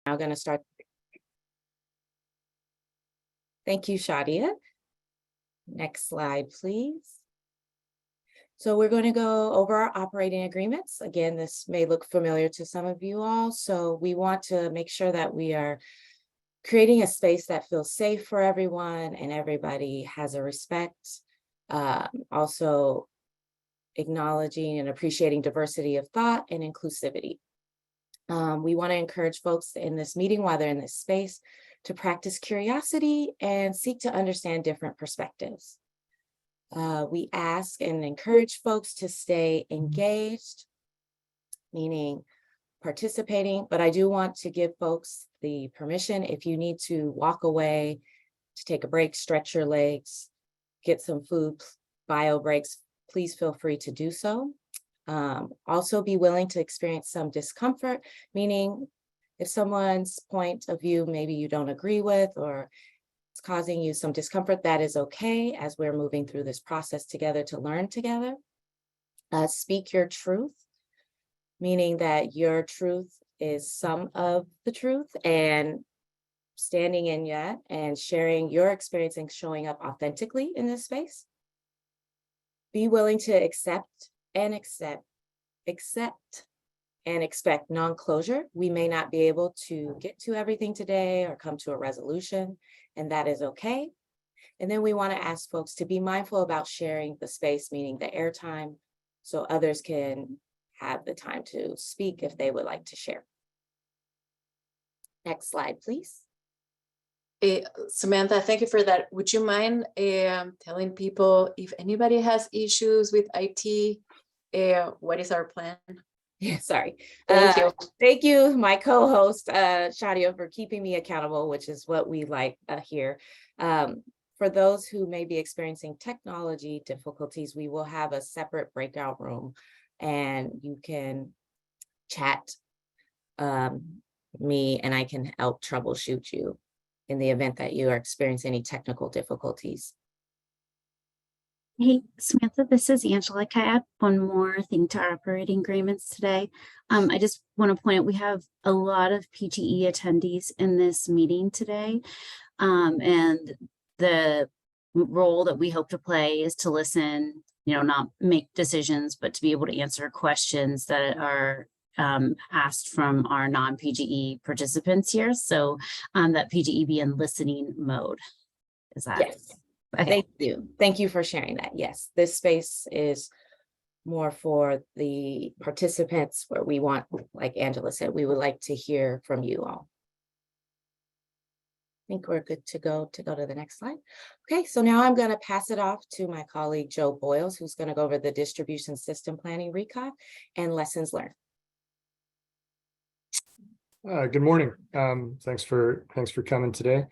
Now going to start. Thank you, Shadia. Next slide, please. So we're going to go over our operating agreements. Again, this may look familiar to some of you all. So we want to make sure that we are creating a space that feels safe for everyone and everybody has a respect. Also acknowledging and appreciating diversity of thought and inclusivity. We want to encourage folks in this meeting while they're in this space to practice curiosity and seek to understand different perspectives. We ask and encourage folks to stay engaged, meaning participating, but I do want to give folks the permission if you need to walk away, to take a break, stretch your legs, get some food, bio breaks, please feel free to do so. Also be willing to experience some discomfort, meaning if someone's point of view maybe you don't agree with or it's causing you some discomfort, that is okay as we're moving through this process together to learn together. Speak your truth, meaning that your truth is some of the truth, and standing in that and sharing your experience and showing up authentically in this space. Be willing to accept and expect non-closure. We may not be able to get to everything today or come to a resolution, and that is okay. And then we want to ask folks to be mindful about sharing the space, meaning the airtime, so others can have the time to speak if they would like to share. Next slide, please. Samantha, thank you for that. Would you mind telling people if anybody has issues with IT, what is our plan? Yeah, sorry. Thank you. Thank you, my co-host, Shadia, for keeping me accountable, which is what we like here. For those who may be experiencing technology difficulties, we will have a separate breakout room and you can chat me and I can help troubleshoot you in the event that you are experiencing any technical difficulties. Hey, Samantha, this is Angela. Can I add one more thing to our operating agreements today? I just want to point out we have a lot of PGE attendees in this meeting today. And the role that we hope to play is to listen, not make decisions, but to be able to answer questions that are asked from our non-PGE participants here. So that PGE be in listening mode. Is that? Yes. Okay. Thank you. Thank you for sharing that. Yes, this space is more for the participants where we want, like Angela said, we would like to hear from you all. I think we're good to go to the next slide. Okay, so now I'm going to pass it off to my colleague, Joe Boyles, who's going to go over the distribution system planning recap and lessons learned. Good morning. Thanks for coming today.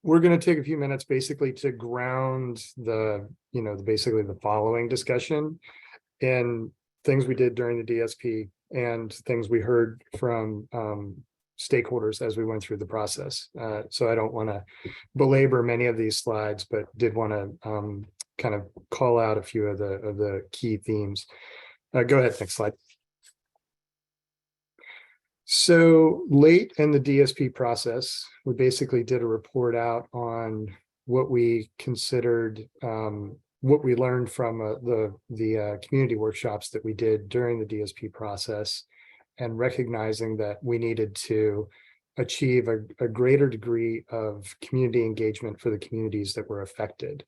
We're going to take a few minutes basically to ground basically the following discussion in things we did during the DSP and things we heard from stakeholders as we went through the process. So I don't want to belabor many of these slides, but did want to kind of call out a few of the key themes. Go ahead, next slide. So late in the DSP process, we basically did a report out on what we considered, what we learned from the community workshops that we did during the DSP process, and recognizing that we needed to achieve a greater degree of community engagement for the communities that were affected.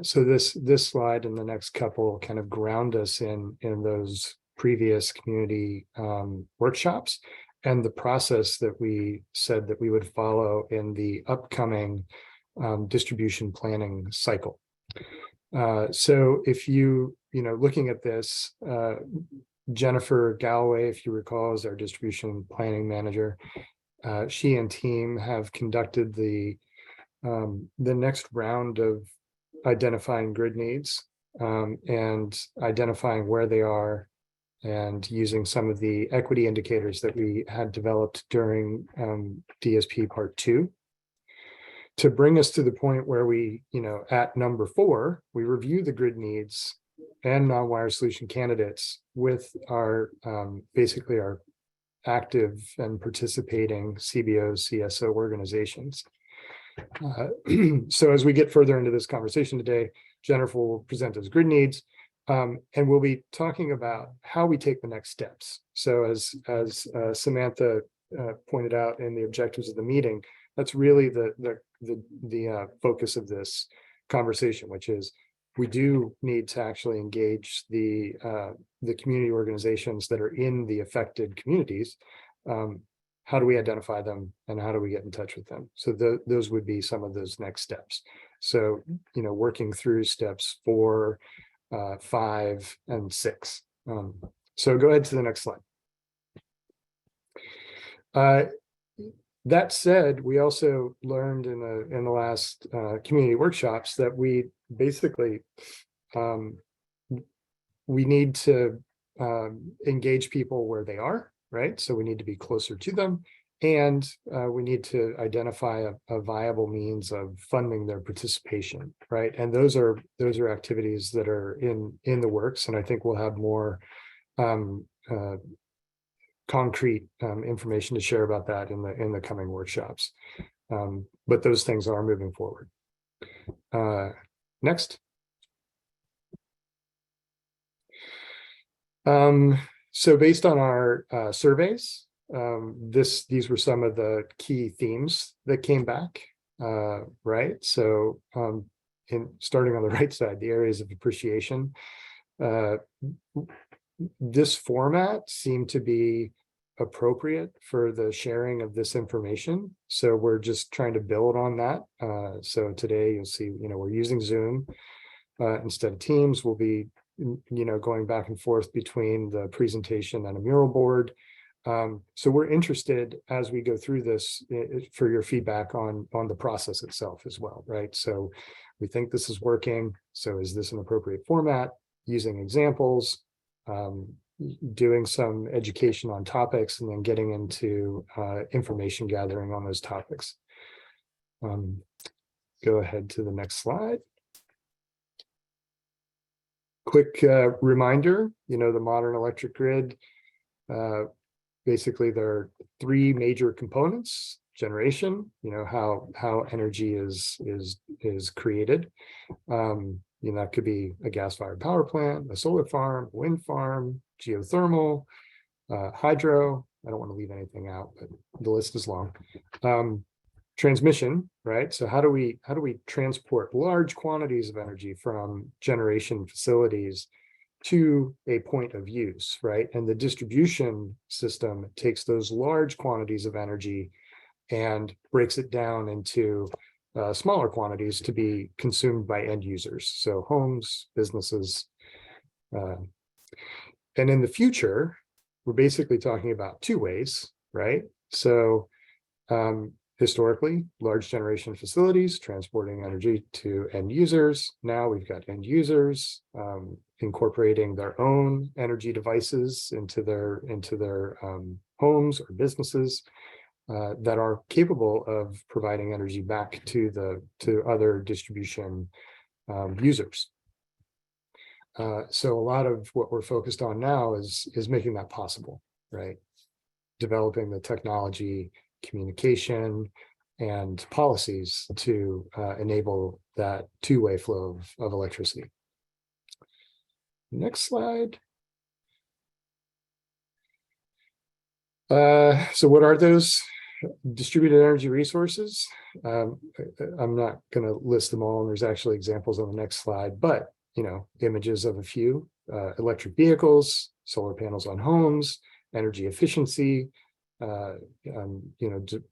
So this slide and the next couple kind of ground us in those previous community workshops and the process that we said that we would follow in the upcoming distribution planning cycle. So if looking at this, Jennifer Galloway, if you recall, is our distribution planning manager. She and team have conducted the next round of identifying grid needs and identifying where they are, and using some of the equity indicators that we had developed during DSP Part 2 to bring us to the point where we, at number 4, we review the grid needs and non-wire solution candidates with our basically our active and participating CBOs, CSO organizations. So as we get further into this conversation today, Jennifer will present us grid needs, and we'll be talking about how we take the next steps. So as Samantha pointed out in the objectives of the meeting, that's really the focus of this conversation, which is we do need to actually engage the community organizations that are in the affected communities. How do we identify them and how do we get in touch with them? So those would be some of those next steps. So, working through steps 4, 5, and 6. So go ahead to the next slide. That said, we also learned in the last community workshops that we basically we need to engage people where they are, right? So we need to be closer to them, and we need to identify a viable means of funding their participation, right? And those are activities that are in the works, and I think we'll have more concrete information to share about that in the coming workshops. But those things are moving forward. Next. So based on our surveys, these were some of the key themes that came back, right? So starting on the right side, the areas of appreciation. This format seemed to be appropriate for the sharing of this information. So we're just trying to build on that. So today you'll see, we're using Zoom instead of Teams. We'll be, going back and forth between the presentation and a mural board. So we're interested as we go through this for your feedback on the process itself as well, right? So we think this is working. So is this an appropriate format? Using examples, doing some education on topics, and then getting into information gathering on those topics. Go ahead to the next slide. Quick reminder, the modern electric grid, basically there are 3 major components: generation, how energy is created. That could be a gas-fired power plant, a solar farm, wind farm, geothermal, hydro. I don't want to leave anything out, but the list is long. Transmission, right? So how do we transport large quantities of energy from generation facilities to a point of use, right? And the distribution system takes those large quantities of energy and breaks it down into smaller quantities to be consumed by end users. So homes, businesses. And in the future, we're basically talking about 2 ways, right? So historically, large generation facilities transporting energy to end users. Now we've got end users incorporating their own energy devices into their homes or businesses that are capable of providing energy back to other distribution users. So a lot of what we're focused on now is making that possible, right? Developing the technology, communication, and policies to enable that 2-way flow of electricity. Next slide. So what are those distributed energy resources? I'm not going to list them all, and there's actually examples on the next slide, but images of a few: electric vehicles, solar panels on homes, energy efficiency,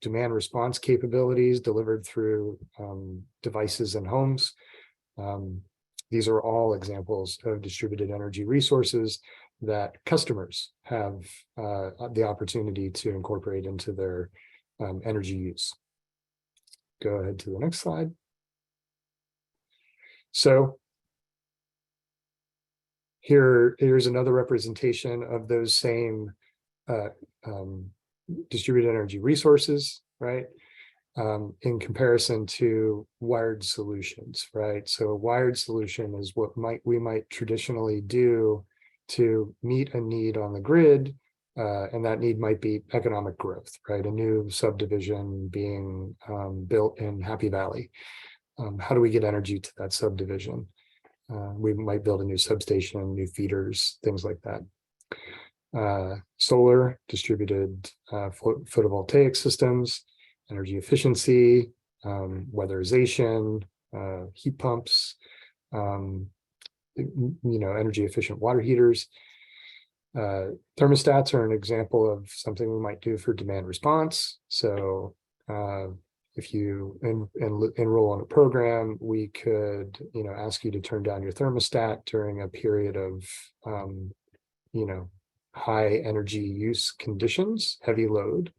demand response capabilities delivered through devices in homes. These are all examples of distributed energy resources that customers have the opportunity to incorporate into their energy use. Go ahead to the next slide. So here's another representation of those same distributed energy resources, right? In comparison to wired solutions, right? So a wired solution is what we might traditionally do to meet a need on the grid And that need might be economic growth, right? A new subdivision being built in Happy Valley. How do we get energy to that subdivision? We might build a new substation, new feeders, things like that. Solar, distributed photovoltaic systems, energy efficiency, weatherization, heat pumps, energy efficient water heaters. Thermostats are an example of something we might do for demand response. So if you enroll on a program, we could, ask you to turn down your thermostat during a period of, high energy use conditions, heavy load,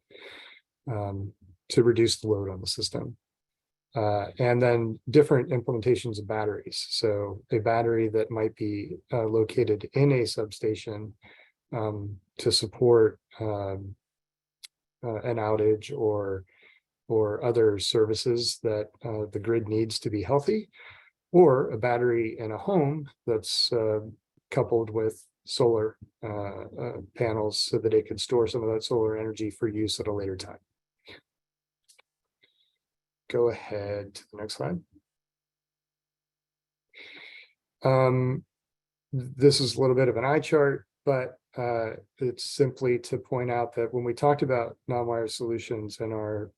to reduce the load on the system. And then different implementations of batteries. So a battery that might be located in a substation to support an outage or other services that the grid needs to be healthy, or a battery in a home that's coupled with solar panels so that it could store some of that solar energy for use at a later time. Go ahead to the next slide. This is a little bit of an eye chart, but it's simply to point out that when we talked about non-wire solutions in our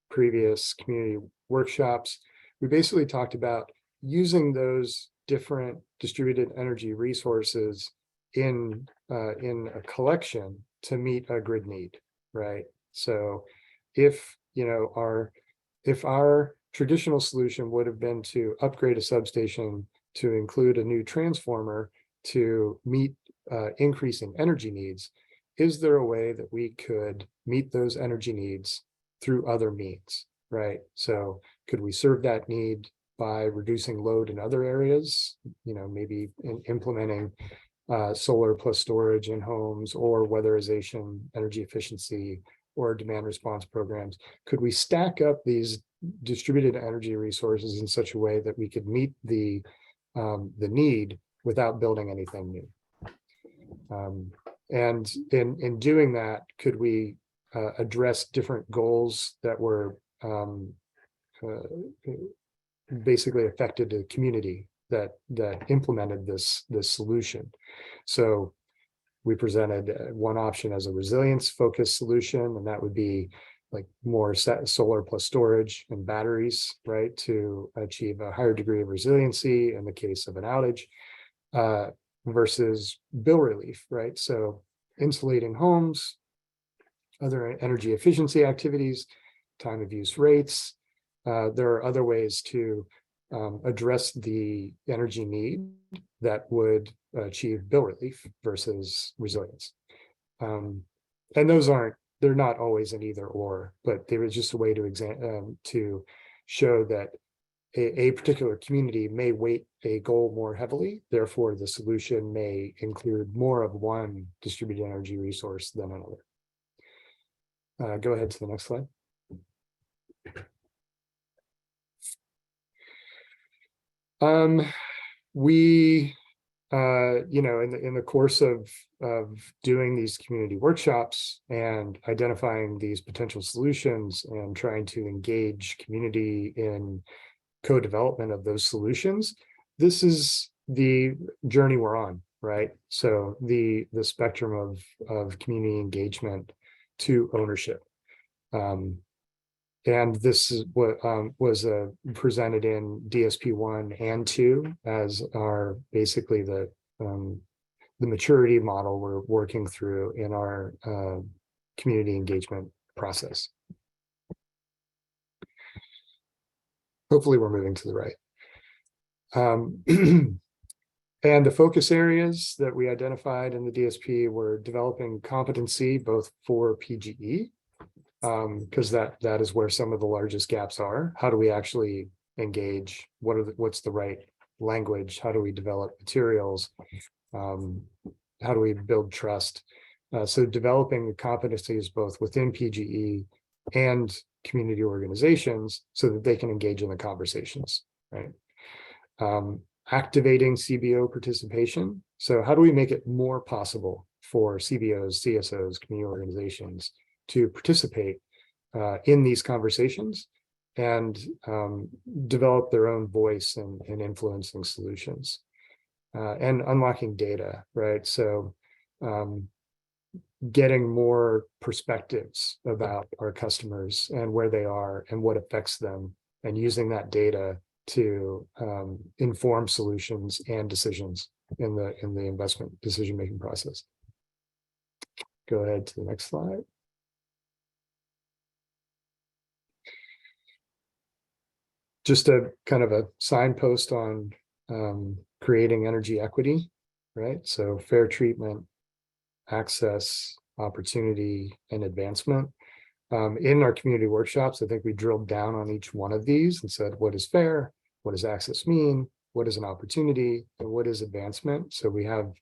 previous community workshops, we basically talked about using those different distributed energy resources in a collection to meet a grid need, right? So if our traditional solution would have been to upgrade a substation to include a new transformer to meet increasing energy needs, is there a way that we could meet those energy needs through other means, right? So could we serve that need by reducing load in other areas, maybe implementing solar plus storage in homes, or weatherization, energy efficiency, or demand response programs? Could we stack up these distributed energy resources in such a way that we could meet the need without building anything new? And in doing that, could we address different goals that were basically affected the community that implemented this solution? So we presented one option as a resilience focused solution, and that would be like more solar plus storage and batteries, right, to achieve a higher degree of resiliency in the case of an outage, versus bill relief, right? So insulating homes, other energy efficiency activities, time of use rates. There are other ways to address the energy need that would achieve bill relief versus resilience. And they're not always an either or, but there is just a way to show that a particular community may weight a goal more heavily. Therefore, the solution may include more of one distributed energy resource than another. Go ahead to the next slide. We in the course of doing these community workshops and identifying these potential solutions and trying to engage community in co-development of those solutions, this is the journey we're on, right? So the spectrum of community engagement to ownership. And this is what was presented in DSP 1 and 2 as our basically the maturity model we're working through in our community engagement process. Hopefully we're moving to the right. And the focus areas that we identified in the DSP were developing competency both for PGE, because that is where some of the largest gaps are. How do we actually engage? What's the right language? How do we develop materials? How do we build trust? So developing competencies both within PGE and community organizations so that they can engage in the conversations, right? Activating CBO participation. So how do we make it more possible for CBOs, CSOs, community organizations to participate in these conversations and develop their own voice in influencing solutions and unlocking data, right? So getting more perspectives about our customers and where they are and what affects them, and using that data to inform solutions and decisions in the investment decision-making process. Go ahead to the next slide. Just a kind of a signpost on creating energy equity, right? So fair treatment, access, opportunity, and advancement. In our community workshops, I think we drilled down on each one of these and said, what is fair? What does access mean? What is an opportunity? And what is advancement? So we have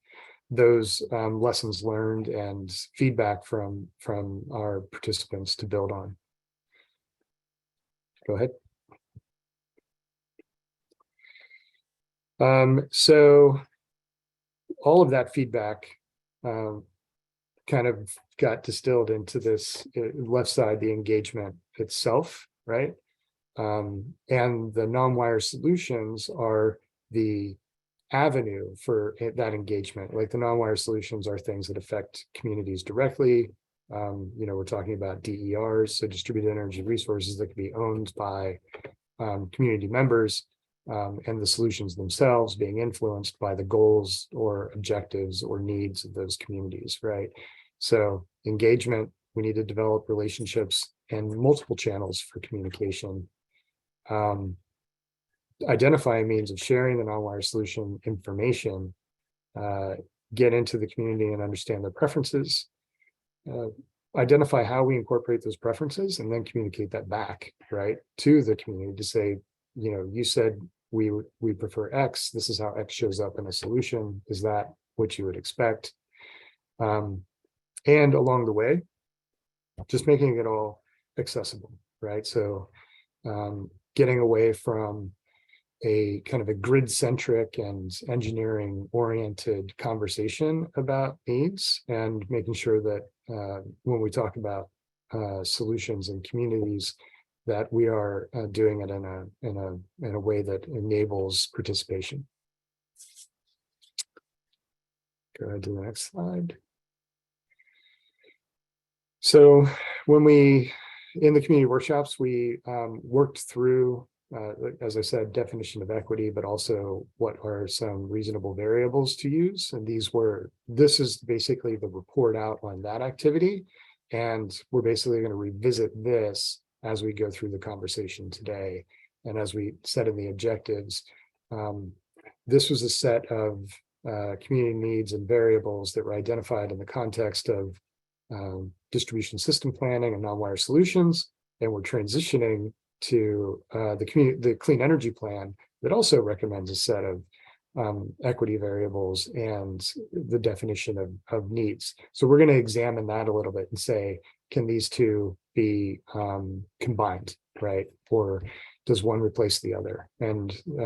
those lessons learned and feedback from our participants to build on. Go ahead. So all of that feedback kind of got distilled into this left side, the engagement itself, right? And the non-wire solutions are the avenue for that engagement. Like the non-wire solutions are things that affect communities directly. We're talking about DERs, so distributed energy resources that can be owned by community members, and the solutions themselves being influenced by the goals or objectives or needs of those communities, right? So engagement, we need to develop relationships and multiple channels for communication. Identify a means of sharing the non-wire solution information, get into the community and understand their preferences, identify how we incorporate those preferences, and then communicate that back, right, to the community to say, you said we prefer X. This is how X shows up in a solution. Is that what you would expect? And along the way, just making it all accessible, right? So getting away from a kind of a grid-centric and engineering-oriented conversation about needs, and making sure that when we talk about solutions and communities, that we are doing it in a way that enables participation. Go ahead to the next slide. So when in the community workshops, we worked through, as I said, definition of equity, but also what are some reasonable variables to use. And this is basically the report out on that activity. And we're basically going to revisit this as we go through the conversation today. And as we said in the objectives, this was a set of community needs and variables that were identified in the context of distribution system planning and non-wire solutions. And we're transitioning to the clean energy plan that also recommends a set of equity variables and the definition of needs. So we're going to examine that a little bit and say, can these two be combined, right? Or does one replace the other? And I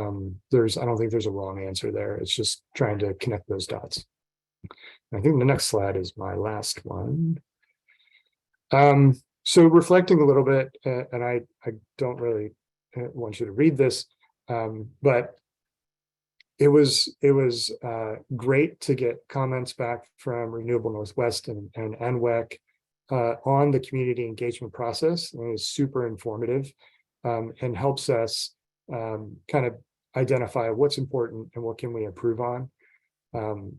don't think there's a wrong answer there. It's just trying to connect those dots. I think the next slide is my last one. So reflecting a little bit, and I don't really want you to read this, but it was great to get comments back from Renewable Northwest and NWEC on the community engagement process. And it was super informative and helps us kind of identify what's important and what can we improve on.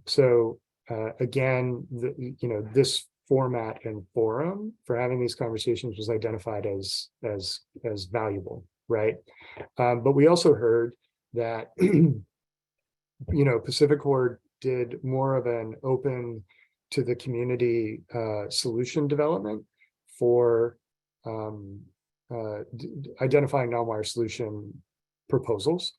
So again, this format and forum for having these conversations was identified as valuable, right? But we also heard that Pacific Core did more of an open to the community solution development for identifying non-wire solution proposals.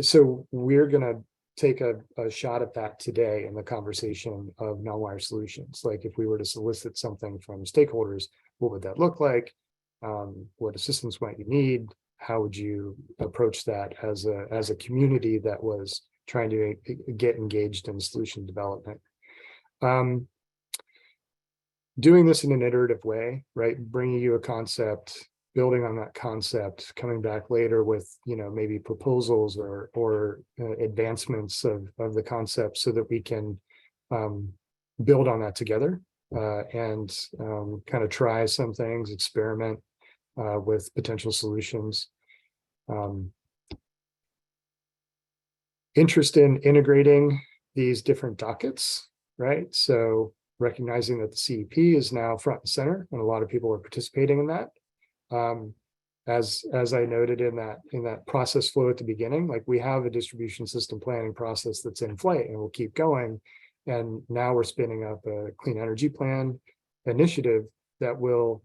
So we're going to take a shot at that today in the conversation of non-wire solutions. Like if we were to solicit something from stakeholders, what would that look like? What assistance might you need? How would you approach that as a community that was trying to get engaged in solution development? Doing this in an iterative way, right? Bringing you a concept, building on that concept, coming back later with, maybe proposals or advancements of the concept so that we can build on that together and kind of try some things, experiment with potential solutions. Interest in integrating these different dockets, right? So recognizing that the CEP is now front and center, and a lot of people are participating in that. As I noted in that process flow at the beginning, like we have a distribution system planning process that's in flight and we'll keep going. And now we're spinning up a clean energy plan initiative that will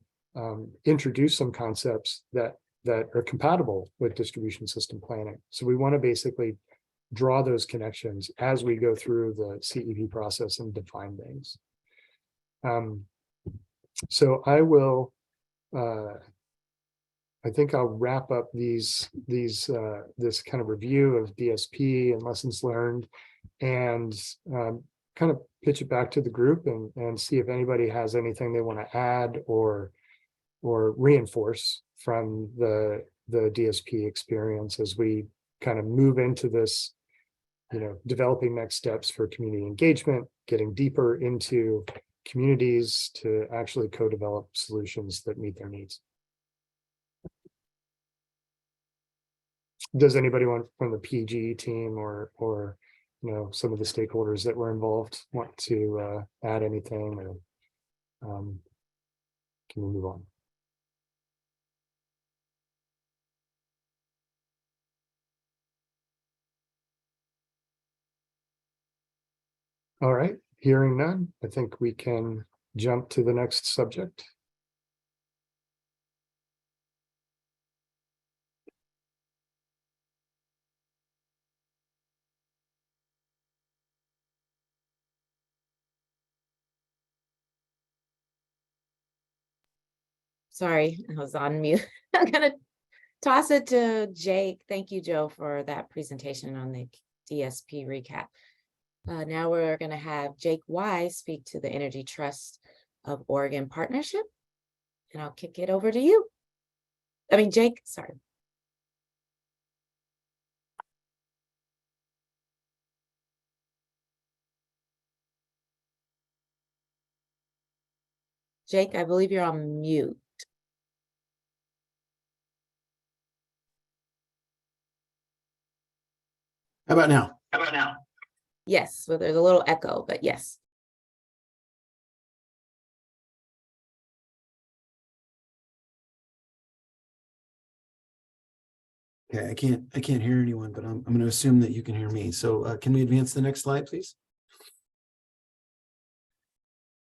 introduce some concepts that are compatible with distribution system planning. So we want to basically draw those connections as we go through the CEP process and define things. So I think I'll wrap up this kind of review of DSP and lessons learned, and kind of pitch it back to the group and see if anybody has anything they want to add or reinforce from the DSP experience as we kind of move into this, developing next steps for community engagement, getting deeper into communities to actually co-develop solutions that meet their needs. Does anybody want from the PGE team or some of the stakeholders that were involved want to add anything, or can we move on? All right, hearing none, I think we can jump to the next subject. Sorry, I was on mute. I'm gonna toss it to Jake. Thank you, Joe, for that presentation on the DSP recap. Now we're gonna have Jake Wise speak to the Energy Trust of Oregon Partnership, and I'll kick it over to you. Jake, sorry. Jake, I believe you're on mute. How about now? Yes, well, there's a little echo, but yes. Okay, I can't hear anyone, but I'm going to assume that you can hear me. So can we advance the next slide, please?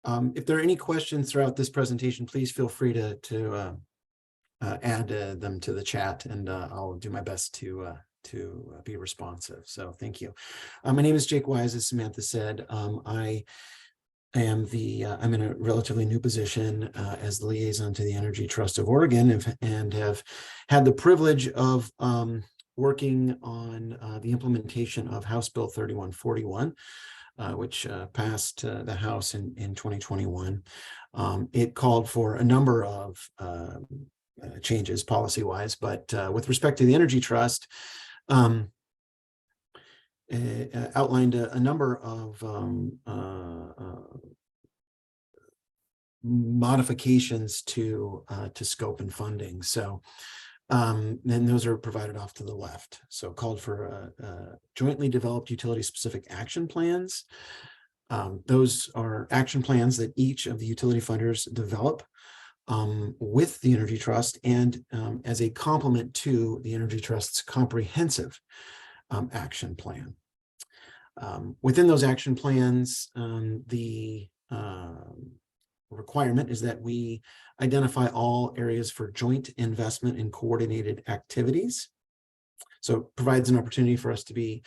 If there are any questions throughout this presentation, please feel free to add them to the chat, and I'll do my best to be responsive. So thank you. My name is Jake Wise, as Samantha said. I'm in a relatively new position as the liaison to the Energy Trust of Oregon, and have had the privilege of working on the implementation of House Bill 3141, which passed the House in 2021. It called for a number of changes policy-wise, but with respect to the Energy Trust, outlined a number of modifications to scope and funding. So then those are provided off to the left. So called for jointly developed utility-specific action plans. Those are action plans that each of the utility funders develop with the Energy Trust, and as a complement to the Energy Trust's comprehensive action plan. Within those action plans, the requirement is that we identify all areas for joint investment in coordinated activities. So it provides an opportunity for us to be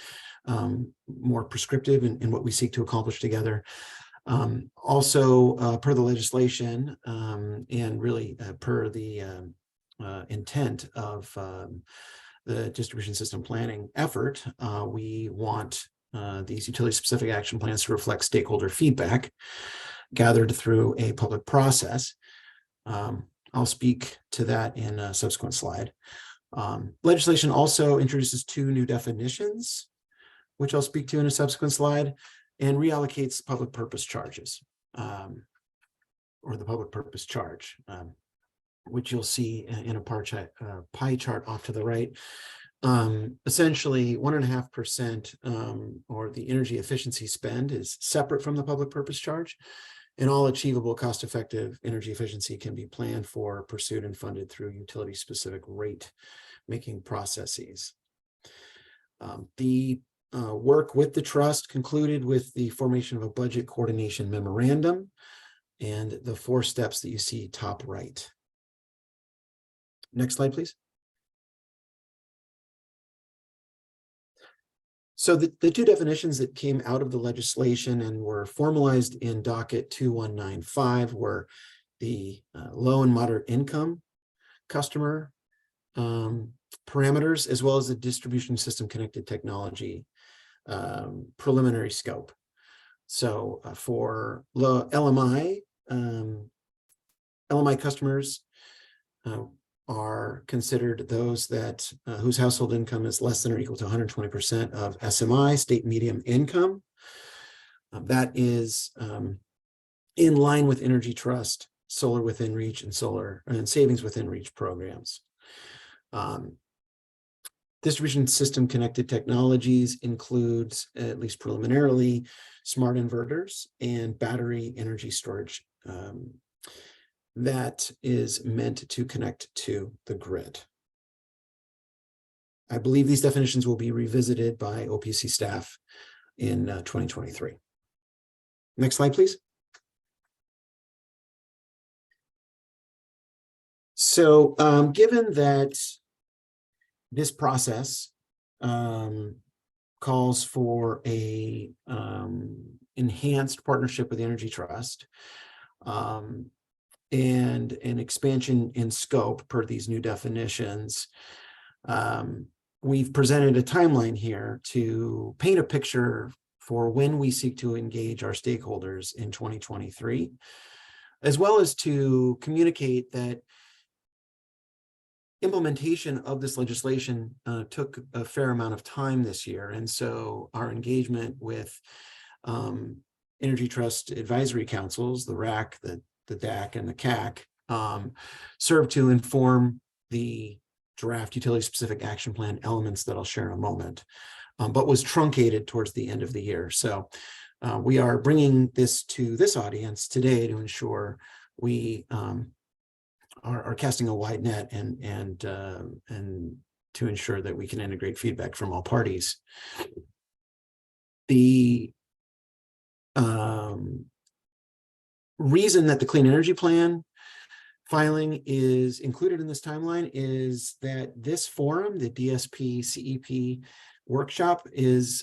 more prescriptive in what we seek to accomplish together. Also, per the legislation, and really per the intent of the distribution system planning effort, we want these utility-specific action plans to reflect stakeholder feedback gathered through a public process. I'll speak to that in a subsequent slide. Legislation also introduces 2 new definitions, which I'll speak to in a subsequent slide, and reallocates public purpose charges, or the public purpose charge, which you'll see in a pie chart off to the right. Essentially 1.5% or the energy efficiency spend is separate from the public purpose charge, and all achievable cost-effective energy efficiency can be planned for, pursued, and funded through utility-specific rate-making processes. The work with the trust concluded with the formation of a budget coordination memorandum and the 4 steps that you see top right. Next slide, please. So the 2 definitions that came out of the legislation and were formalized in docket 2195 were the low and moderate income customer parameters, as well as the distribution system connected technology preliminary scope. So for LMI customers are considered those that whose household income is less than or equal to 120% of SMI, state medium income. That is in line with Energy Trust, Solar Within Reach, and Solar and Savings Within Reach programs. Distribution system connected technologies includes, at least preliminarily, smart inverters and battery energy storage that is meant to connect to the grid. I believe these definitions will be revisited by OPC staff in 2023. Next slide, please. So given that this process calls for a enhanced partnership with the Energy Trust, and an expansion in scope per these new definitions, we've presented a timeline here to paint a picture for when we seek to engage our stakeholders in 2023, as well as to communicate that implementation of this legislation took a fair amount of time this year. And so our engagement with Energy Trust advisory councils, the RAC, the DAC, and the CAC, serve to inform the draft utility-specific action plan elements that I'll share in a moment, but was truncated towards the end of the year. So we are bringing this to this audience today to ensure we are casting a wide net and to ensure that we can integrate feedback from all parties. The reason that the Clean Energy Plan filing is included in this timeline is that this forum, the DSP-CEP workshop, is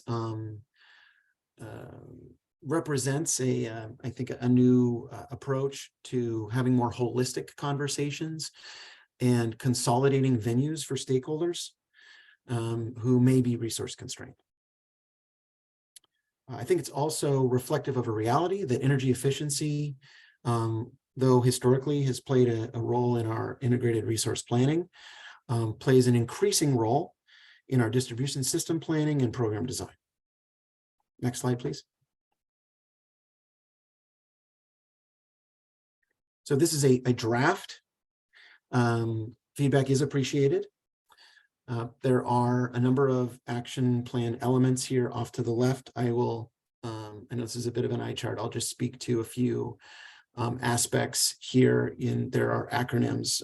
represents I think a new approach to having more holistic conversations and consolidating venues for stakeholders who may be resource constrained. I think it's also reflective of a reality that energy efficiency, though historically has played a role in our integrated resource planning, plays an increasing role in our distribution system planning and program design. Next slide, please. So this is a draft. Feedback is appreciated. There are a number of action plan elements here off to the left. I will, I know this is a bit of an eye chart. I'll just speak to a few aspects here. There are acronyms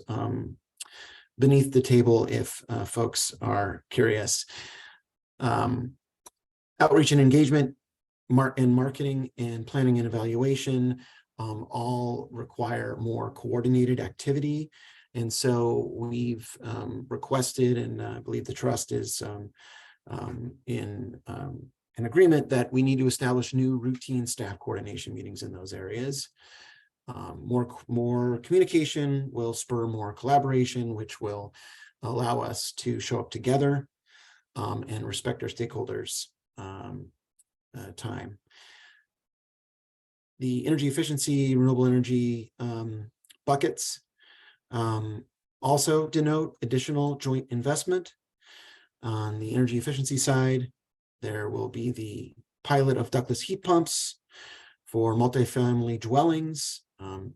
beneath the table if folks are curious. Outreach and engagement, marketing and planning and evaluation all require more coordinated activity. And so we've requested, and I believe the trust is in an agreement that we need to establish new routine staff coordination meetings in those areas. More communication will spur more collaboration, which will allow us to show up together and respect our stakeholders time. The energy efficiency, renewable energy buckets also denote additional joint investment. On the energy efficiency side, there will be the pilot of ductless heat pumps for multifamily dwellings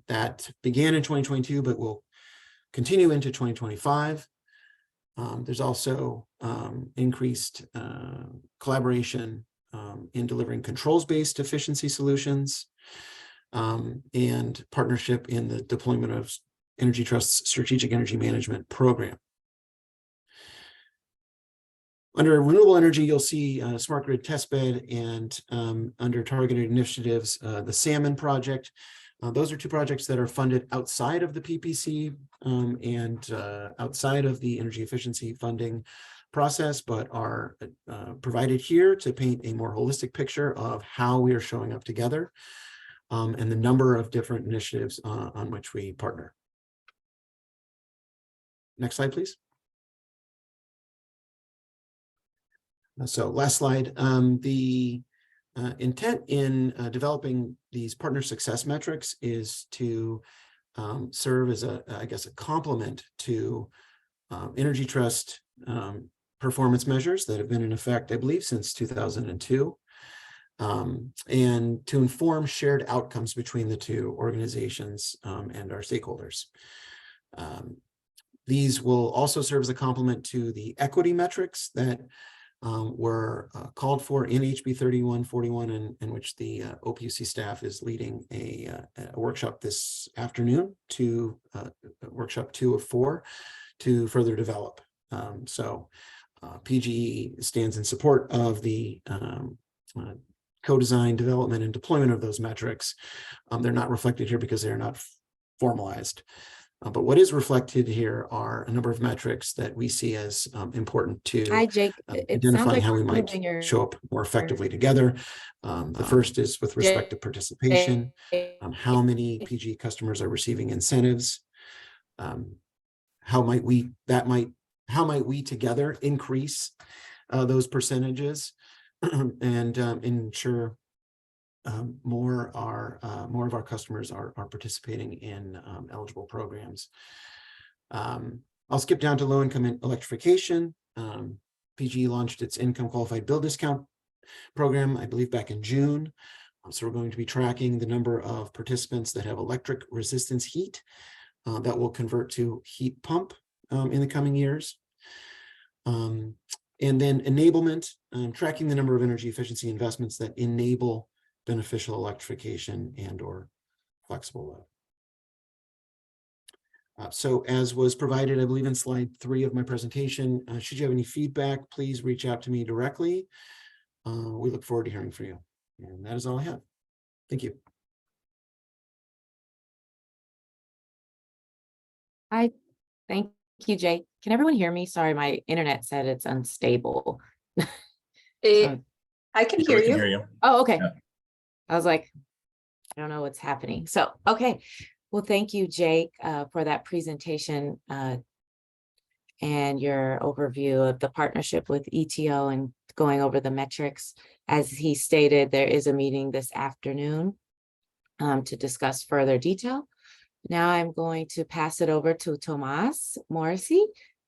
that began in 2022, but will continue into 2025. There's also increased collaboration in delivering controls-based efficiency solutions and partnership in the deployment of Energy Trust's Strategic Energy Management Program. Under renewable energy, you'll see Smart Grid Testbed, and under targeted initiatives, the Salmon Project. Those are two projects that are funded outside of the PPC and outside of the energy efficiency funding process, but are provided here to paint a more holistic picture of how we are showing up together and the number of different initiatives on which we partner. Next slide, please. So last slide, the intent in developing these partner success metrics is to serve as I guess, a complement to Energy Trust performance measures that have been in effect, I believe, since 2002, and to inform shared outcomes between the two organizations and our stakeholders. These will also serve as a complement to the equity metrics that were called for in HB 3141, in which the OPUC staff is leading a workshop this afternoon, to workshop 2 of 4, to further develop. So PGE stands in support of the co-design, development, and deployment of those metrics. They're not reflected here because they're not formalized. But what is reflected here are a number of metrics that we see as important to Hi, Jake. identifying how we might show up more effectively together. The first is with respect to participation, how many PGE customers are receiving incentives, how might we together increase those percentages and ensure more of our customers are participating in eligible programs. I'll skip down to low-income electrification. PGE launched its income qualified bill discount program, I believe, back in June. So we're going to be tracking the number of participants that have electric resistance heat that will convert to heat pump in the coming years. And then enablement, tracking the number of energy efficiency investments that enable beneficial electrification and or flexible load. So as was provided, I believe, in slide 3 of my presentation, should you have any feedback, please reach out to me directly. We look forward to hearing from you. And that is all I have. Thank you. Hi, thank you, Jake. Can everyone hear me? Sorry, my internet said it's unstable. I can hear you. Oh, okay. Yeah. I was like, I don't know what's happening. So, okay. Well, thank you, Jake, for that presentation and your overview of the partnership with ETO and going over the metrics. As he stated, there is a meeting this afternoon to discuss further detail. Now I'm going to pass it over to Tomas Morrissey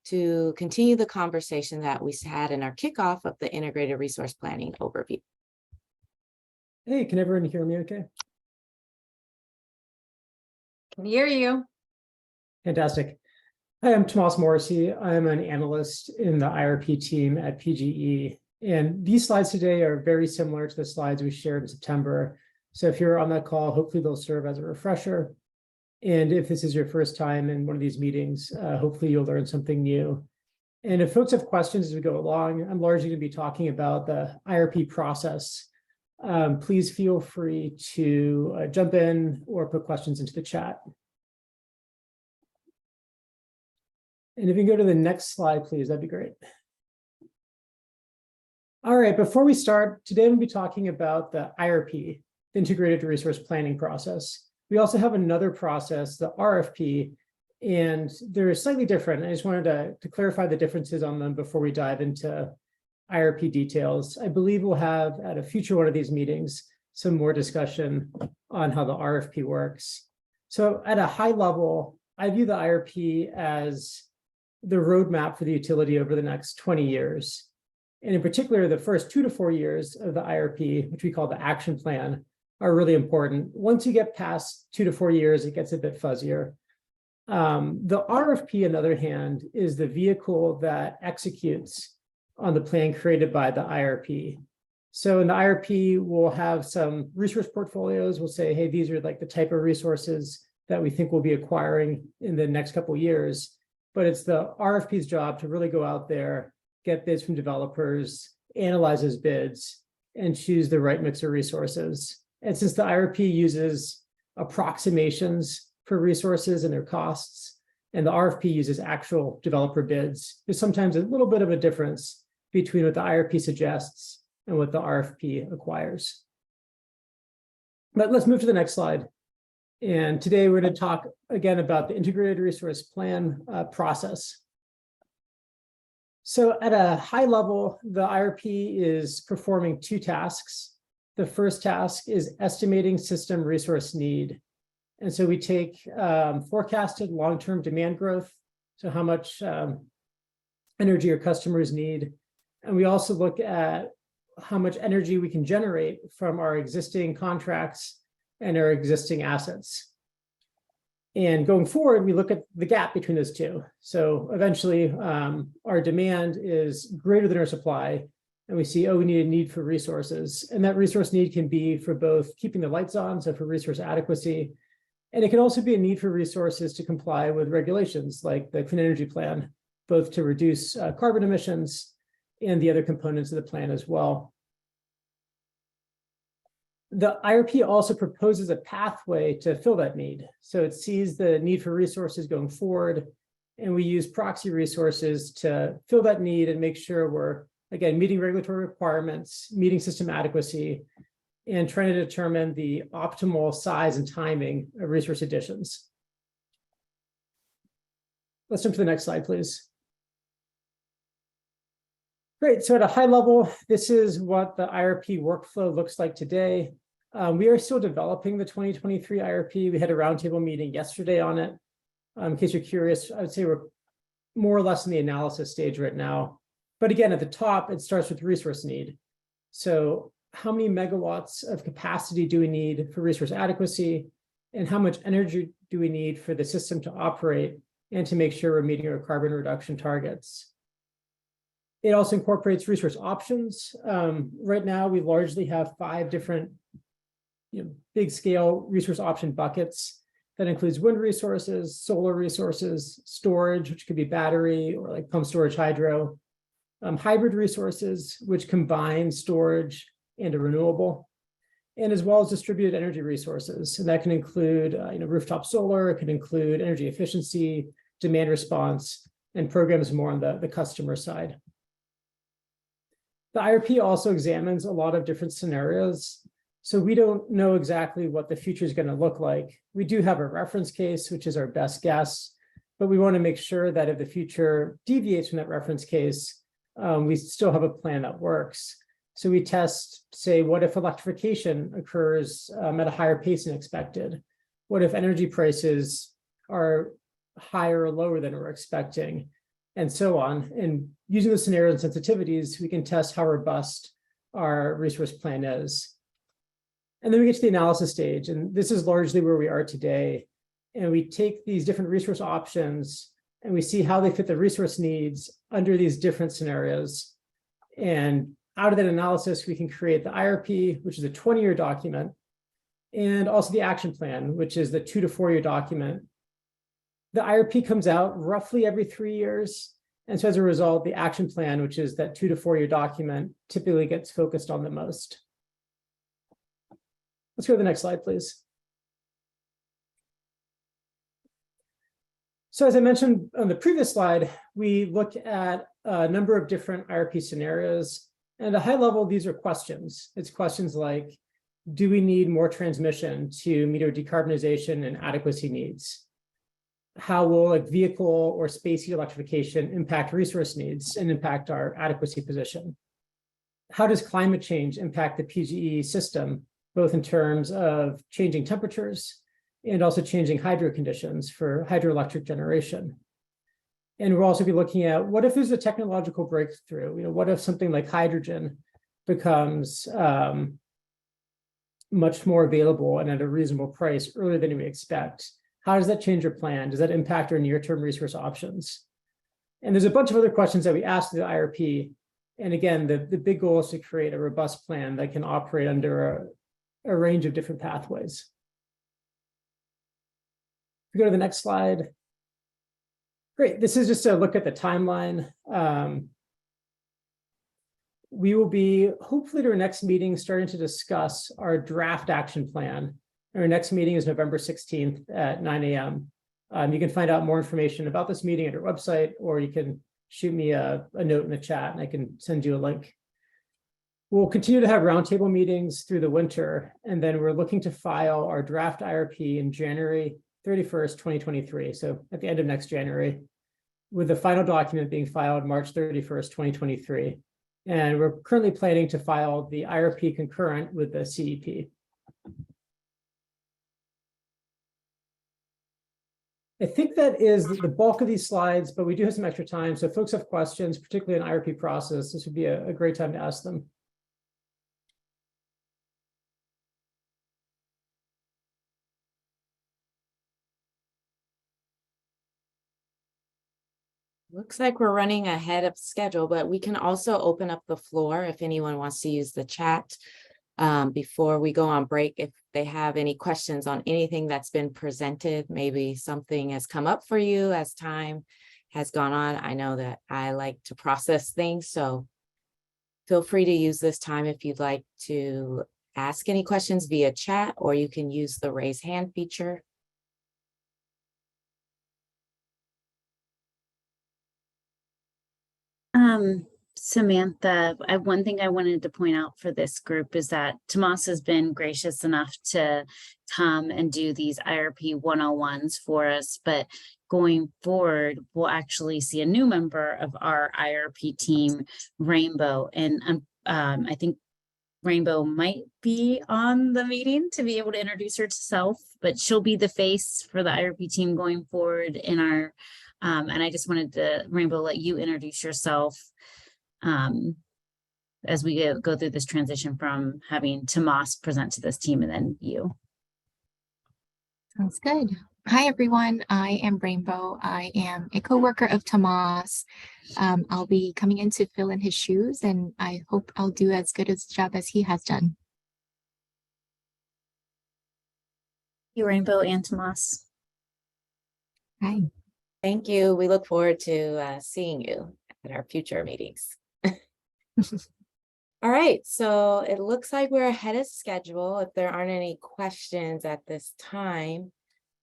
to continue the conversation that we had in our kickoff of the integrated resource planning overview. Hey, can everyone hear me okay? Can hear you. Fantastic. Hi, I'm Tomas Morrissey. I'm an analyst in the IRP team at PGE. And these slides today are very similar to the slides we shared in September. So if you're on that call, hopefully they'll serve as a refresher. And if this is your first time in one of these meetings, hopefully you'll learn something new. And if folks have questions as we go along, I'm largely going to be talking about the IRP process. Please feel free to jump in or put questions into the chat. And if you go to the next slide, please, that'd be great. All right, before we start, today we'll be talking about the IRP, the Integrated Resource Planning process. We also have another process, the RFP, and they're slightly different. I just wanted to clarify the differences on them before we dive into IRP details. I believe we'll have at a future one of these meetings some more discussion on how the RFP works. So at a high level, I view the IRP as the roadmap for the utility over the next 20 years. And in particular, the first 2 to 4 years of the IRP, which we call the action plan, are really important. Once you get past 2 to 4 years, it gets a bit fuzzier. The RFP, on the other hand, is the vehicle that executes on the plan created by the IRP. So in the IRP, we'll have some resource portfolios. We'll say, hey, these are like the type of resources that we think we'll be acquiring in the next couple of years. But it's the RFP's job to really go out there, get bids from developers, analyze those bids, and choose the right mix of resources. And since the IRP uses approximations for resources and their costs, and the RFP uses actual developer bids, there's sometimes a little bit of a difference between what the IRP suggests and what the RFP acquires. But let's move to the next slide. And today we're going to talk again about the integrated resource plan process. So at a high level, the IRP is performing 2 tasks. The first task is estimating system resource need. And so we take forecasted long-term demand growth, so how much energy our customers need. And we also look at how much energy we can generate from our existing contracts and our existing assets. And going forward, we look at the gap between those two. So eventually, our demand is greater than our supply, and we see, oh, we need a need for resources. And that resource need can be for both keeping the lights on, so for resource adequacy, and it can also be a need for resources to comply with regulations like the Clean Energy Plan, both to reduce carbon emissions and the other components of the plan as well. The IRP also proposes a pathway to fill that need. So it sees the need for resources going forward, and we use proxy resources to fill that need and make sure we're, again, meeting regulatory requirements, meeting system adequacy, and trying to determine the optimal size and timing of resource additions. Let's jump to the next slide, please. Great, so at a high level, this is what the IRP workflow looks like today. We are still developing the 2023 IRP. We had a roundtable meeting yesterday on it. In case you're curious, I would say we're more or less in the analysis stage right now. But again, at the top, it starts with resource need. So how many megawatts of capacity do we need for resource adequacy? And how much energy do we need for the system to operate and to make sure we're meeting our carbon reduction targets? It also incorporates resource options. Right now, we largely have 5 different big scale resource option buckets. That includes wind resources, solar resources, storage, which could be battery or like pump storage hydro, hybrid resources, which combine storage and a renewable, and as well as distributed energy resources. And that can include rooftop solar, it can include energy efficiency, demand response, and programs more on the customer side. The IRP also examines a lot of different scenarios. So we don't know exactly what the future is going to look like. We do have a reference case, which is our best guess, but we want to make sure that if the future deviates from that reference case, we still have a plan that works. So we test, say, what if electrification occurs at a higher pace than expected? What if energy prices are higher or lower than we're expecting? And so on. And using the scenarios and sensitivities, we can test how robust our resource plan is. And then we get to the analysis stage, and this is largely where we are today. And we take these different resource options and we see how they fit the resource needs under these different scenarios. And out of that analysis, we can create the IRP, which is a 20-year document, and also the action plan, which is the 2 to 4 year document. The IRP comes out roughly every 3 years. And so as a result, the action plan, which is that 2 to 4 year document, typically gets focused on the most. Let's go to the next slide, please. So as I mentioned on the previous slide, we look at a number of different IRP scenarios. And at a high level, these are questions. It's questions like, do we need more transmission to meet our decarbonization and adequacy needs? How will vehicle or space heat electrification impact resource needs and impact our adequacy position? how does climate change impact the PGE system, both in terms of changing temperatures and also changing hydro conditions for hydroelectric generation. And we'll also be looking at what if there's a technological breakthrough? What if something like hydrogen becomes much more available and at a reasonable price earlier than we expect? How does that change your plan? Does that impact our near-term resource options? And there's a bunch of other questions that we asked the IRP. And again, the big goal is to create a robust plan that can operate under a range of different pathways. If we go to the next slide. Great, this is just a look at the timeline. We will be, hopefully at our next meeting, starting to discuss our draft action plan. Our next meeting is November 16th at 9 a.m. You can find out more information about this meeting at our website, or you can shoot me a note in the chat and I can send you a link. We'll continue to have roundtable meetings through the winter, and then we're looking to file our draft IRP in January 31st, 2023. So at the end of next January, with the final document being filed March 31st, 2023. And we're currently planning to file the IRP concurrent with the CEP. I think that is the bulk of these slides, but we do have some extra time. So if folks have questions, particularly in IRP process, this would be a great time to ask them. Looks like we're running ahead of schedule, but we can also open up the floor if anyone wants to use the chat before we go on break. If they have any questions on anything that's been presented, maybe something has come up for you as time has gone on. I know that I like to process things, so feel free to use this time if you'd like to ask any questions via chat, or you can use the raise hand feature. Samantha, one thing I wanted to point out for this group is that Tomas has been gracious enough to come and do these IRP 101s for us, but going forward, we'll actually see a new member of our IRP team, Rainbow, and I think Rainbow might be on the meeting to be able to introduce herself, but she'll be the face for the IRP team going forward in our and I just wanted to, Rainbow, let you introduce yourself as we go through this transition from having Tomas present to this team and then you. Sounds good. Hi, everyone. I am Rainbow. I am a co-worker of Tomas. I'll be coming in to fill in his shoes, and I hope I'll do as good a job as he has done. You, Rainbow and Tomas. Hi. Thank you. We look forward to seeing you at our future meetings. All right, so it looks like we're ahead of schedule. If there aren't any questions at this time,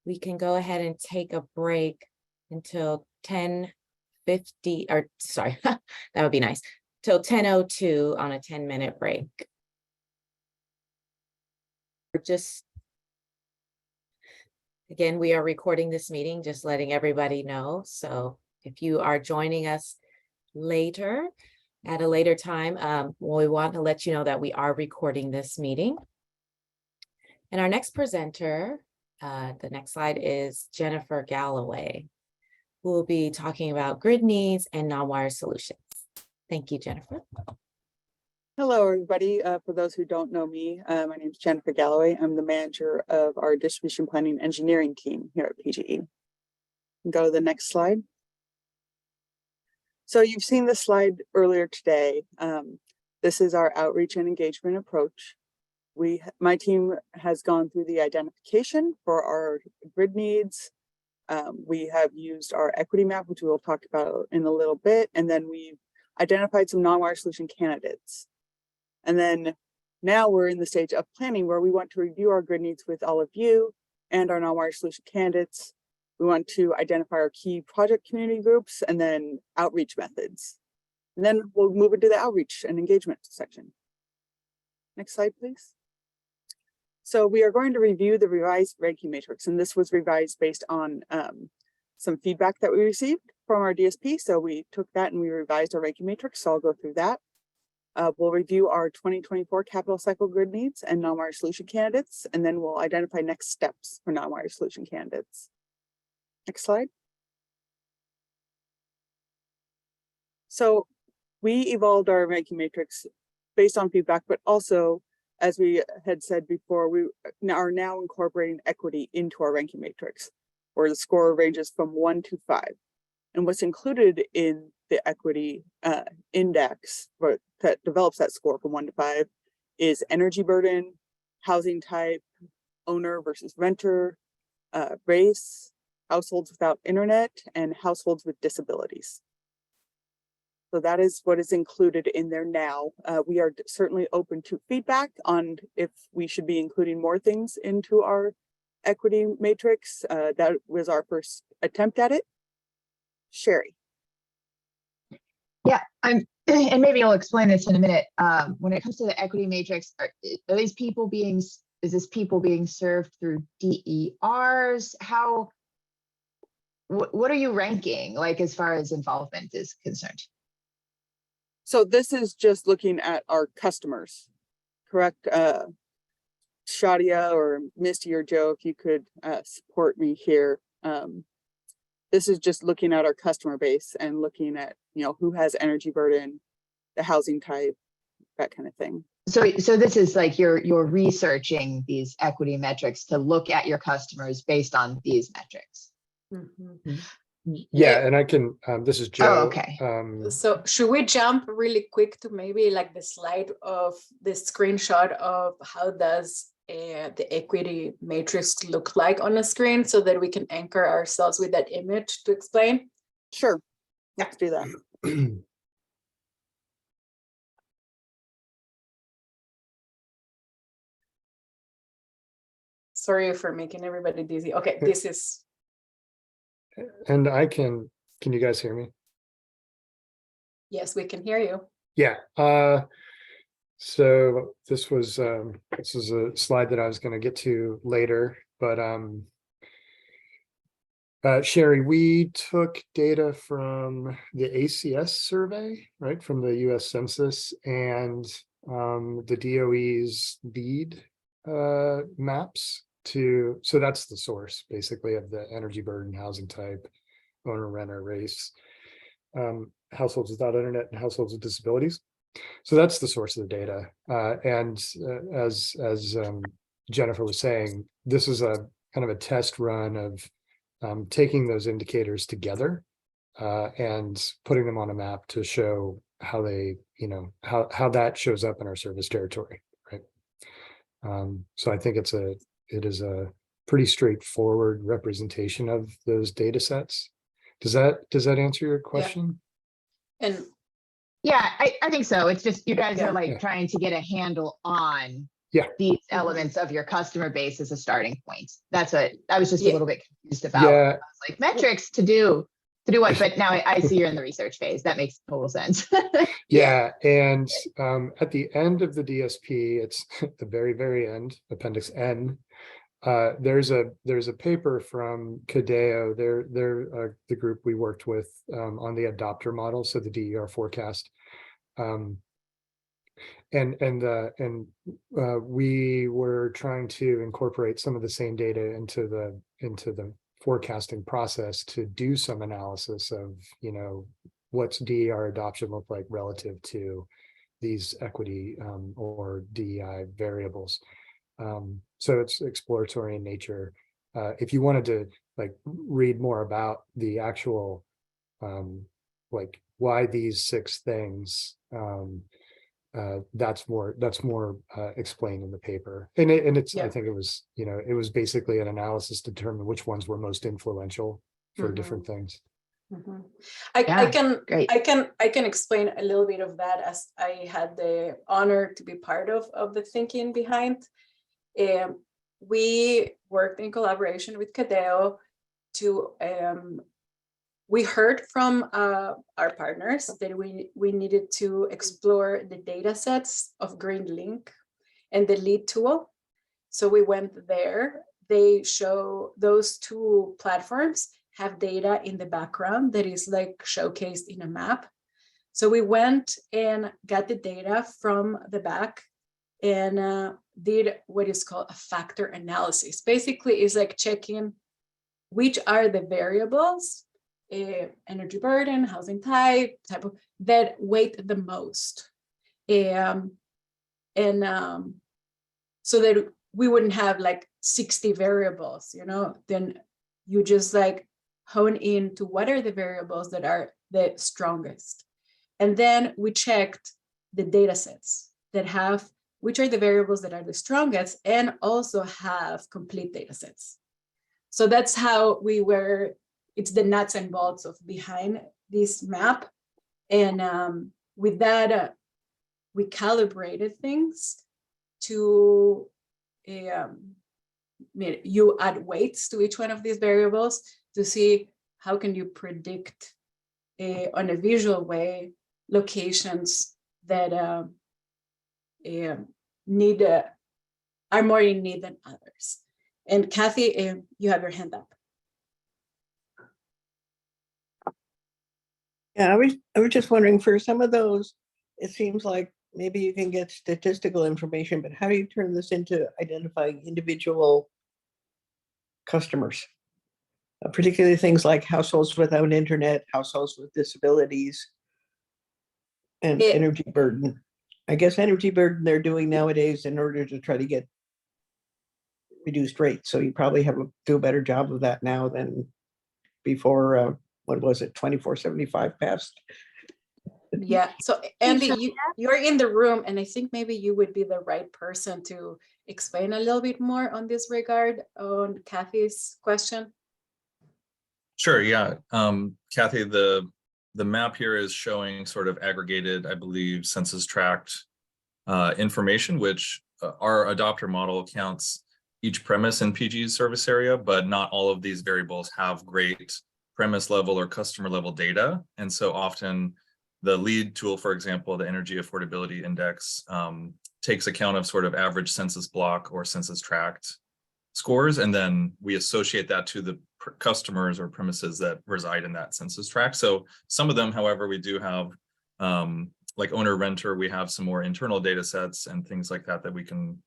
we can go ahead and take a break until 10:50, or sorry, that would be nice, till 10:02 on a 10-minute break. Again, we are recording this meeting, just letting everybody know. So if you are joining us later, at a later time, we want to let you know that we are recording this meeting. And our next presenter, the next slide, is Jennifer Galloway, who will be talking about grid needs and non-wire solutions. Thank you, Jennifer. Hello, everybody. For those who don't know me, my name is Jennifer Galloway. I'm the manager of our distribution planning engineering team here at PGE. Go to the next slide. So you've seen this slide earlier today. This is our outreach and engagement approach. My team has gone through the identification for our grid needs. We have used our equity map, which we'll talk about in a little bit, and then we've identified some non-wire solution candidates. And then now we're in the stage of planning where we want to review our grid needs with all of you and our non-wire solution candidates. We want to identify our key project community groups and then outreach methods. And then we'll move into the outreach and engagement section. Next slide, please. So we are going to review the revised ranking matrix, and this was revised based on some feedback that we received from our DSP. So we took that and we revised our ranking matrix. So I'll go through that. We'll review our 2024 capital cycle grid needs and non-wire solution candidates, and then we'll identify next steps for non-wire solution candidates. Next slide. So we evolved our ranking matrix based on feedback, but also, as we had said before, we are now incorporating equity into our ranking matrix, where the score ranges from 1 to 5. And what's included in the equity index that develops that score from 1 to 5 is energy burden, housing type, owner versus renter, race, households without internet, and households with disabilities. So that is what is included in there now. We are certainly open to feedback on if we should be including more things into our equity matrix. That was our first attempt at it. Sherry. Yeah, and maybe I'll explain this in a minute. When it comes to the equity matrix, are these people being, is this people being served through DERs? What are you ranking, like, as far as involvement is concerned? So this is just looking at our customers, correct? Shadia or Misty or Joe, if you could support me here. This is just looking at our customer base and looking at, who has energy burden, the housing type, that kind of thing. So this is like you're researching these equity metrics to look at your customers based on these metrics. Mhm. Yeah, and I can, this is Joe. Oh, okay. So should we jump really quick to maybe like the slide of the screenshot of how does the equity matrix look like on a screen, so that we can anchor ourselves with that image to explain? Sure, let's do that. Sorry for making everybody dizzy. Okay, this is. And can you guys hear me? Yes, we can hear you. Yeah. So this is a slide that I was going to get to later, but Sherry, we took data from the ACS survey, right, from the US Census, and the DOE's LEAD maps so that's the source basically of the energy burden, housing type, owner, renter, race, households without internet, and households with disabilities. So that's the source of the data. And as Jennifer was saying, this is a kind of a test run of taking those indicators together and putting them on a map to show how they, how that shows up in our service territory, right? So I think it is a pretty straightforward representation of those data sets. Does that answer your question? Yeah. And Yeah, I think so. It's just you guys Yeah. are like Yeah. trying to get a handle on Yeah. these elements of your customer base as a starting point. That's what I was just a Yeah. little bit confused about. Yeah. I was like, metrics to do what? But now I see you're in the research phase. That makes total sense. Yeah, and at the end of the DSP, it's at the very, very end, Appendix N. There's a paper from CADEO. They're the group we worked with on the adopter model, so the DER forecast. We were trying to incorporate some of the same data into the forecasting process to do some analysis of, what's DER adoption look like relative to these equity or DEI variables. So it's exploratory in nature. If you wanted to read more about the actual why these 6 things, that's more explained in the paper, and it's Yeah. I think it was basically an analysis to determine which ones were most influential for different things. Mhm. Great. I can explain a little bit of that, as I had the honor to be part of the thinking behind. We worked in collaboration with CADEO to we heard from our partners that we needed to explore the data sets of GreenLink and the LEAD tool. So we went there. They show those 2 platforms have data in the background that is like showcased in a map. So we went and got the data from the back and did what is called a factor analysis. Basically, it's like checking which are the variables, energy burden, housing type of, that weight the most. So that we wouldn't have like 60 variables, then you just like hone in to what are the variables that are the strongest. And then we checked the data sets that have, which are the variables that are the strongest and also have complete data sets. So that's how it's the nuts and bolts of behind this map. And with that, we calibrated things to, you add weights to each one of these variables to see how can you predict on a visual way locations that are more in need than others. And Kathy, you have your hand up. Yeah, I was just wondering, for some of those, it seems like maybe you can get statistical information, but how do you turn this into identifying individual customers? Particularly things like households without internet, households with disabilities, and energy burden. I guess energy burden they're doing nowadays in order to try to get reduced rates. So you probably do a better job of that now than before, what was it, 2475 passed? Yeah, so Andy, you're in the room, and I think maybe you would be the right person to explain a little bit more on this regard on Kathy's question. Sure, yeah. Kathy, the map here is showing sort of aggregated, I believe, census tract information, which our adopter model counts each premise in PGE's service area, but not all of these variables have great premise level or customer level data. And so often the lead tool, for example, the Energy Affordability Index, takes account of sort of average census block or census tract scores, and then we associate that to the customers or premises that reside in that census tract. So some of them, however, we do have, like owner renter, we have some more internal data sets and things like that we can,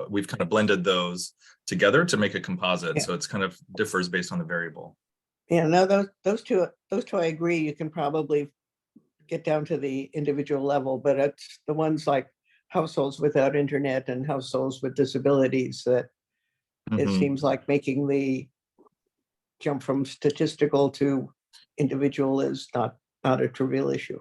we've kind of blended those together to make a composite. Yeah. So it's kind of differs based on the variable. Yeah, no, those two I agree. You can probably get down to the individual level, but it's the ones like households without internet and households with disabilities that it seems like making the jump from statistical to individual is not a trivial issue.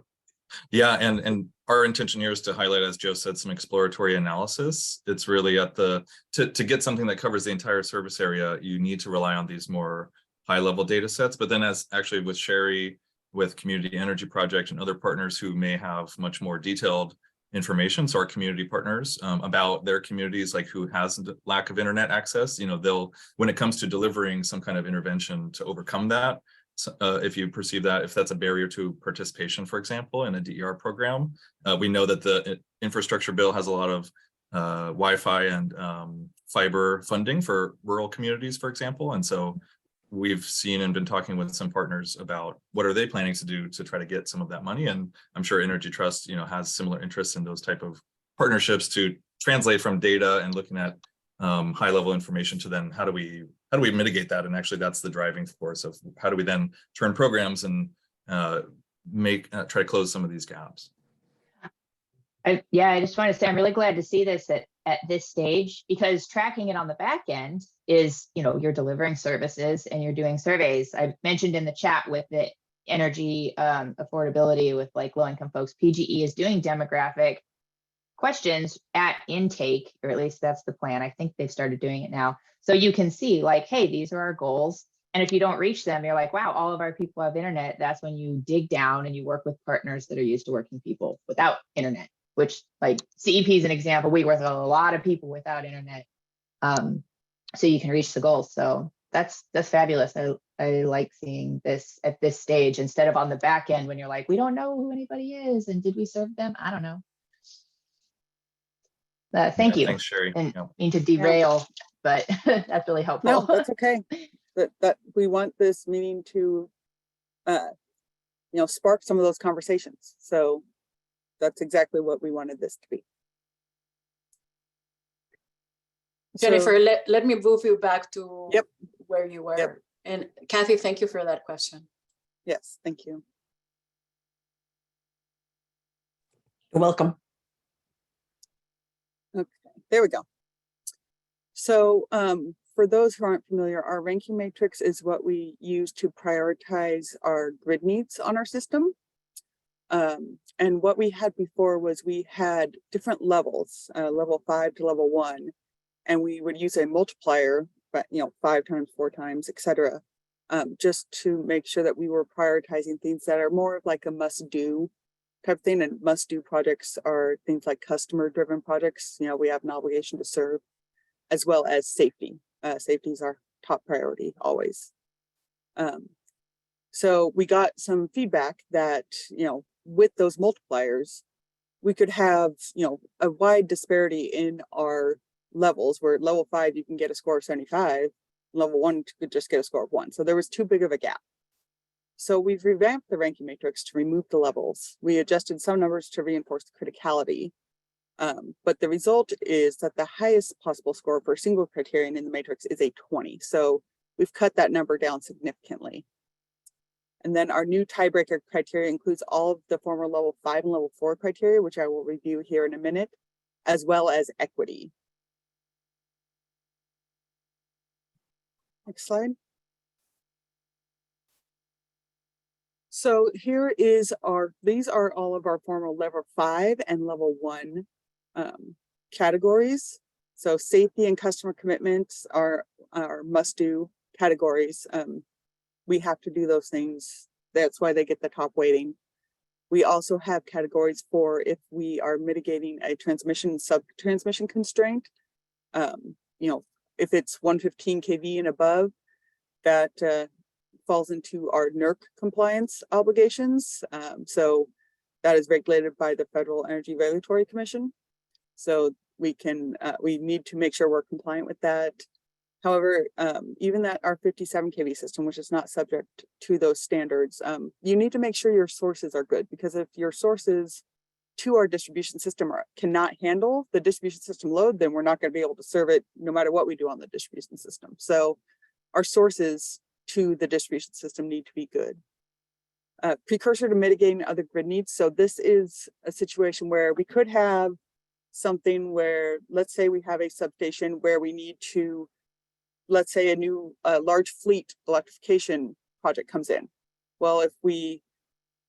Yeah, and our intention here is to highlight, as Joe said, some exploratory analysis. It's really at to get something that covers the entire service area, you need to rely on these more high-level data sets. But then, as actually with Sherry, with Community Energy Project and other partners who may have much more detailed information, so our community partners about their communities, like who has lack of internet access, they'll, when it comes to delivering some kind of intervention to overcome that, if you perceive that, if that's a barrier to participation, for example, in a DER program, we know that the infrastructure bill has a lot of Wi-Fi and fiber funding for rural communities, for example. And so we've seen and been talking with some partners about what are they planning to do to try to get some of that money. And I'm sure Energy Trust, has similar interests in those type of partnerships to translate from data and looking at high level information to then how do we mitigate that? And actually that's the driving force of how do we then turn programs and try to close some of these gaps. I just want to say I'm really glad to see this at this stage, because tracking it on the back end is, you're delivering services and you're doing surveys. I mentioned in the chat with the energy affordability with like low-income folks, PGE is doing demographic questions at intake, or at least that's the plan. I think they've started doing it now. So you can see like, hey, these are our goals. And if you don't reach them, you're like, wow, all of our people have internet. That's when you dig down and you work with partners that are used to working people without internet, which like CEP is an example. We work with a lot of people without internet. So you can reach the goals. So that's fabulous. I like seeing this at this stage instead of on the back end when you're like, we don't know who anybody is. And did we serve them? I don't know. Thank you. Thanks, Sherry. And mean to derail, but that's really helpful. No, that's okay. That we want this meeting to spark some of those conversations. So that's exactly what we wanted this to be. Jennifer, So, let me move you back to Yep. where you were. Yep. And Kathy, thank you for that question. yes, thank you. You're welcome. Okay, there we go. So for those who aren't familiar, our ranking matrix is what we use to prioritize our grid needs on our system. And what we had before was we had different levels, level 5 to level 1, and we would use a multiplier, but 5 times, 4 times, etc., just to make sure that we were prioritizing things that are more of like a must-do type thing. And must-do projects are things like customer-driven projects. We have an obligation to serve, as well as safety. Safety is our top priority always. So we got some feedback that, with those multipliers, we could have, a wide disparity in our levels, where at level 5, you can get a score of 75, level 1 could just get a score of 1. So there was too big of a gap. So we've revamped the ranking matrix to remove the levels. We adjusted some numbers to reinforce the criticality. But the result is that the highest possible score for a single criterion in the matrix is a 20. So we've cut that number down significantly. And then our new tiebreaker criteria includes all of the former level 5 and level 4 criteria, which I will review here in a minute, as well as equity. Next slide. So here is these are all of our former level 5 and level 1 categories. So safety and customer commitments are must-do categories. We have to do those things. That's why they get the top weighting. We also have categories for if we are mitigating a sub-transmission constraint. If it's 115 kV and above, that falls into our NERC compliance obligations. So that is regulated by the Federal Energy Regulatory Commission. So we need to make sure we're compliant with that. However, even that our 57 kV system, which is not subject to those standards, you need to make sure your sources are good, because if your sources to our distribution system cannot handle the distribution system load, then we're not going to be able to serve it no matter what we do on the distribution system. So our sources to the distribution system need to be good. Precursor to mitigating other grid needs. So this is a situation where we could have something where, let's say we have a substation where we need to, let's say a new large fleet electrification project comes in. Well, if we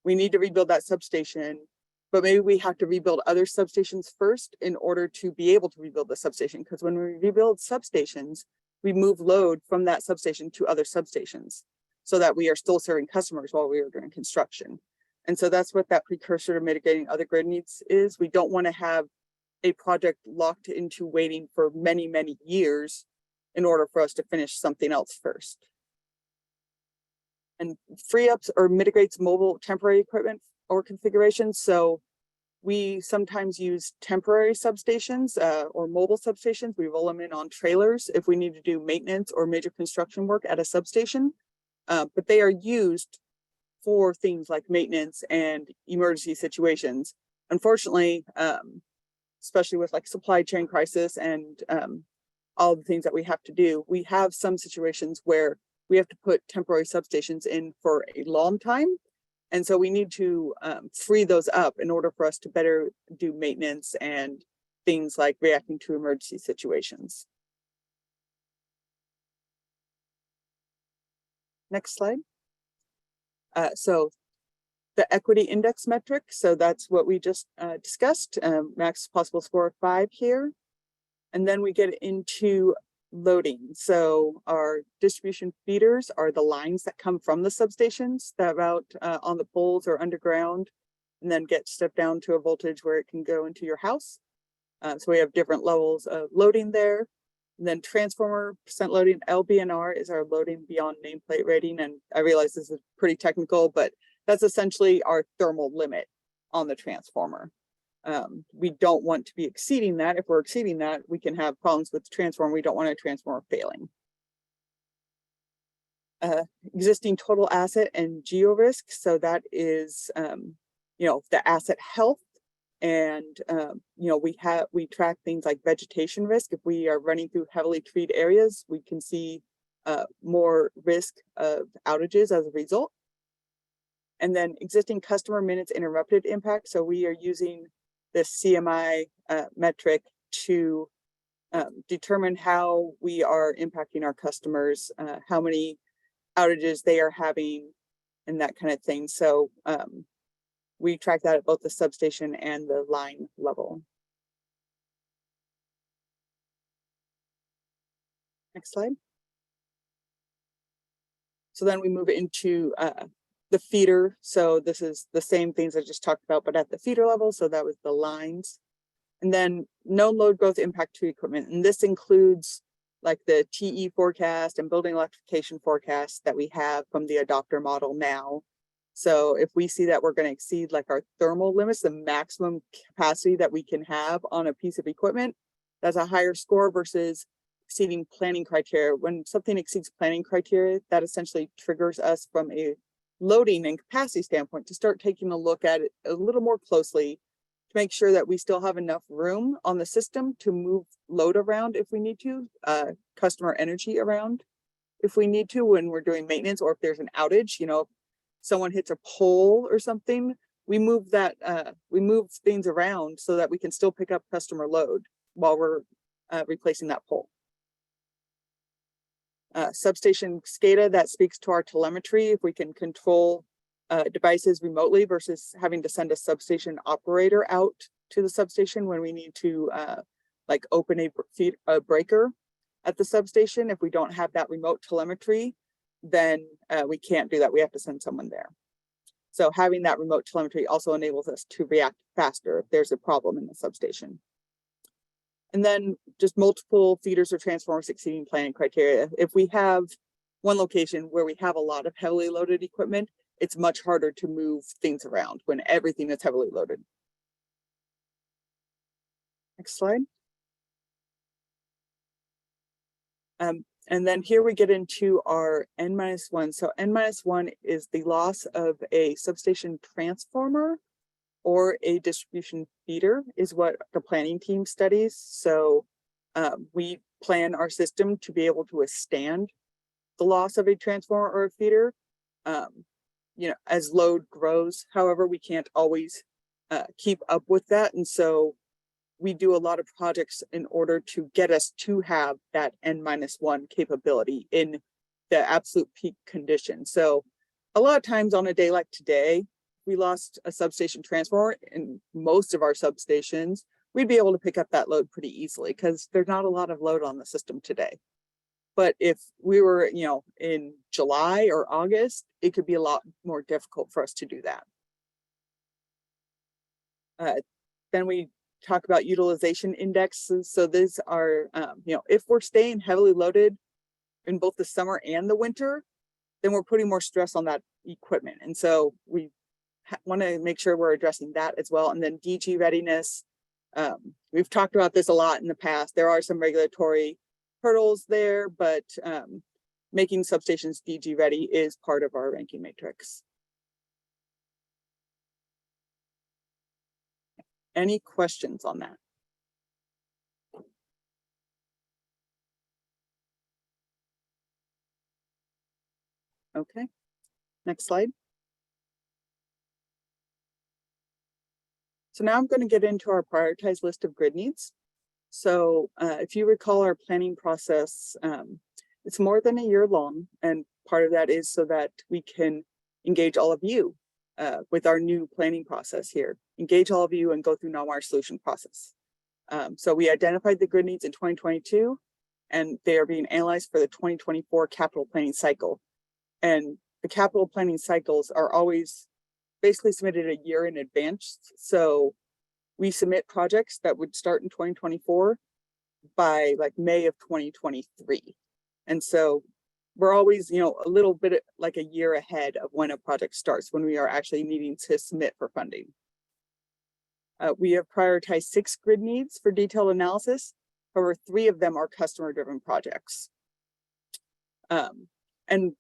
need to rebuild that substation, but maybe we have to rebuild other substations first in order to be able to rebuild the substation. Because when we rebuild substations, we move load from that substation to other substations so that we are still serving customers while we are doing construction. And so that's what that precursor to mitigating other grid needs is. We don't want to have a project locked into waiting for many, many years in order for us to finish something else first. And free ups or mitigates mobile temporary equipment or configurations. So we sometimes use temporary substations or mobile substations. We roll them in on trailers if we need to do maintenance or major construction work at a substation. But they are used for things like maintenance and emergency situations. Unfortunately, especially with like supply chain crisis and all the things that we have to do, we have some situations where we have to put temporary substations in for a long time. And so we need to free those up in order for us to better do maintenance and things like reacting to emergency situations. Next slide. So the equity index metric. So that's what we just discussed, max possible score of 5 here. And then we get into loading. So our distribution feeders are the lines that come from the substations that route on the poles or underground and then get stepped down to a voltage where it can go into your house. So we have different levels of loading there. And then transformer percent loading, LBNR is our loading beyond nameplate rating. And I realize this is pretty technical, but that's essentially our thermal limit on the transformer. We don't want to be exceeding that. If we're exceeding that, we can have problems with the transformer. We don't want a transformer failing. existing total asset and geo risk. So that is, the asset health. And, we track things like vegetation risk. If we are running through heavily treed areas, we can see more risk of outages as a result. And then existing customer minutes interrupted impact. So we are using this CMI metric to determine how we are impacting our customers, how many outages they are having, and that kind of thing. So we track that at both the substation and the line level. Next slide. So then we move into the feeder. So this is the same things I just talked about, but at the feeder level. So that was the lines. And then known load growth impact to equipment. And this includes like the TE forecast and building electrification forecast that we have from the adopter model now. So if we see that we're going to exceed like our thermal limits, the maximum capacity that we can have on a piece of equipment, that's a higher score versus exceeding planning criteria. When something exceeds planning criteria, that essentially triggers us from a loading and capacity standpoint to start taking a look at it a little more closely to make sure that we still have enough room on the system to move load around if we need to, customer energy around if we need to when we're doing maintenance, or if there's an outage, if someone hits a pole or something, we move things around so that we can still pick up customer load while we're replacing that pole. Substation SCADA, that speaks to our telemetry. If we can control devices remotely versus having to send a substation operator out to the substation when we need to like open a breaker at the substation. If we don't have that remote telemetry, then we can't do that. We have to send someone there. So having that remote telemetry also enables us to react faster if there's a problem in the substation. And then just multiple feeders or transformers exceeding planning criteria. If we have one location where we have a lot of heavily loaded equipment, it's much harder to move things around when everything is heavily loaded. Next slide. And then here we get into our N-1. So N-1 is the loss of a substation transformer or a distribution feeder is what the planning team studies. So we plan our system to be able to withstand the loss of a transformer or a feeder, as load grows. However, we can't always keep up with that. And so we do a lot of projects in order to get us to have that N-1 capability in the absolute peak condition. So a lot of times on a day like today, we lost a substation transformer in most of our substations, we'd be able to pick up that load pretty easily because there's not a lot of load on the system today. But if we were, in July or August, it could be a lot more difficult for us to do that. Then we talk about utilization indexes. So these are, if we're staying heavily loaded in both the summer and the winter, then we're putting more stress on that equipment. And so we want to make sure we're addressing that as well. And then DG readiness. We've talked about this a lot in the past. There are some regulatory hurdles there, but making substations DG ready is part of our ranking matrix. Any questions on that? Okay, next slide. So now I'm going to get into our prioritized list of grid needs. So if you recall our planning process, it's more than a year long. And part of that is so that we can engage all of you with our new planning process here, engage all of you and go through non-wire solution process. So we identified the grid needs in 2022, and they are being analyzed for the 2024 capital planning cycle. And the capital planning cycles are always basically submitted a year in advance. So we submit projects that would start in 2024 by like May of 2023. And so we're always, a little bit like a year ahead of when a project starts, when we are actually needing to submit for funding. We have prioritized 6 grid needs for detailed analysis. However, 3 of them are customer-driven projects. And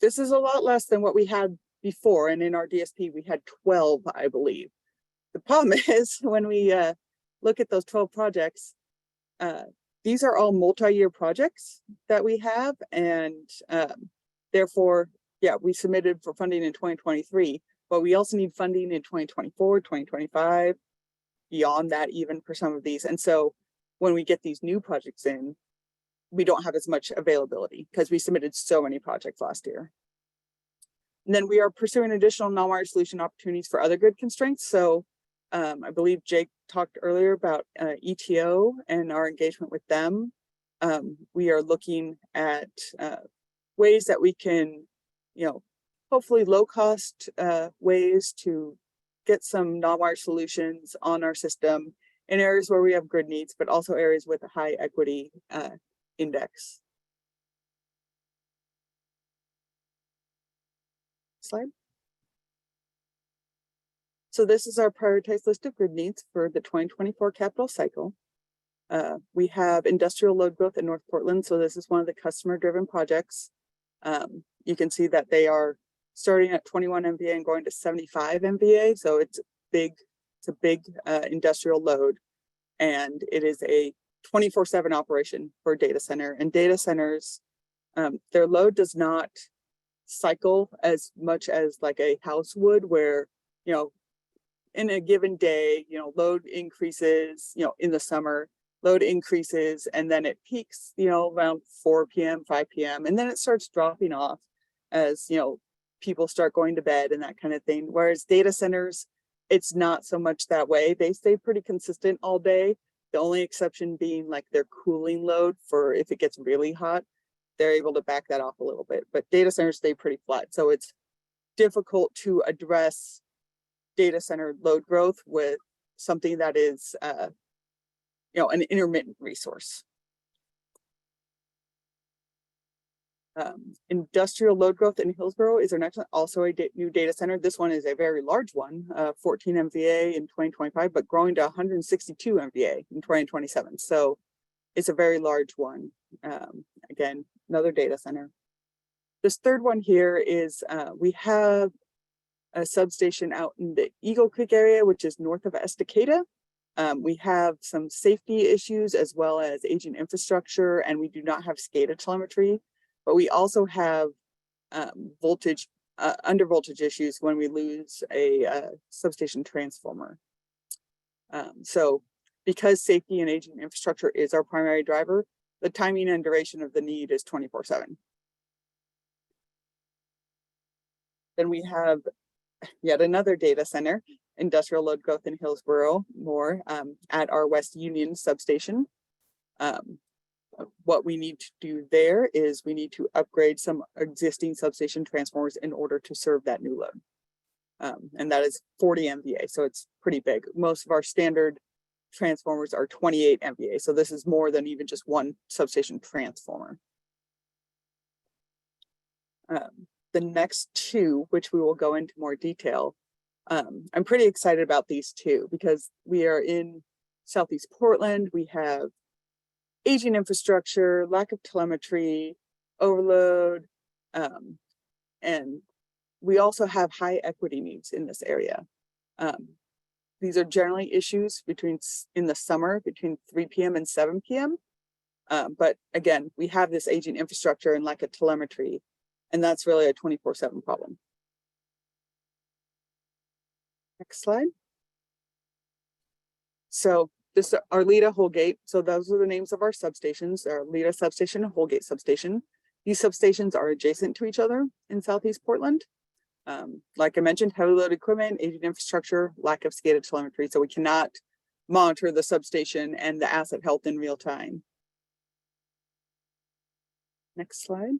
this is a lot less than what we had before. And in our DSP, we had 12, I believe. The problem is when we look at those 12 projects, these are all multi-year projects that we have. And therefore, yeah, we submitted for funding in 2023, but we also need funding in 2024, 2025, beyond that even for some of these. And so when we get these new projects in, we don't have as much availability because we submitted so many projects last year. And then we are pursuing additional non-wire solution opportunities for other grid constraints. So I believe Jake talked earlier about ETO and our engagement with them. We are looking at ways that we can, hopefully low cost ways to get some non-wire solutions on our system in areas where we have grid needs, but also areas with a high equity index. Slide. So this is our prioritized list of grid needs for the 2024 capital cycle. We have industrial load growth in North Portland. So this is one of the customer driven projects. You can see that they are starting at 21 MVA and going to 75 MVA. So it's big, it's a big industrial load. And it is a 24/7 operation for a data center. And data centers, their load does not cycle as much as like a house would, where, in a given day, load increases, in the summer, load increases, and then it peaks, around 4 p.m., 5 p.m. And then it starts dropping off as, people start going to bed and that kind of thing. Whereas data centers, it's not so much that way. They stay pretty consistent all day. The only exception being like their cooling load for if it gets really hot, they're able to back that off a little bit. But data centers stay pretty flat. So it's difficult to address data center load growth with something that is, an intermittent resource. Industrial load growth in Hillsborough is our next one, also a new data center. This one is a very large one, 14 MVA in 2025, but growing to 162 MVA in 2027. So it's a very large one. Again, another data center. This third one here is we have a substation out in the Eagle Creek area, which is north of Estacada. We have some safety issues as well as aging infrastructure, and we do not have SCADA telemetry. But we also have voltage, under voltage issues when we lose a substation transformer. So because safety and aging infrastructure is our primary driver, the timing and duration of the need is 24/7. Then we have yet another data center, industrial load growth in Hillsborough, more at our West Union substation. What we need to do there is we need to upgrade some existing substation transformers in order to serve that new load. And that is 40 MVA, so it's pretty big. Most of our standard transformers are 28 MVA, so this is more than even just one substation transformer. The next two, which we will go into more detail, I'm pretty excited about these two because we are in Southeast Portland. We have aging infrastructure, lack of telemetry, overload, and we also have high equity needs in this area. These are generally issues in the summer between 3 p.m. and 7 p.m. But again, we have this aging infrastructure and lack of telemetry, and that's really a 24/7 problem. Next slide. So this is Arleta, Holgate. So those are the names of our substations, our Arleta substation and Holgate substation. These substations are adjacent to each other in Southeast Portland. Like I mentioned, heavy load equipment, aging infrastructure, lack of SCADA telemetry. So we cannot monitor the substation and the asset health in real time. Next slide.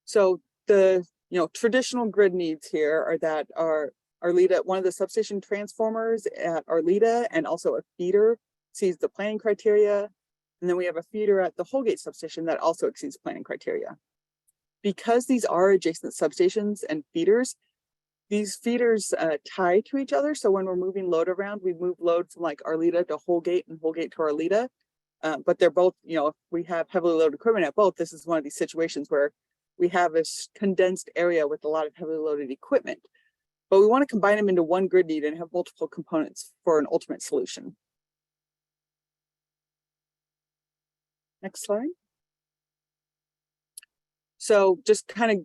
So the traditional grid needs here are that our Arleta, one of the substation transformers at Arleta and also a feeder exceeds the planning criteria. And then we have a feeder at the Holgate substation that also exceeds planning criteria. Because these are adjacent substations and feeders, these feeders tie to each other. So when we're moving load around, we move load from like Arleta to Holgate and Holgate to Arleta. But they're both, you know, if we have heavily loaded equipment at both, this is one of these situations where we have this condensed area with a lot of heavily loaded equipment. But we want to combine them into one grid need and have multiple components for an ultimate solution. Next slide. So just kind of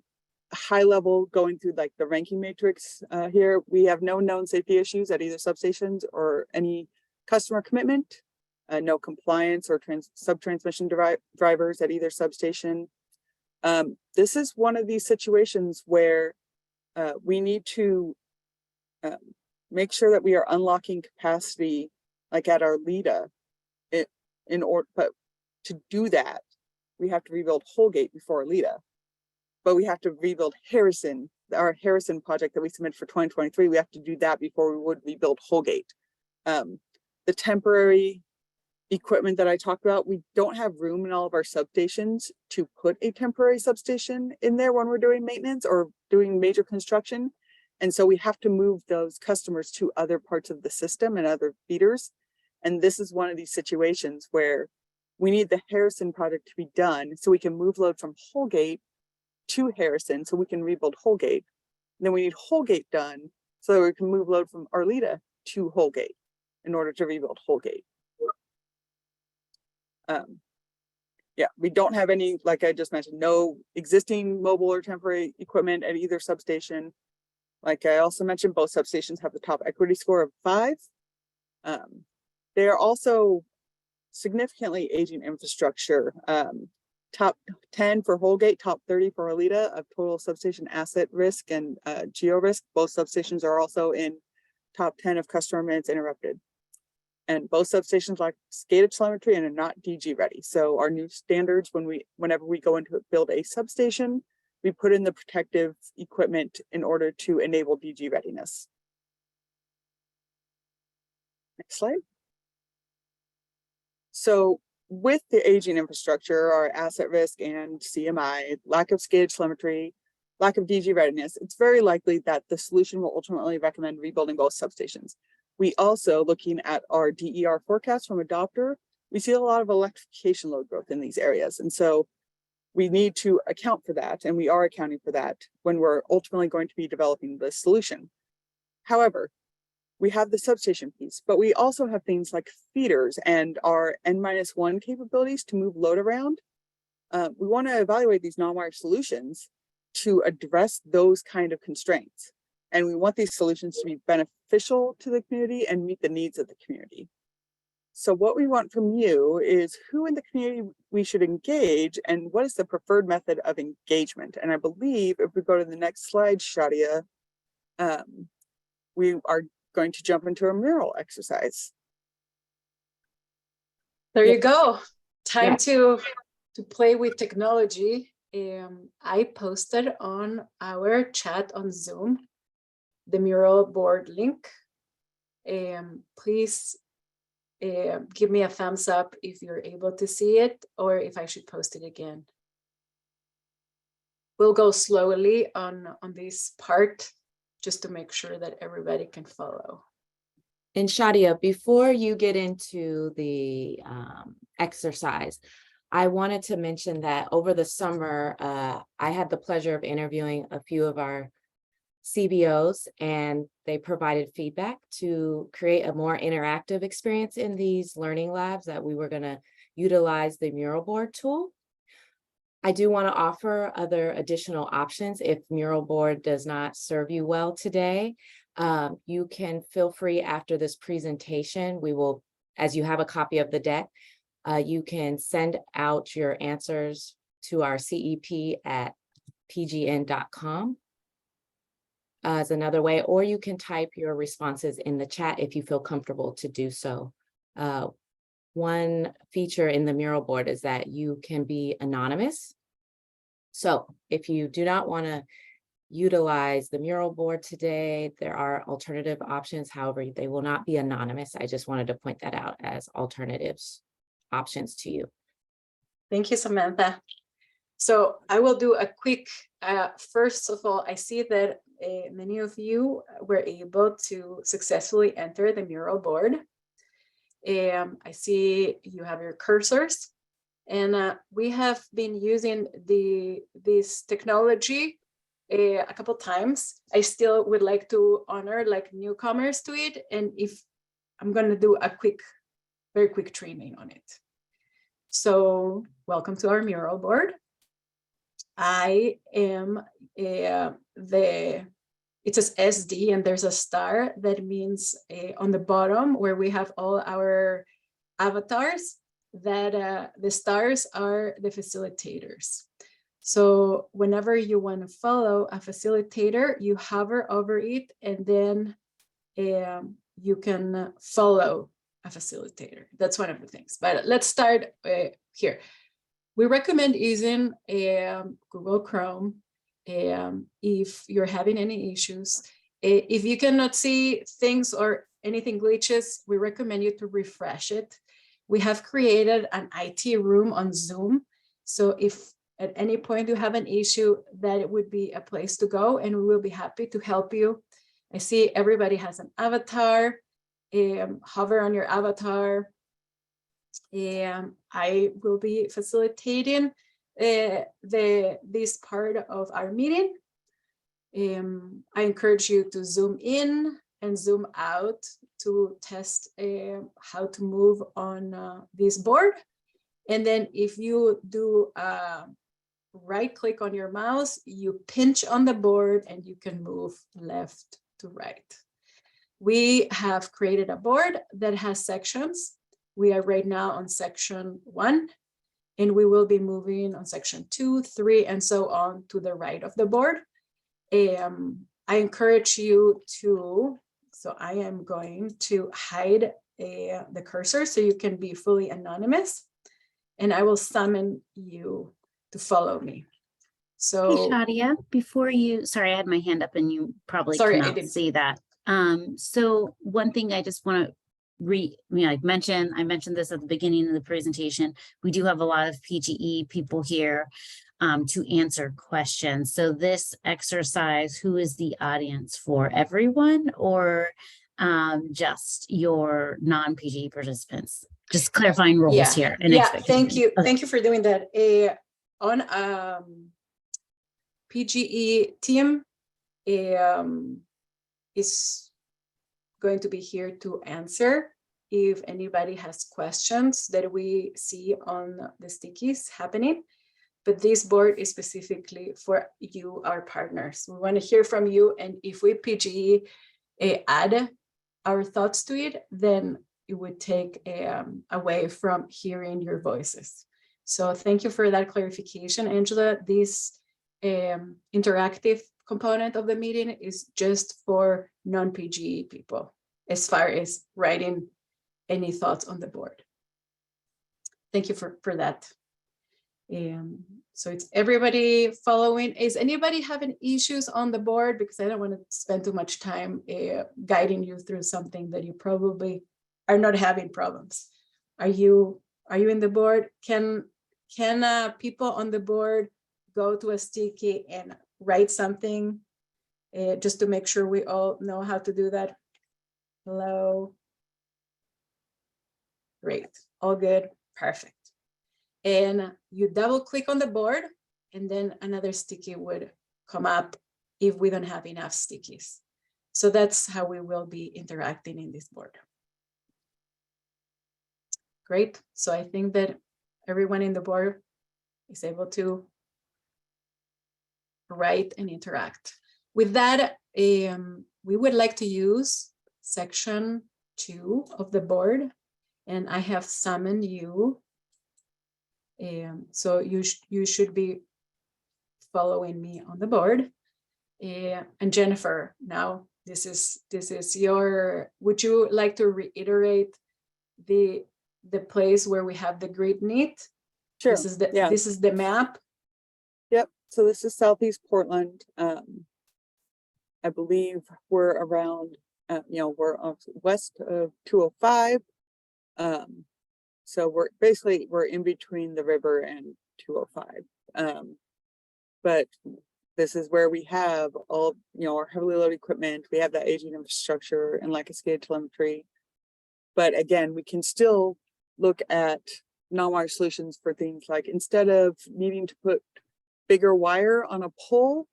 high level going through like the ranking matrix here, we have no known safety issues at either substations or any customer commitment, no compliance or sub-transmission drivers at either substation. This is one of these situations where we need to make sure that we are unlocking capacity like at our LEDA in order, but to do that, we have to rebuild Holgate before LEDA. But we have to rebuild Harrison, our Harrison project that we submitted for 2023. We have to do that before we would rebuild Holgate. The temporary equipment that I talked about, we don't have room in all of our substations to put a temporary substation in there when we're doing maintenance or doing major construction. And so we have to move those customers to other parts of the system and other feeders. And this is one of these situations where we need the Harrison project to be done so we can move load from Holgate to Harrison so we can rebuild Holgate. And then we need Holgate done so that we can move load from Arleta to Holgate in order to rebuild Holgate. Yeah, we don't have any, like I just mentioned, no existing mobile or temporary equipment at either substation. Like I also mentioned, both substations have the top equity score of 5. They are also significantly aging infrastructure. Top 10 for Holgate, top 30 for Arleta of total substation asset risk and geo risk. Both substations are also in top 10 of customer minutes interrupted. And both substations lack SCADA telemetry and are not DG ready. So our new standards, whenever we go into build a substation, we put in the protective equipment in order to enable DG readiness. Next slide. So with the aging infrastructure, our asset risk and CMI, lack of SCADA telemetry, lack of DG readiness, it's very likely that the solution will ultimately recommend rebuilding both substations. We also, looking at our DER forecast from Adopter, we see a lot of electrification load growth in these areas. And so we need to account for that, and we are accounting for that when we're ultimately going to be developing this solution. However, we have the substation piece, but we also have things like feeders and our N-1 capabilities to move load around. We want to evaluate these non-wire solutions to address those kind of constraints. And we want these solutions to be beneficial to the community and meet the needs of the community. So what we want from you is who in the community we should engage and what is the preferred method of engagement. And I believe if we go to the next slide, Shadia, we are going to jump into a mural exercise. There you go. Time to play with technology. I posted on our chat on Zoom the mural board link. Please give me a thumbs up if you're able to see it or if I should post it again. We'll go slowly on this part just to make sure that everybody can follow. And Shadia, before you get into the exercise, I wanted to mention that over the summer, I had the pleasure of interviewing a few of our CBOs, and they provided feedback to create a more interactive experience in these learning labs that we were going to utilize the mural board tool. I do want to offer other additional options if mural board does not serve you well today. You can feel free after this presentation. We will, as you have a copy of the deck, you can send out your answers to our CEP at pgn.com as another way, or you can type your responses in the chat if you feel comfortable to do so. One feature in the mural board is that you can be anonymous. So if you do not want to utilize the mural board today, there are alternative options. However, they will not be anonymous. I just wanted to point that out as alternatives options to you. Thank you, Samantha. So I will do a quick, first of all, I see that many of you were able to successfully enter the mural board. I see you have your cursors, and we have been using this technology a couple times. I still would like to honor like newcomers to it, and if I'm going to do a very quick training on it. So welcome to our mural board. I am it says SD and there's a star. That means on the bottom where we have all our avatars, that the stars are the facilitators. So whenever you want to follow a facilitator, you hover over it, and then you can follow a facilitator. That's one of the things. But let's start here. We recommend using Google Chrome if you're having any issues. If you cannot see things or anything glitches, we recommend you to refresh it. We have created an IT room on Zoom. So if at any point you have an issue, that would be a place to go, and we will be happy to help you. I see everybody has an avatar. Hover on your avatar. I will be facilitating this part of our meeting. I encourage you to zoom in and zoom out to test how to move on this board. And then if you do right click on your mouse, you pinch on the board and you can move left to right. We have created a board that has sections. We are right now on section 1, and we will be moving on section 2, 3, and so on to the right of the board. I encourage you to, so I am going to hide the cursor so you can be fully anonymous, and I will summon you to follow me. So Hey, Shadia, before you, sorry, I had my hand up and you probably Sorry, I cannot didn't. see that. So one thing I just want to I mentioned this at the beginning of the presentation. We do have a lot of PGE people here to answer questions. So this exercise, who is the audience for? Everyone, or just your non-PGE participants? Just clarifying roles here. And yeah, thank you. Okay. Thank you for doing that. On PGE team is going to be here to answer if anybody has questions that we see on the stickies happening. But this board is specifically for you, our partners. We want to hear from you, and if we PGE add our thoughts to it, then it would take away from hearing your voices. So thank you for that clarification, Angela. This interactive component of the meeting is just for non-PGE people, as far as writing any thoughts on the board. Thank you for that. So it's everybody following. Is anybody having issues on the board? Because I don't want to spend too much time guiding you through something that you probably are not having problems. Are you in the board? Can people on the board go to a sticky and write something just to make sure we all know how to do that? Hello. Great. All good. Perfect. And you double click on the board, and then another sticky would come up if we don't have enough stickies. So that's how we will be interacting in this board. Great. So I think that everyone in the board is able to write and interact. With that, we would like to use section 2 of the board, and I have summoned you. So you should be following me on the board. And Jennifer, now this is your, would you like to reiterate the place where we have the grid need? Sure. This is the map. Yep. So this is Southeast Portland. I believe we're around, we're west of 205. So we're in between the river and 205. But this is where we have all, our heavily loaded equipment. We have that aging infrastructure and like a SCADA telemetry. But again, we can still look at non-wire solutions for things like, instead of needing to put bigger wire on a pole,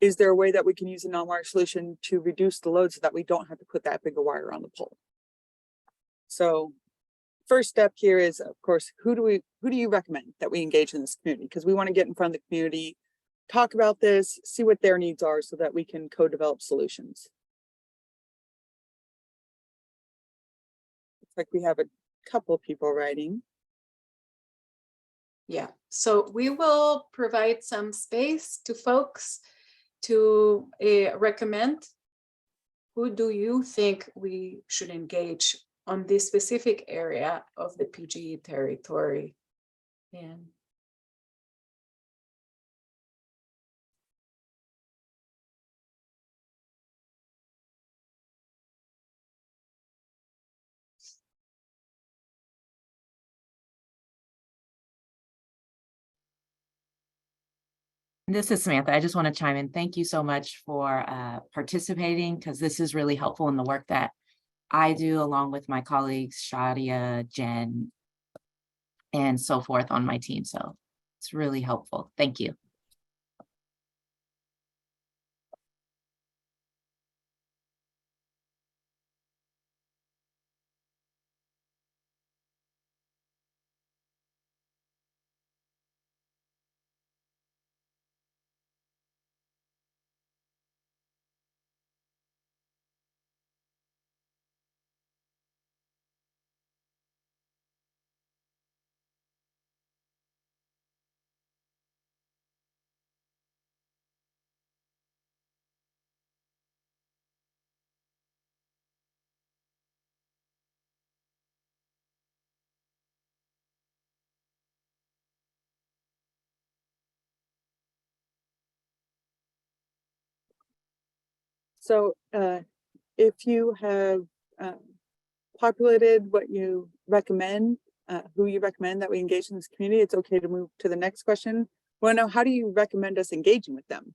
is there a way that we can use a non-wire solution to reduce the load so that we don't have to put that bigger wire on the pole? So first step here is, of course, who do you recommend that we engage in this community? Because we want to get in front of the community, talk about this, see what their needs are so that we can co-develop solutions. Looks like we have a couple of people writing. Yeah, so we will provide some space to folks to recommend who do you think we should engage on this specific area of the PGE territory. And This is Samantha. I just want to chime in. Thank you so much for participating, because this is really helpful in the work that I do along with my colleagues, Shadia, Jen, and so forth on my team. So it's really helpful. Thank you. So if you have populated what you recommend, who you recommend that we engage in this community, it's okay to move to the next question. Well, now, how do you recommend us engaging with them?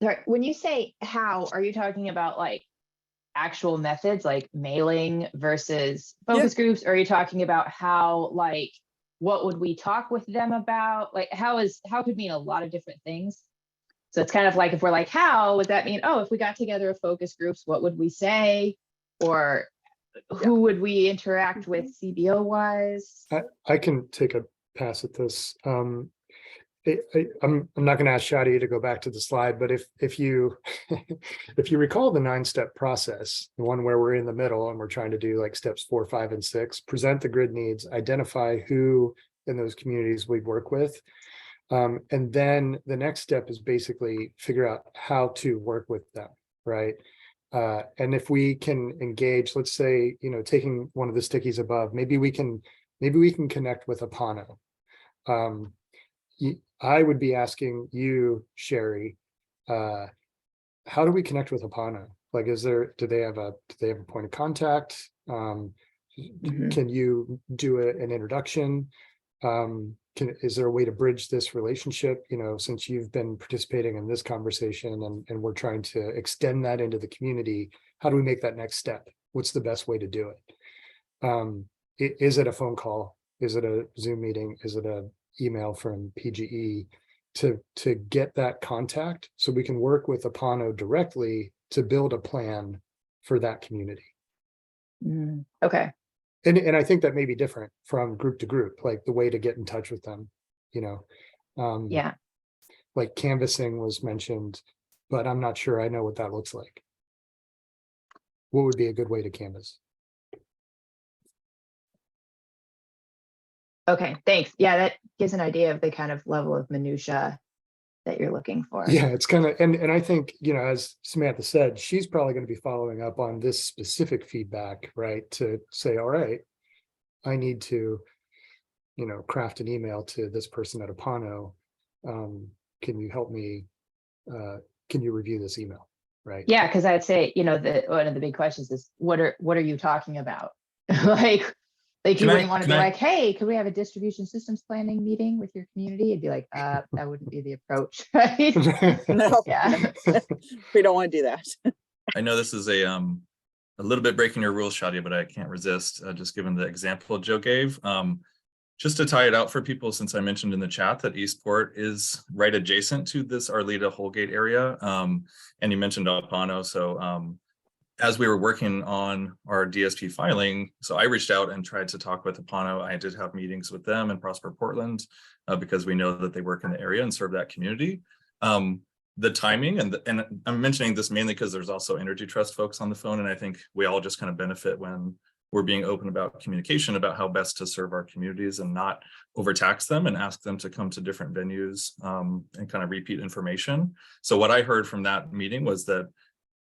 Sorry, when you say how, are you talking about like actual methods like mailing versus focus groups? Or are you talking about how, like, what would we talk with them about? Like how could mean a lot of different things. So it's kind of like, if we're like, how would that mean? Oh, if we got together a focus groups, what would we say? Or who would we interact with CBO wise? I can take a pass at this. I'm not going to ask Shadia to go back to the slide, but if you if you recall the 9-step process, the one where we're in the middle and we're trying to do like steps 4, 5, and 6, present the grid needs, identify who in those communities we work with. And then the next step is basically figure out how to work with them, right? And if we can engage, let's say, taking one of the stickies above, maybe we can connect with Apano. I would be asking you, Sherry, how do we connect with Apano? Like, do they have a point of contact? Can you do an introduction? Is there a way to bridge this relationship? Since you've been participating in this conversation and we're trying to extend that into the community, how do we make that next step? What's the best way to do it? Is it a phone call? Is it a Zoom meeting? Is it a email from PGE to get that contact so we can work with Apano directly to build a plan for that community? Okay. And I think that may be different from group to group, like the way to get in touch with them, Yeah. like canvassing was mentioned, but I'm not sure I know what that looks like. What would be a good way to canvass? Okay, thanks. Yeah, that gives an idea of the kind of level of minutia that you're looking for. Yeah, it's kind of, and I think, as Samantha said, she's probably going to be following up on this specific feedback, right? To say, all right, I need to, craft an email to this person at Apano. Can you help me? Can you review this email? Right. Yeah, because I'd say, one of the big questions is what are you talking about? Like, Like you Can I- wouldn't want to can be I- like, hey, could we have a distribution systems planning meeting with your community? It'd be like, that wouldn't be the approach, right? No, Yeah. we don't want to do that. I know this is a little bit breaking your rules, Shadia, but I can't resist, just given the example Joe gave. Just to tie it out for people, since I mentioned in the chat that Eastport is right adjacent to this Arleta Holgate area, and you mentioned Apano, so as we were working on our DSP filing, so I reached out and tried to talk with Apano. I did have meetings with them in Prosper, Portland, because we know that they work in the area and serve that community. The timing, and I'm mentioning this mainly because there's also Energy Trust folks on the phone, and I think we all just kind of benefit when we're being open about communication about how best to serve our communities and not overtax them and ask them to come to different venues and kind of repeat information. So what I heard from that meeting was that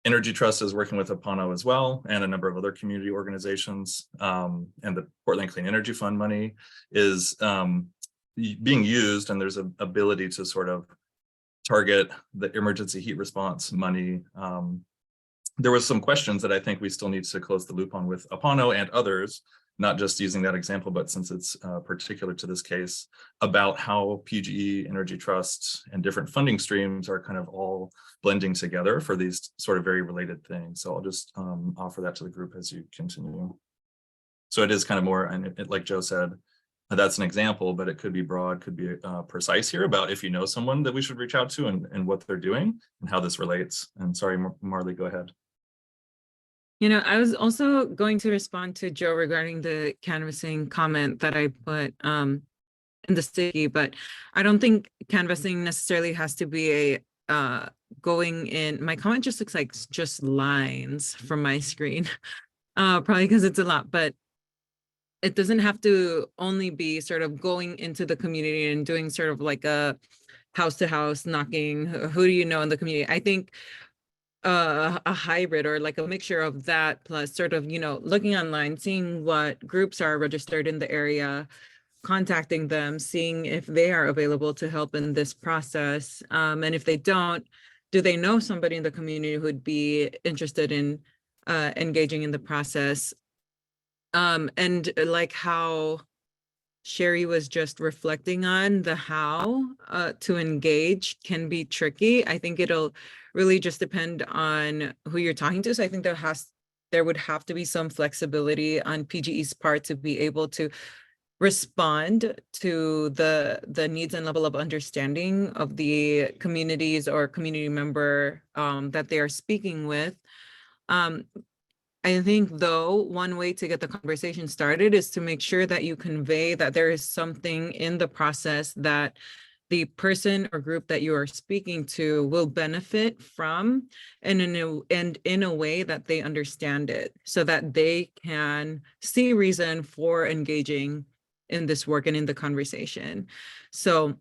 Energy Trust is working with Apano as well, and a number of other community organizations, and the Portland Clean Energy Fund money is being used, and there's an ability to sort of target the emergency heat response money. There was some questions that I think we still need to close the loop on with Apano and others, not just using that example, but since it's particular to this case, about how PGE, Energy Trust, and different funding streams are kind of all blending together for these sort of very related things. So I'll just offer that to the group as you continue. So it is kind of more, and like Joe said, that's an example, but it could be broad, could be precise here about if you know someone that we should reach out to and what they're doing and how this relates. And sorry, Marley, go ahead. You know, I was also going to respond to Joe regarding the canvassing comment that I put in the sticky, but I don't think canvassing necessarily has to be a going in. My comment just looks like just lines from my screen, probably because it's a lot, but it doesn't have to only be sort of going into the community and doing sort of like a house to house knocking. Who do you know in the community? I think a hybrid or like a mixture of that plus sort of, you know, looking online, seeing what groups are registered in the area, contacting them, seeing if they are available to help in this process. And if they don't, do they know somebody in the community who would be interested in engaging in the process? And like how Sherry was just reflecting on, the how to engage can be tricky. I think it'll really just depend on who you're talking to. So I think there would have to be some flexibility on PGE's part to be able to respond to the needs and level of understanding of the communities or community member that they are speaking with. I think, though, one way to get the conversation started is to make sure that you convey that there is something in the process that the person or group that you are speaking to will benefit from, and in a way that they understand it, so that they can see reason for engaging in this work and in the conversation. So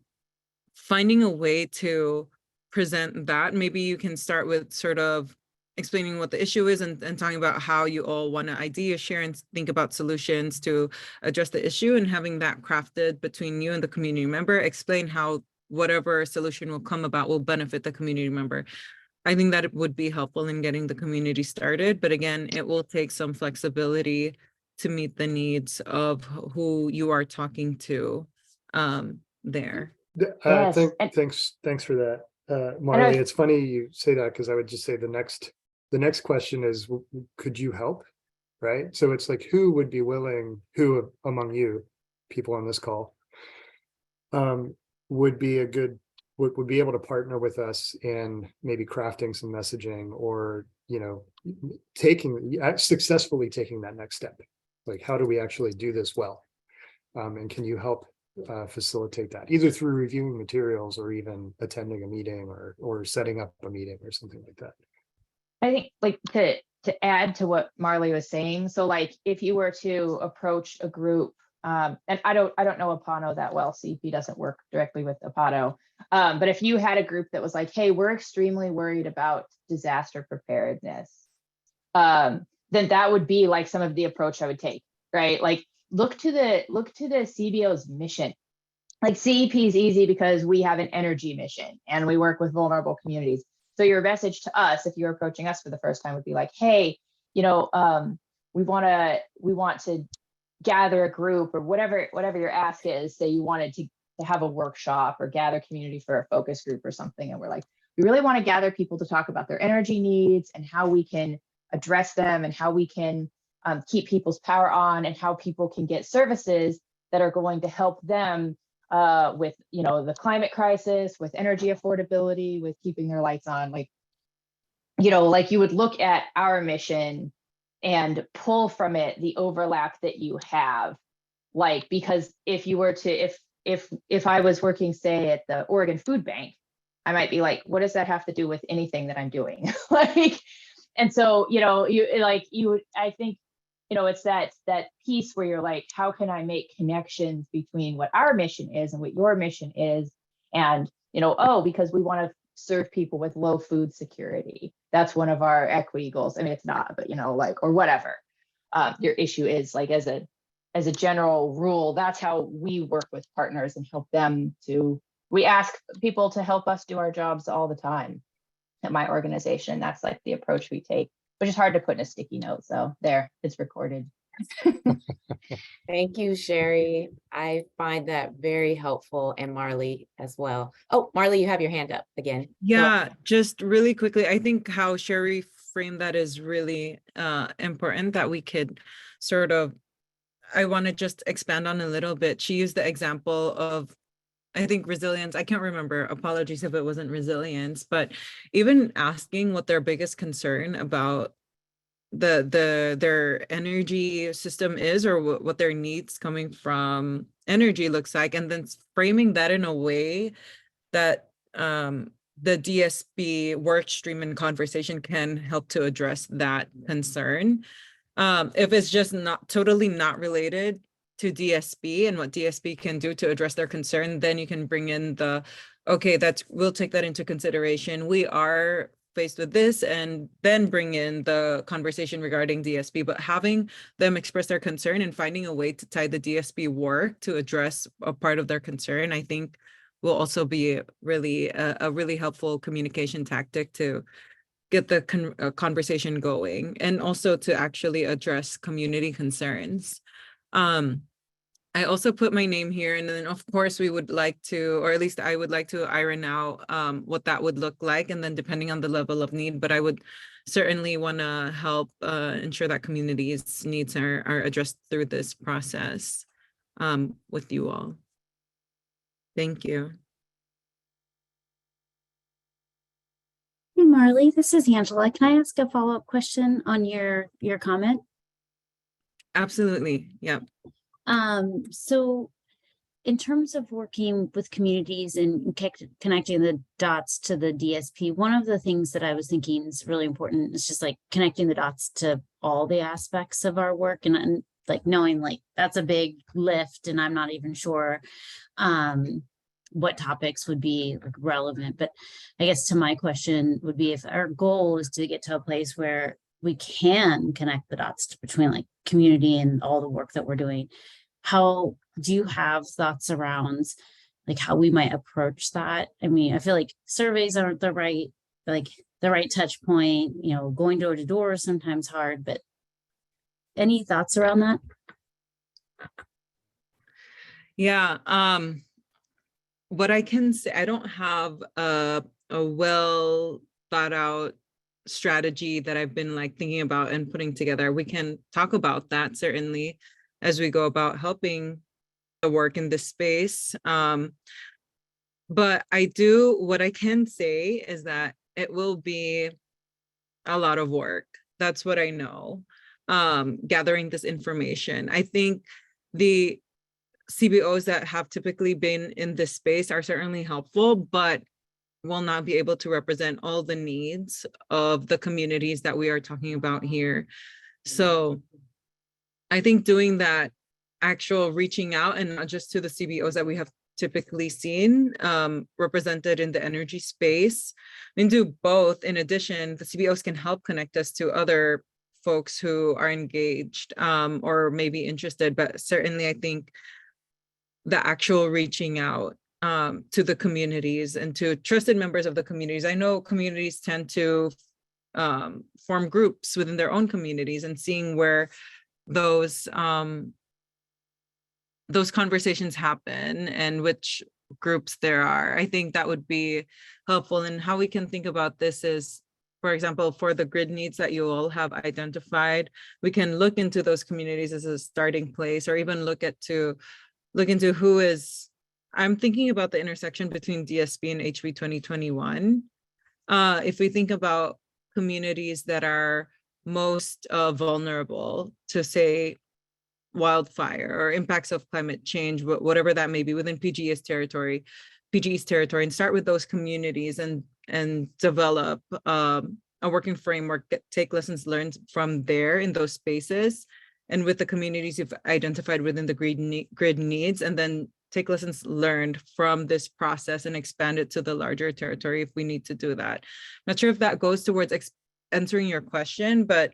finding a way to present that, maybe you can start with sort of explaining what the issue is and talking about how you all want to idea share and think about solutions to address the issue, and having that crafted between you and the community member, explain how whatever solution will come about will benefit the community member. I think that it would be helpful in getting the community started, but again, it will take some flexibility to meet the needs of who you are talking to there. Yes, Thanks for that, Marley. It's funny you say that, because I would just say the next question is, could you help? Right? So it's like, who would be willing, who among you people on this call would be able to partner with us in maybe crafting some messaging, or, you know, successfully taking that next step. Like, how do we actually do this well? And can you help facilitate that, either through reviewing materials or even attending a meeting or setting up a meeting or something like that? I think, like, to add to what Marley was saying, so like if you were to approach a group, and I don't know Apano that well, CEP doesn't work directly with Apano, but if you had a group that was like, hey, we're extremely worried about disaster preparedness, then that would be like some of the approach I would take, right? Like, look to the CBO's mission. Like, CEP is easy because we have an energy mission and we work with vulnerable communities. So your message to us, if you're approaching us for the first time, would be like, hey, you know, we want to gather a group or whatever your ask is. Say you wanted to have a workshop or gather community for a focus group or something, and we're like, we really want to gather people to talk about their energy needs and how we can address them and how we can keep people's power on and how people can get services that are going to help them with, you know, the climate crisis, with energy affordability, with keeping their lights on. Like, you know, like you would look at our mission and pull from it the overlap that you have. Like, because if you were to, if I was working, say, at the Oregon Food Bank, I might be like, what does that have to do with anything that I'm doing? Like, and so, you know, I think, you know, it's that piece where you're like, how can I make connections between what our mission is and what your mission is? And, you know, oh, because we want to serve people with low food security. That's one of our equity goals. I mean, it's not, but, you know, like, or whatever your issue is, like, as a general rule, that's how we work with partners and help them to, we ask people to help us do our jobs all the time at my organization. That's like the approach we take, which is hard to put in a sticky note. So there, it's recorded. Thank you, Sherry. I find that very helpful, and Marley as well. Oh, Marley, you have your hand up again. Yeah, just really quickly, I think how Sherry framed that is really important, that we could sort of, I want to just expand on a little bit. She used the example of, I think, resilience. I can't remember, apologies if it wasn't resilience, but even asking what their biggest concern about their energy system is, or what their needs coming from energy looks like, and then framing that in a way that the DSP work stream and conversation can help to address that concern. If it's just totally not related to DSP and what DSP can do to address their concern, then you can bring in okay, we'll take that into consideration. We are faced with this, and then bring in the conversation regarding DSP, but having them express their concern and finding a way to tie the DSP work to address a part of their concern, I think will also be really a really helpful communication tactic to get the conversation going, and also to actually address community concerns. I also put my name here, and then of course we would like to, or at least I would like to iron out what that would look like, and then depending on the level of need, but I would certainly want to help ensure that communities' needs are addressed through this process with you all. Thank you. Hey, Marley, this is Angela. Can I ask a follow-up question on your comment? Absolutely. Yeah. So in terms of working with communities and connecting the dots to the DSP, one of the things that I was thinking is really important is just like connecting the dots to all the aspects of our work, and like knowing like that's a big lift, and I'm not even sure what topics would be like relevant. But I guess to my question would be, if our goal is to get to a place where we can connect the dots between like community and all the work that we're doing, how do you have thoughts around like how we might approach that? I mean, I feel like surveys aren't the right touch point, you know, going door to door is sometimes hard, but any thoughts around that? Yeah. What I can say, I don't have a well thought out strategy that I've been like thinking about and putting together. We can talk about that certainly as we go about helping the work in this space. But what I can say is that it will be a lot of work. That's what I know, gathering this information. I think the CBOs that have typically been in this space are certainly helpful, but will not be able to represent all the needs of the communities that we are talking about here. So I think doing that actual reaching out, and not just to the CBOs that we have typically seen represented in the energy space, and do both. In addition, the CBOs can help connect us to other folks who are engaged or maybe interested, but certainly I think the actual reaching out to the communities and to trusted members of the communities. I know communities tend to form groups within their own communities, and seeing where those those conversations happen and which groups there are. I think that would be helpful. And how we can think about this is, for example, for the grid needs that you all have identified, we can look into those communities as a starting place, or even look into who is, I'm thinking about the intersection between DSP and HB 2021. If we think about communities that are most vulnerable to, say, wildfire or impacts of climate change, whatever that may be within PGE's territory, and start with those communities and develop a working framework, take lessons learned from there in those spaces and with the communities you've identified within the grid needs, and then take lessons learned from this process and expand it to the larger territory if we need to do that. I'm not sure if that goes towards answering your question, but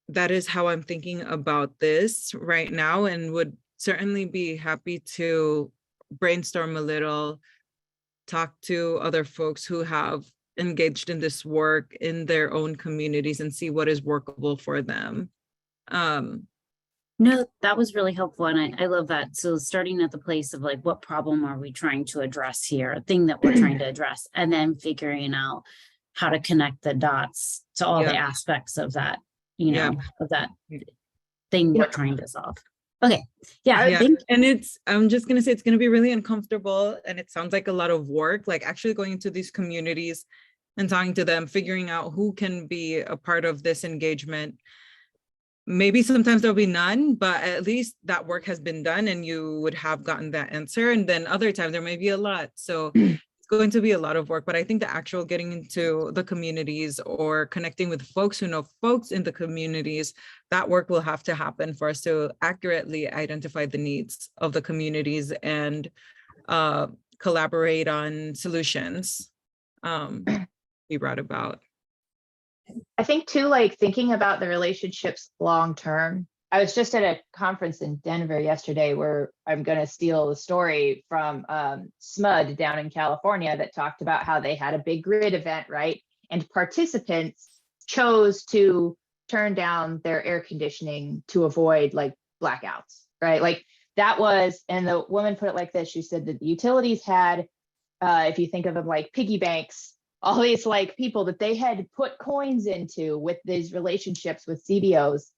that is how I'm thinking about this right now, and would certainly be happy to brainstorm a little, talk to other folks who have engaged in this work in their own communities and see what is workable for them. No, that was really helpful. And I love that. So starting at the place of like, what problem are we trying to address here? A thing that we're trying to address, and then figuring out how to connect the dots to all the aspects of that, of that thing we're trying to solve. Okay. Yeah. And I'm just going to say, it's going to be really uncomfortable. And it sounds like a lot of work, like actually going into these communities and talking to them, figuring out who can be a part of this engagement. Maybe sometimes there'll be none, but at least that work has been done and you would have gotten that answer. And then other times there may be a lot. So it's going to be a lot of work, but I think the actual getting into the communities or connecting with folks who know folks in the communities, that work will have to happen for us to accurately identify the needs of the communities and collaborate on solutions be brought about. I think too, like thinking about the relationships long term. I was just at a conference in Denver yesterday where I'm going to steal the story from SMUD down in California that talked about how they had a big grid event, right? And participants chose to turn down their air conditioning to avoid like blackouts, right? Like that was, and the woman put it like this, she said that the utilities had, if you think of them like piggy banks, all these like people that they had put coins into with these relationships with CBOs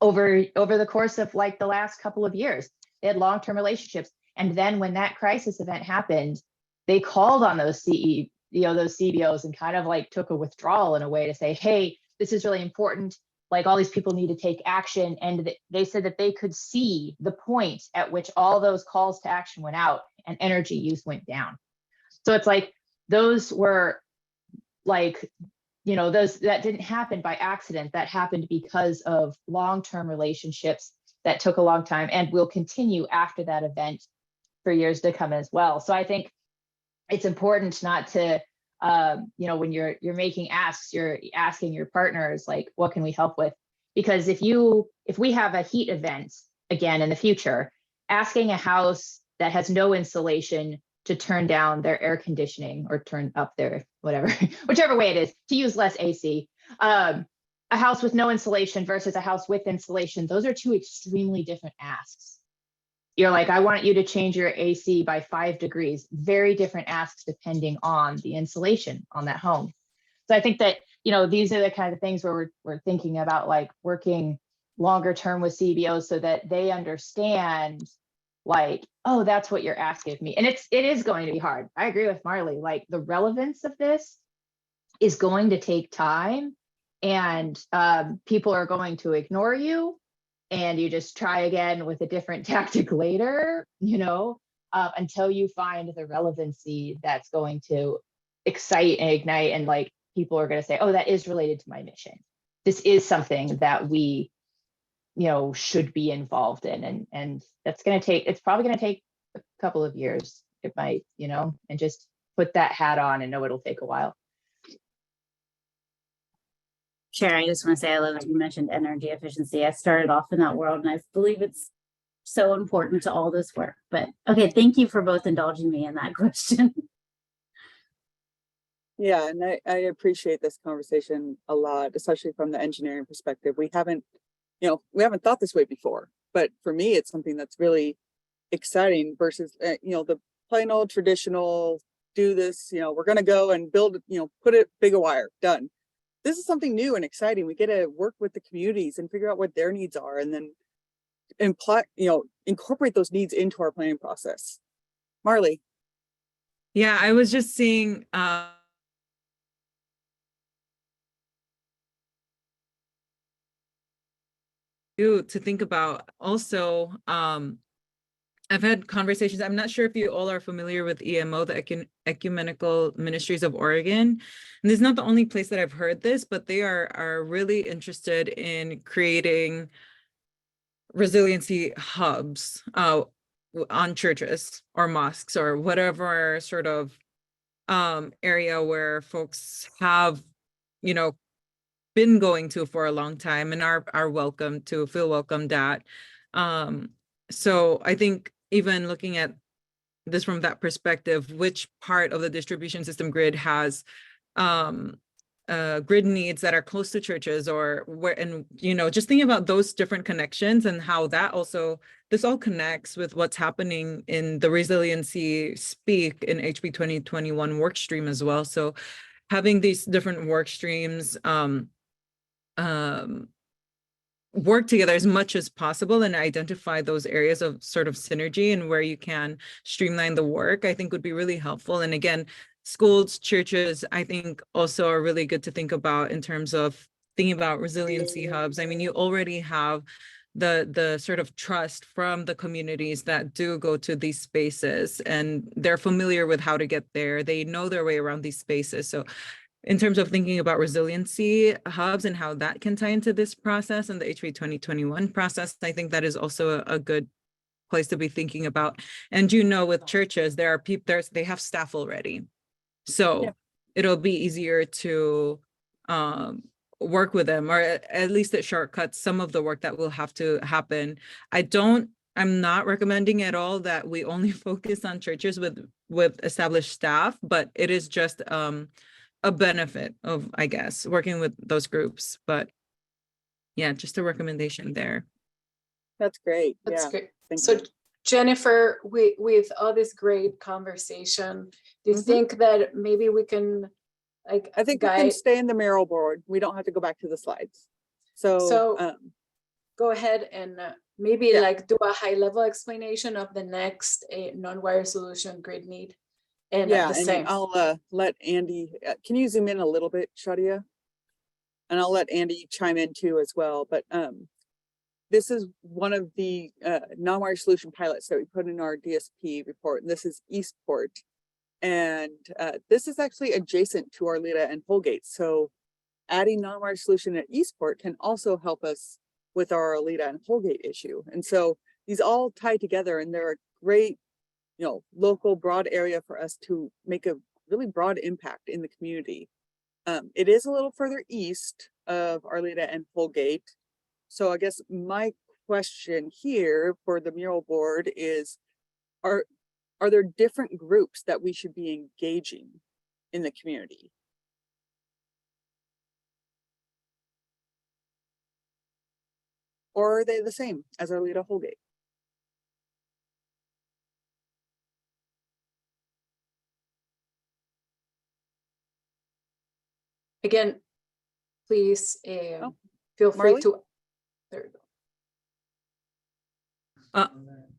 over the course of like the last couple of years. They had long-term relationships. And then when that crisis event happened, they called on those those CBOs and kind of like took a withdrawal in a way to say, hey, this is really important. Like all these people need to take action. And they said that they could see the point at which all those calls to action went out and energy use went down. So it's like, those were like, those that didn't happen by accident. That happened because of long-term relationships that took a long time and will continue after that event for years to come as well. So I think it's important not to, when you're making asks, you're asking your partners, like, what can we help with? Because if we have a heat event again in the future, asking a house that has no insulation to turn down their air conditioning or turn up their whatever, whichever way it is, to use less AC. A house with no insulation versus a house with insulation, those are two extremely different asks. You're like, I want you to change your AC by 5 degrees, very different asks depending on the insulation on that home. So I think that, these are the kind of things where we're thinking about like working longer term with CBOs so that they understand like, oh, that's what you're asking of me. And it is going to be hard. I agree with Marley. Like the relevance of this is going to take time, and people are going to ignore you, and you just try again with a different tactic later, until you find the relevancy that's going to excite and ignite. And like, people are going to say, oh, that is related to my mission. This is something that we should be involved in, and it's probably going to take a couple of years. It might, and just put that hat on and know it'll take a while. Sharon, I just want to say I love that you mentioned energy efficiency. I started off in that world and I believe it's so important to all this work. But okay, thank you for both indulging me in that question. Yeah, and I appreciate this conversation a lot, especially from the engineering perspective. We haven't thought this way before. But for me, it's something that's really exciting versus, the plain old traditional, do this, we're going to go and build, put it big a wire, done. This is something new and exciting. We get to work with the communities and figure out what their needs are, and then incorporate those needs into our planning process. Marley. Yeah, I was just seeing to think about also. I've had conversations. I'm not sure if you all are familiar with EMO, the Ecumenical Ministries of Oregon. And this is not the only place that I've heard this, but they are really interested in creating resiliency hubs on churches or mosques or whatever sort of area where folks have, been going to for a long time and are welcome to, feel welcomed at. So I think even looking at this from that perspective, which part of the distribution system grid has grid needs that are close to churches, or where, and just thinking about those different connections and how that also, this all connects with what's happening in the resiliency speak in HB 2021 work stream as well. So having these different work streams work together as much as possible and identify those areas of sort of synergy and where you can streamline the work, I think would be really helpful. And again, schools, churches, I think also are really good to think about in terms of thinking about resiliency hubs. I mean, you already have the sort of trust from the communities that do go to these spaces, and they're familiar with how to get there. They know their way around these spaces. So in terms of thinking about resiliency hubs and how that can tie into this process and the HB 2021 process, I think that is also a good place to be thinking about. And with churches, there are people, they have staff already. So it'll be easier to work with them, or at least it shortcuts some of the work that will have to happen. I'm not recommending at all that we only focus on churches with established staff, but it is just a benefit of, I guess, working with those groups. But yeah, just a recommendation there. That's great. That's yeah. great. Thank So you. Jennifer, with all this great conversation, do you think that maybe we can I think we can stay in the mural board. We don't have to go back to the slides. So go ahead and maybe do a high level explanation of the next non-wire solution grid need. And and I'll let Andy, can you zoom in a little bit, Shadia? And I'll let Andy chime in too as well. But this is one of the non-wire solution pilots that we put in our DSP report. And this is Eastport. And this is actually adjacent to Arleta and Holgate. So adding non-wire solution at Eastport can also help us with our Arleta and Holgate issue. And so these all tie together, and they're a great local broad area for us to make a really broad impact in the community. It is a little further east of Arleta and Holgate. So I guess my question here for the mural board is, are there different groups that we should be engaging in the community? Or are they the same as Arleta Holgate? again, please feel free Marley? to. There you go.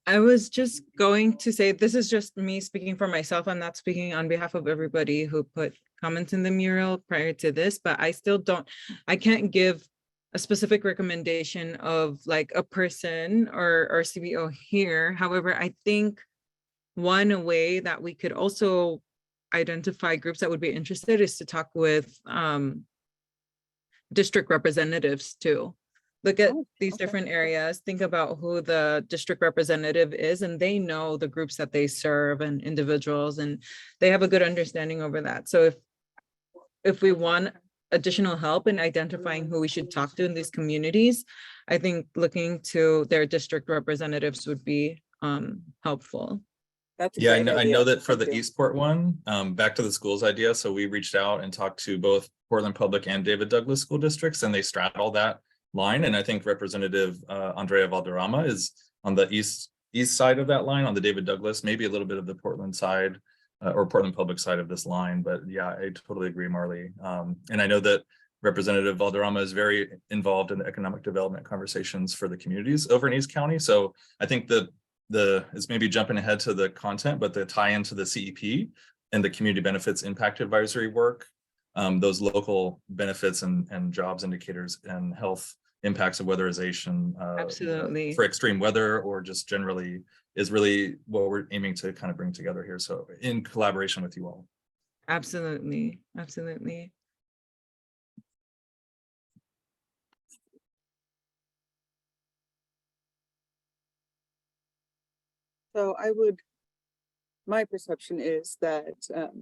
I was just going to say, this is just me speaking for myself. I'm not speaking on behalf of everybody who put comments in the mural prior to this, but I can't give a specific recommendation of like a person or CBO here. However, I think one way that we could also identify groups that would be interested is to talk with district representatives too. Look at these different areas, think about who the district representative is, and they know the groups that they serve and individuals, and they have a good understanding over that. So if we want additional help in identifying who we should talk to in these communities, I think looking to their district representatives would be helpful. That's I know that for the Eastport one, back to the schools idea. So we reached out and talked to both Portland Public and David Douglas school districts, and they straddle that line. And I think Representative Andrea Valderrama is on the east side of that line, on the David Douglas, maybe a little bit of the Portland side or Portland Public side of this line. But yeah, I totally agree, Marley. And I know that Representative Valderrama is very involved in the economic development conversations for the communities over in East County. So I think that it's maybe jumping ahead to the content, but the tie into the CEP and the community benefits impact advisory work, those local benefits and jobs indicators and health impacts of weatherization Absolutely. for extreme weather or just generally is really what we're aiming to kind of bring together here. So in collaboration with you all. Absolutely. Absolutely. So my perception is that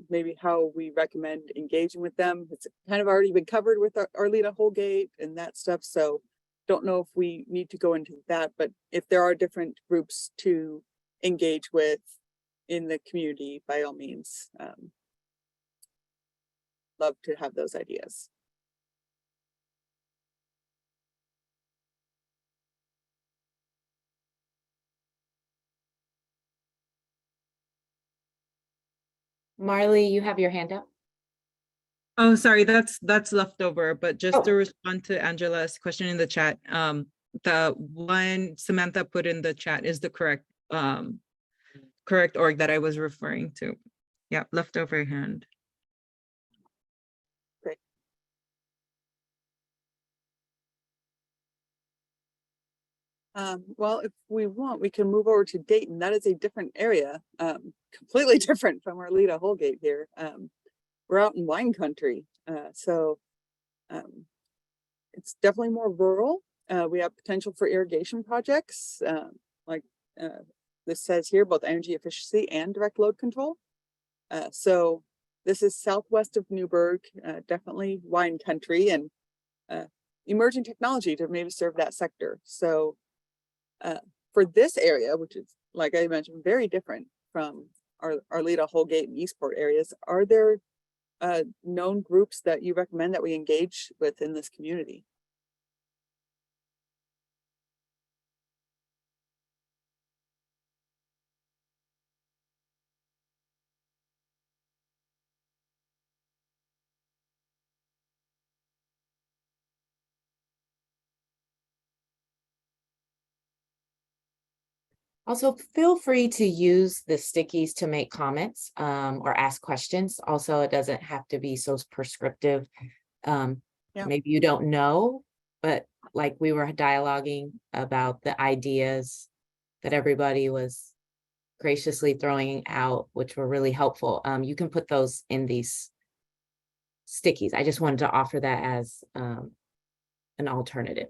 maybe how we recommend engaging with them, it's kind of already been covered with Arleta Holgate and that stuff. So don't know if we need to go into that, but if there are different groups to engage with in the community, by all means, love to have those ideas. Marley, you have your hand up. Oh, sorry, that's left over, but just to respond to Angela's question in the chat, the one Samantha put in the chat is the correct org that I was referring to. Yeah, leftover hand. Great. Well, if we want, we can move over to Dayton. That is a different area, completely different from Arleta Holgate here. We're out in wine country, so it's definitely more rural. We have potential for irrigation projects, like this says here, both energy efficiency and direct load control. So this is southwest of Newburgh, definitely wine country and emerging technology to maybe serve that sector. So for this area, which is, like I mentioned, very different from our Arleta, Holgate, and Eastport areas, are there known groups that you recommend that we engage with in this community? Also, feel free to use the stickies to make comments or ask questions. Also, it doesn't have to be so prescriptive. Maybe you don't know, but like we were dialoguing about the ideas that everybody was graciously throwing out, which were really helpful. You can put those in these stickies. I just wanted to offer that as an alternative.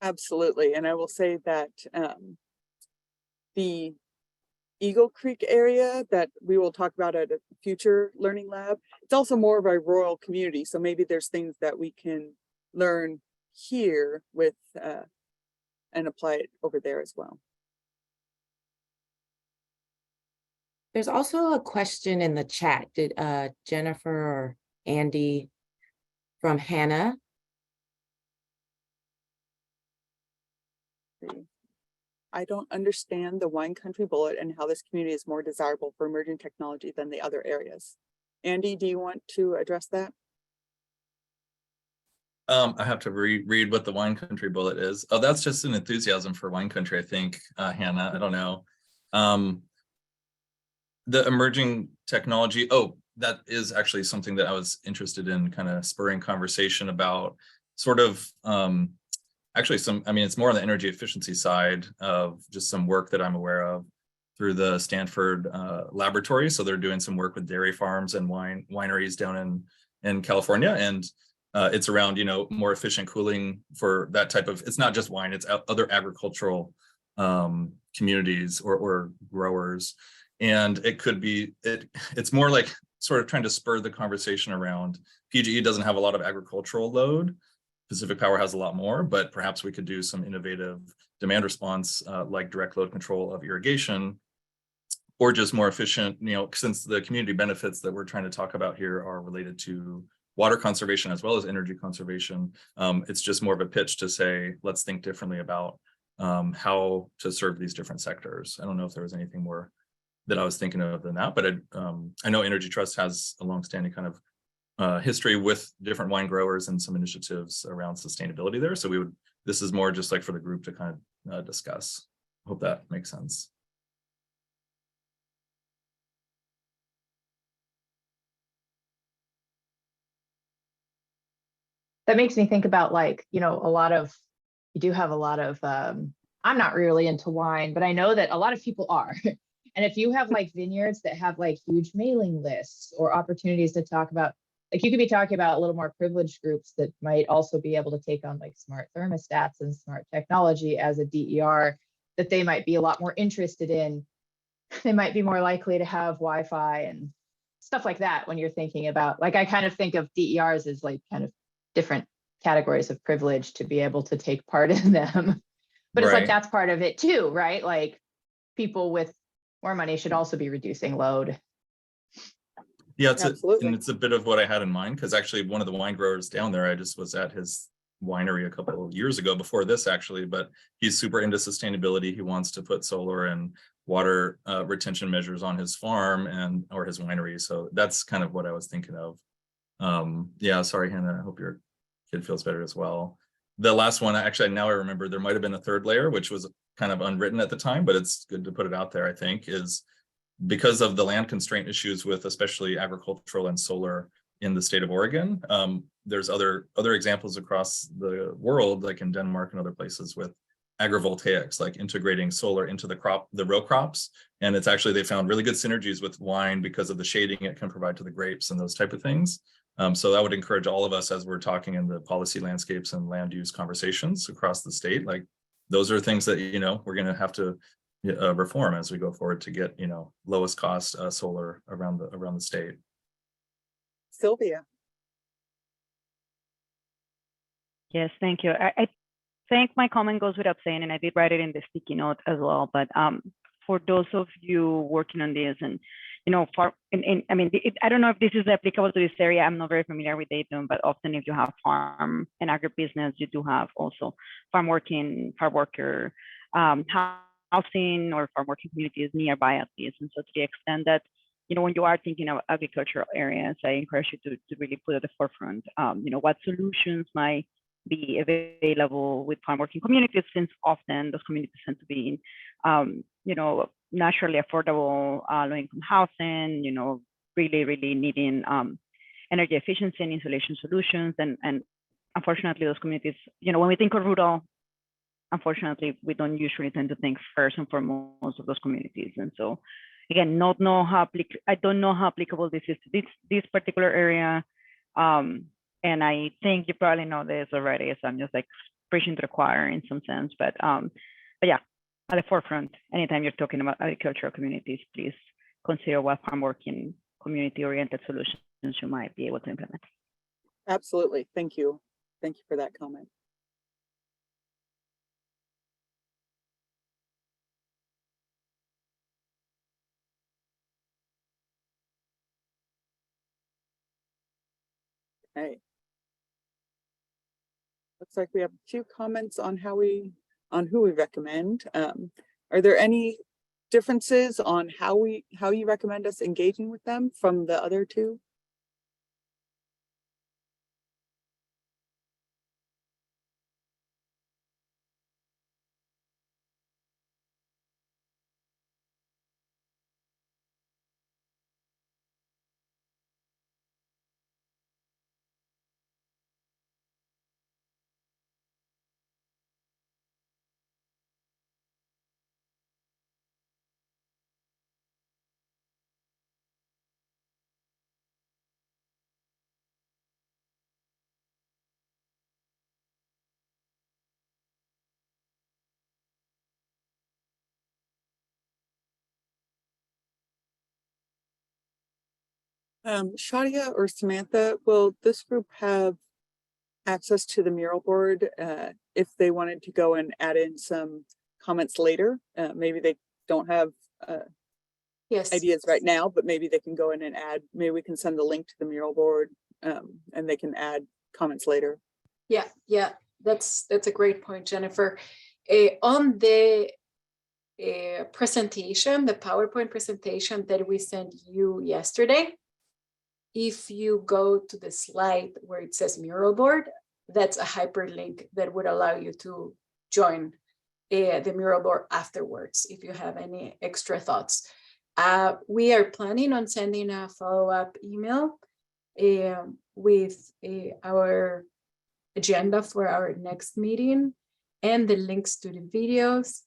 Absolutely. And I will say that the Eagle Creek area that we will talk about at a future learning lab, it's also more of a rural community. So maybe there's things that we can learn here with and apply it over there as well. There's also a question in the chat. Did Jennifer or Andy from Hannah? I don't understand the wine country bullet and how this community is more desirable for emerging technology than the other areas. Andy, do you want to address that? I have to read what the wine country bullet is. Oh, that's just an enthusiasm for wine country, I think, Hannah. I don't know. The emerging technology. Oh, that is actually something that I was interested in kind of spurring conversation about, sort of actually it's more on the energy efficiency side of just some work that I'm aware of through the Stanford laboratory. So they're doing some work with dairy farms and wineries down in California. And it's around, more efficient cooling for that type of, it's not just wine, it's other agricultural communities or growers. And it could be, it's more like sort of trying to spur the conversation around PGE doesn't have a lot of agricultural load. Pacific Power has a lot more, but perhaps we could do some innovative demand response like direct load control of irrigation, or just more efficient, since the community benefits that we're trying to talk about here are related to water conservation as well as energy conservation. It's just more of a pitch to say, let's think differently about how to serve these different sectors. I don't know if there was anything more that I was thinking of than that, but I know Energy Trust has a longstanding kind of history with different wine growers and some initiatives around sustainability there. So this is more just like for the group to kind of discuss. Hope that makes sense. That makes me think about, like, you do have a lot of, I'm not really into wine, but I know that a lot of people are. And if you have like vineyards that have like huge mailing lists or opportunities to talk about, like, you could be talking about a little more privileged groups that might also be able to take on like smart thermostats and smart technology as a DER that they might be a lot more interested in. They might be more likely to have Wi-Fi and stuff like that when you're thinking about, like, I kind of think of DERs as like kind of different categories of privilege to be able to take part in them. But it's like, that's part of it too, right? Like, people with more money should also be reducing load. Yeah, Absolutely. and it's a bit of what I had in mind, because actually one of the wine growers down there, I just was at his winery a couple of years ago before this actually, but he's super into sustainability. He wants to put solar and water retention measures on his farm or his winery. So that's kind of what I was thinking of. Yeah, sorry, Hannah, I hope your kid feels better as well. The last one, actually, now I remember there might have been a third layer, which was kind of unwritten at the time, but it's good to put it out there, I think, is because of the land constraint issues with especially agricultural and solar in the state of Oregon. There's other examples across the world, like in Denmark and other places, with agrivoltaics, like integrating solar into the row crops. And it's actually, they found really good synergies with wine because of the shading it can provide to the grapes and those type of things. So I would encourage all of us, as we're talking in the policy landscapes and land use conversations across the state, like, those are things that, we're going to have to reform as we go forward to get, lowest cost solar around the state. Sylvia. Yes, thank you. I think my comment goes without saying, and I did write it in the sticky note as well, but for those of you working on this and, I mean, I don't know if this is applicable to this area. I'm not very familiar with data, but often if you have farm and agribusiness, you do have also farm worker housing or farm working communities nearby at least. And so to the extent that, when you are thinking of agricultural areas, I encourage you to really put at the forefront, what solutions might be available with farm working communities, since often those communities tend to be in, naturally affordable low-income housing, really, really needing energy efficiency and insulation solutions. And unfortunately, those communities, when we think of rural, unfortunately, we don't usually tend to think first and foremost of those communities. And so, again, I don't know how applicable this is to this particular area. And I think you probably know this already, so I'm just like preaching to the choir in some sense. But yeah, at the forefront, anytime you're talking about agricultural communities, please consider what farm working community-oriented solutions you might be able to implement. Absolutely. Thank you. Thank you for that comment. Okay. Looks like we have a few comments on who we recommend. Are there any differences on how you recommend us engaging with them from the other two? Shadia or Samantha, will this group have access to the mural board if they wanted to go and add in some comments later? Maybe they don't have Yes. ideas right now, but maybe they can go in and add, maybe we can send the link to the mural board and they can add comments later. Yeah, that's a great point, Jennifer. On the presentation, the PowerPoint presentation that we sent you yesterday, if you go to the slide where it says mural board, that's a hyperlink that would allow you to join the mural board afterwards if you have any extra thoughts. We are planning on sending a follow-up email with our agenda for our next meeting and the links to the videos,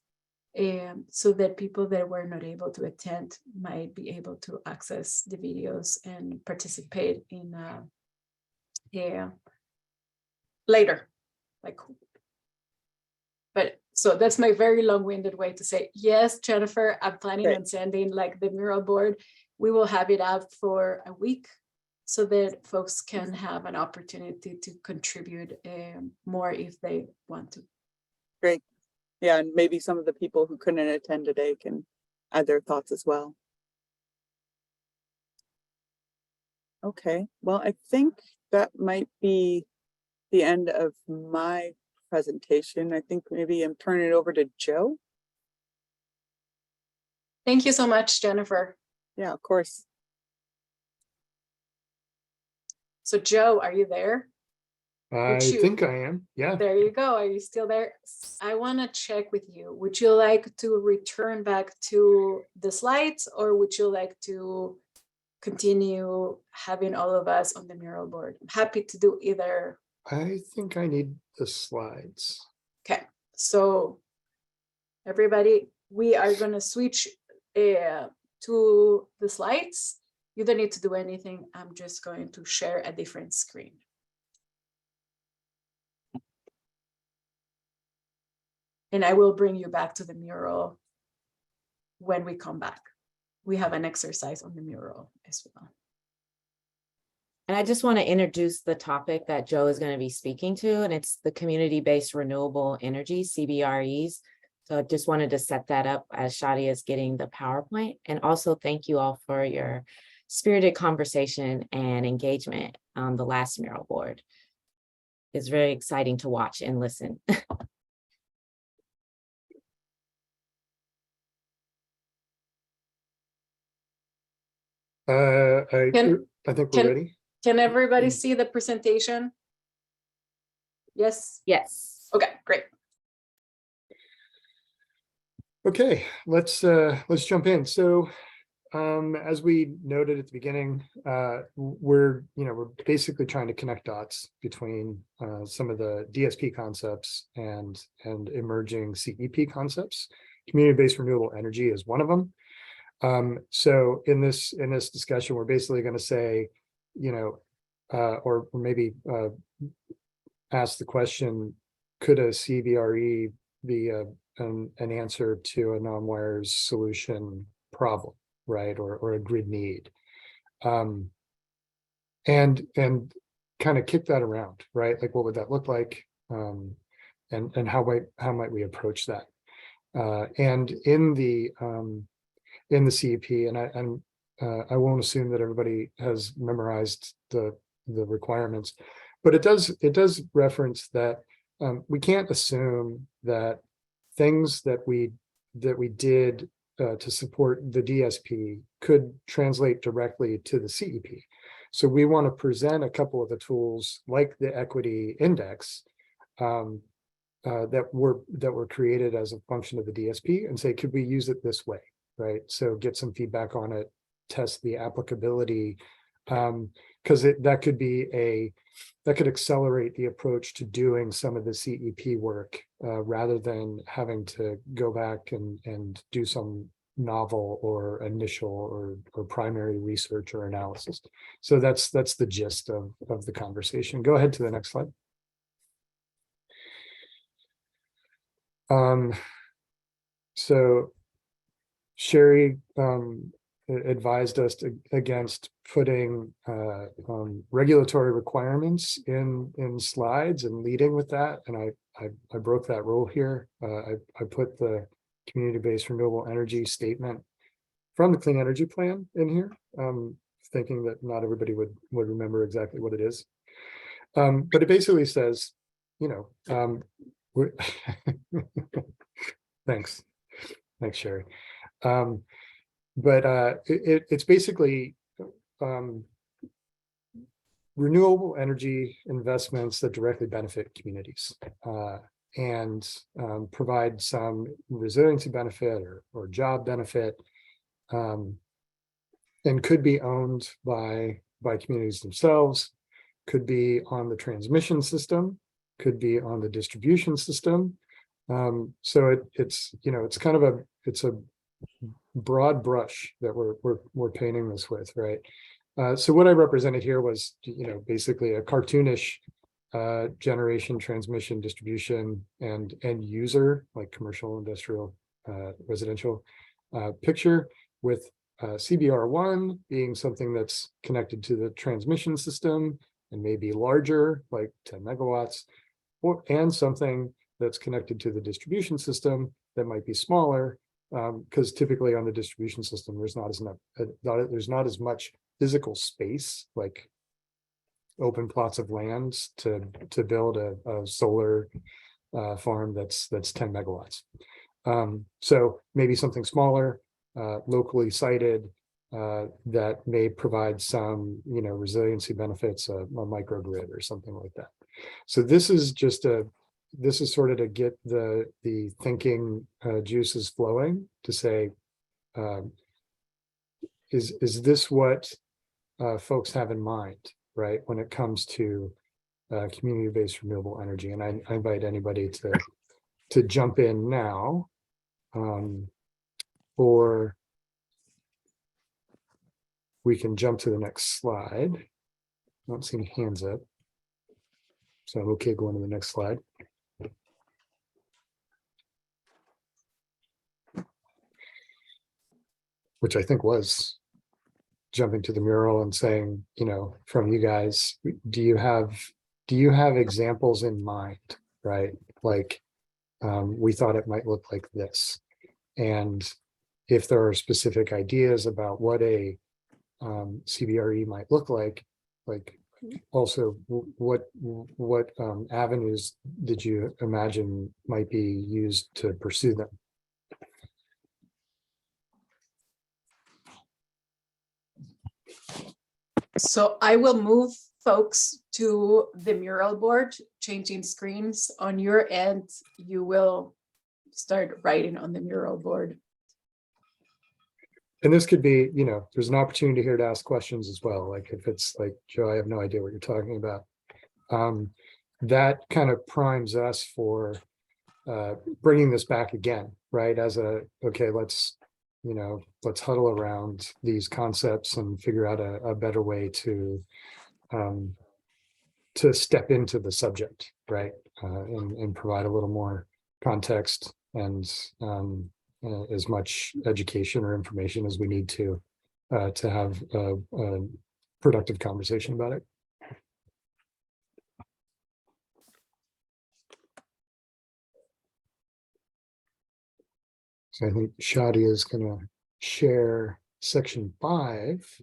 so that people that were not able to attend might be able to access the videos and participate in later. But so that's my very long-winded way to say, yes, Jennifer, I'm planning on sending like the mural board. We will have it out for a week so that folks can have an opportunity to contribute more if they want to. Great. Yeah, and maybe some of the people who couldn't attend today can add their thoughts as well. Okay, well, I think that might be the end of my presentation. I think maybe I'm turning it over to Joe. Thank you so much, Jennifer. Yeah, of course. So Joe, are you there? I think I am. Yeah. There you go. Are you still there? I want to check with you. Would you like to return back to the slides, or would you like to continue having all of us on the mural board? I'm happy to do either. I think I need the slides. Okay, so everybody, we are going to switch to the slides. You don't need to do anything. I'm just going to share a different screen. And I will bring you back to the mural when we come back. We have an exercise on the mural as well. And I just want to introduce the topic that Joe is going to be speaking to, and it's the community-based renewable energy, CBREs. So I just wanted to set that up as Shadia is getting the PowerPoint. And also thank you all for your spirited conversation and engagement on the last mural board. It's very exciting to watch and listen. I think we're ready. Can everybody see the presentation? Yes? Yes. Okay, great. Okay, let's jump in. So as we noted at the beginning, we're basically trying to connect dots between some of the DSP concepts and emerging CEP concepts. Community-based renewable energy is one of them. So in this discussion, we're basically going to say, or maybe ask the question, could a CBRE be an answer to a non-wires solution problem, right? Or a grid need, and kind of kick that around, right? Like, what would that look like? And how might we approach that? And in the CEP, and I won't assume that everybody has memorized the requirements, but it does reference that we can't assume that things that we did to support the DSP could translate directly to the CEP. So we want to present a couple of the tools like the equity index that were created as a function of the DSP and say, could we use it this way, right? So get some feedback on it, test the applicability, because that could accelerate the approach to doing some of the CEP work rather than having to go back and do some novel or initial or primary research or analysis. So that's the gist of the conversation. Go ahead to the next slide. So Sherry advised us against putting regulatory requirements in slides and leading with that, and I broke that rule here. I put the community-based renewable energy statement from the Clean Energy Plan in here thinking that not everybody would remember exactly what it is. But it basically says, thanks, Sherry. But it's basically renewable energy investments that directly benefit communities and provide some resiliency benefit or job benefit, and could be owned by communities themselves, could be on the transmission system, could be on the distribution system. So it's kind of a broad brush that we're painting this with, right? So what I represented here was, basically a cartoonish generation, transmission, distribution, and end user, like commercial, industrial, residential picture, with CBR1 being something that's connected to the transmission system and maybe larger, like 10 megawatts, and something that's connected to the distribution system that might be smaller, because typically on the distribution system, there's not as much physical space, like open plots of land to build a solar farm that's 10 megawatts. So maybe something smaller, locally sited, that may provide some, resiliency benefits, a microgrid or something like that. So this is sort of to get the thinking juices flowing to say, is this what folks have in mind, right, when it comes to community-based renewable energy? And I invite anybody to jump in now, or we can jump to the next slide. I don't see any hands up, so I'm okay going to the next slide. Which I think was jumping to the mural and saying, from you guys, do you have examples in mind, right? Like, we thought it might look like this. And if there are specific ideas about what a CBRE might look like also what avenues did you imagine might be used to pursue them? So I will move folks to the mural board, changing screens. On your end, you will start writing on the mural board. And this could be, there's an opportunity here to ask questions as well. Like if it's like, Joe, I have no idea what you're talking about. That kind of primes us for bringing this back again, right? As okay, let's huddle around these concepts and figure out a better way to step into the subject, right? And provide a little more context and as much education or information as we need to have a productive conversation about it. So I think Shadia is going to share section 5.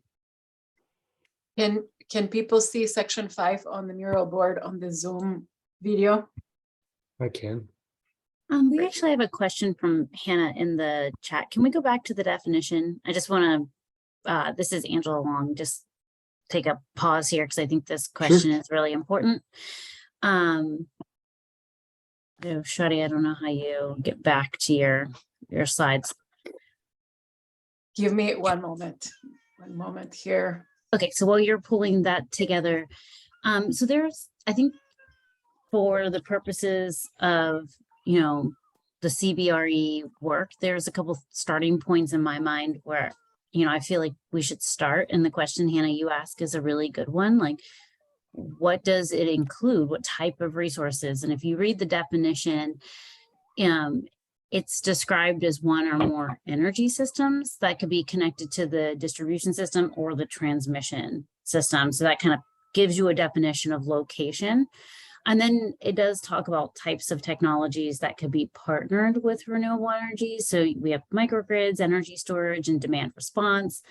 Can people see section 5 on the mural board on the Zoom video? I can. We actually have a question from Hannah in the chat. Can we go back to the definition? I just want to, this is Angela Long, just take a pause here because I think this question is really important. Shadi, I don't know how you get back to your slides. Give me one moment here. Okay, so while you're pulling that together, so there's, I think for the purposes of, the CBRE work, there's a couple starting points in my mind where, I feel like we should start. And the question, Hannah, you ask is a really good one. Like, what does it include? What type of resources? And if you read the definition, it's described as one or more energy systems that could be connected to the distribution system or the transmission system. So that kind of gives you a definition of location. And then it does talk about types of technologies that could be partnered with renewable energy. So we have microgrids, energy storage, and demand response.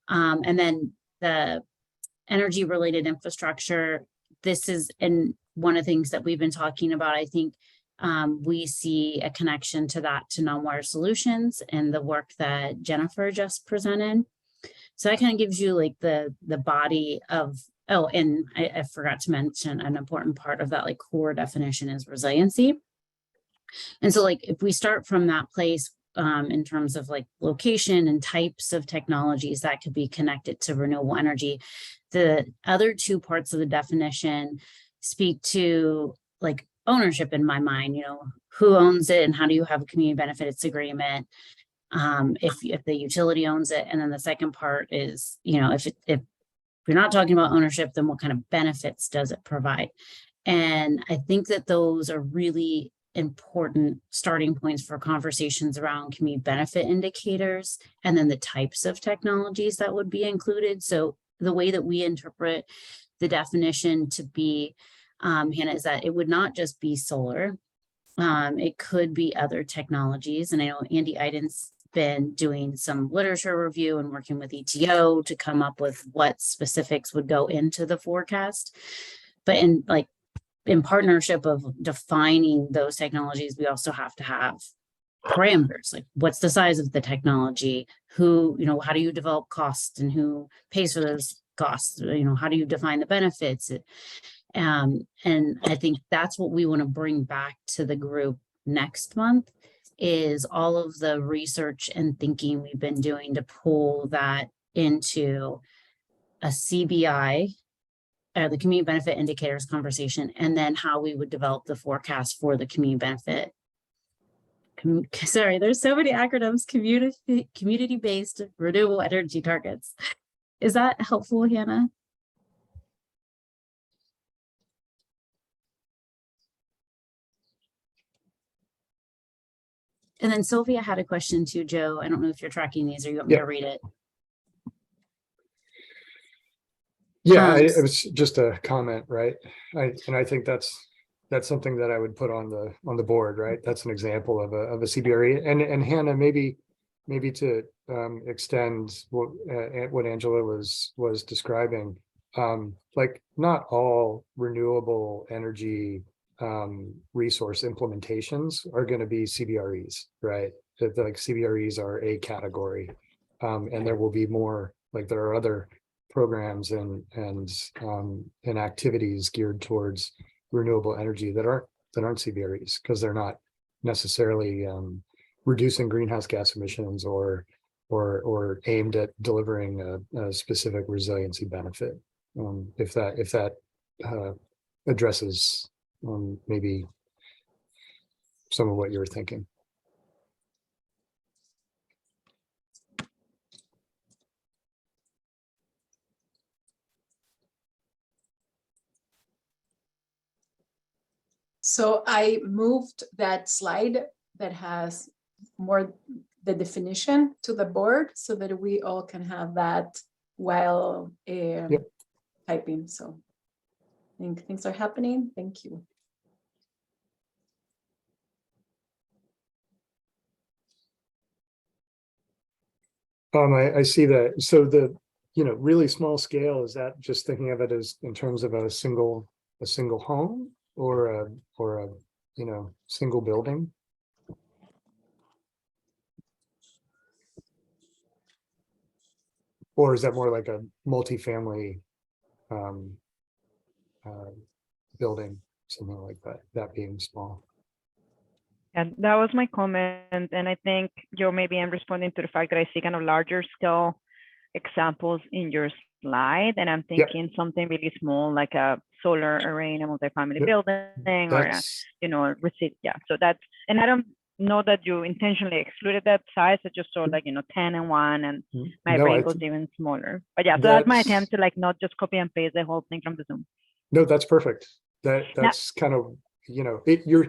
And then the energy related infrastructure, this is one of the things that we've been talking about. I think we see a connection to that to non-wire solutions and the work that Jennifer just presented. So that kind of gives you like the body of, oh, and I forgot to mention an important part of that like core definition is resiliency. And so like if we start from that place in terms of like location and types of technologies that could be connected to renewable energy, the other two parts of the definition speak to like ownership in my mind, you know, who owns it and how do you have a community benefits agreement if the utility owns it. And then the second part is, you know, if we're not talking about ownership, then what kind of benefits does it provide? And I think that those are really important starting points for conversations around community benefit indicators and then the types of technologies that would be included. So the way that we interpret the definition to be, Hannah, is that it would not just be solar. It could be other technologies. And I know Andy Iden's been doing some literature review and working with ETO to come up with what specifics would go into the forecast. But in partnership of defining those technologies, we also have to have parameters, like what's the size of the technology, who, you know, how do you develop costs and who pays for those costs, you know, how do you define the benefits? And I think that's what we want to bring back to the group next month is all of the research and thinking we've been doing to pull that into a CBI, the community benefit indicators conversation, and then how we would develop the forecast for the community benefit. Sorry, there's so many acronyms, community-based renewable energy targets. Is that helpful, Hannah? And then Sylvia had a question too, Joe. I don't know if you're tracking these or you want me to read it. Yeah, it was just a comment, right? And I think that's something that I would put on the board, right? That's an example of a CBRE. And Hannah, maybe to extend what Angela was describing, like not all renewable energy resource implementations are going to be CBREs, right? Like CBREs are a category, and there will be more. Like there are other programs and activities geared towards renewable energy that aren't CBREs because they're not necessarily reducing greenhouse gas emissions or aimed at delivering a specific resiliency benefit. If that addresses maybe some of what you were thinking. So I moved that slide that has more the definition to the board so that we all can have that while typing. So I think things are happening. Thank you. I see that. So the, you know, really small scale, is that just thinking of it as in terms of a single home or a you know, single building? Or is that more like a multifamily building, something like that being small? And that was my comment. And I think, Joe, maybe I'm responding to the fact that I see kind of larger scale examples in your slide. And I'm thinking something really small, like a solar array in a multifamily building or, you know, yeah. So that's, and I don't know that you intentionally excluded that size. I just saw like, you know, 10 and 1 and my brain goes even smaller. But yeah, so that's my attempt to like not just copy and paste the whole thing from the Zoom. No, that's perfect. That's kind of, you know, your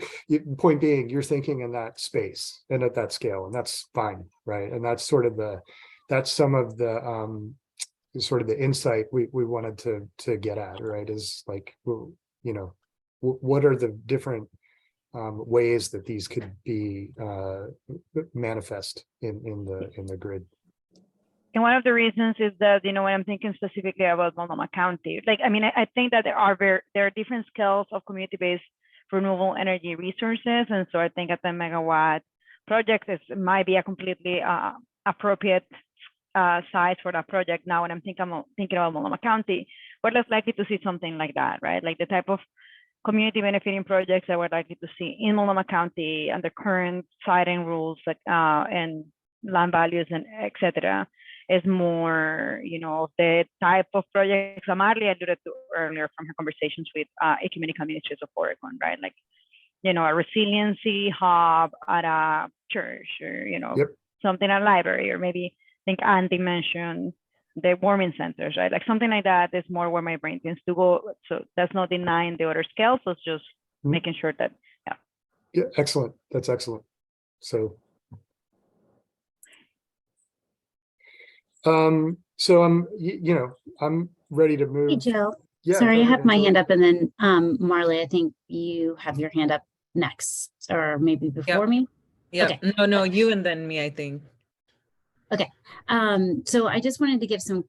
point being, you're thinking in that space and at that scale, and that's fine, right? And that's sort of some of the sort of the insight we wanted to get at, right? Is like, you know, what are the different ways that these could be manifest in the grid? and one of the reasons is that, when I'm thinking specifically about Multnomah County, like, I mean, I think that there are different scales of community-based renewable energy resources. And so I think a 10 megawatt project might be a completely appropriate size for that project. Now, when I'm thinking about Multnomah County, we're less likely to see something like that, right? Like the type of community benefiting projects that we're likely to see in Multnomah County under current siting rules and land values and et cetera, is more, the type of projects Marley alluded to earlier from her conversations with Ecumenical Ministries of Oregon, right? Like, a resiliency hub at a church, or, Yep. something at a library, or maybe I think Andy mentioned the warming centers, right? Like something like that is more where my brain tends to go. So that's not denying the other scales, so it's just making sure that, Yeah, excellent. That's excellent. So, so I'm, I'm ready to move. Hey, Joe. Yeah, Sorry, go I ahead, have my Angela. hand up, and then Marley, I think you have your hand up next, or maybe before me. Yeah, Okay. no, you and then me, I think. Okay. So I just wanted to give some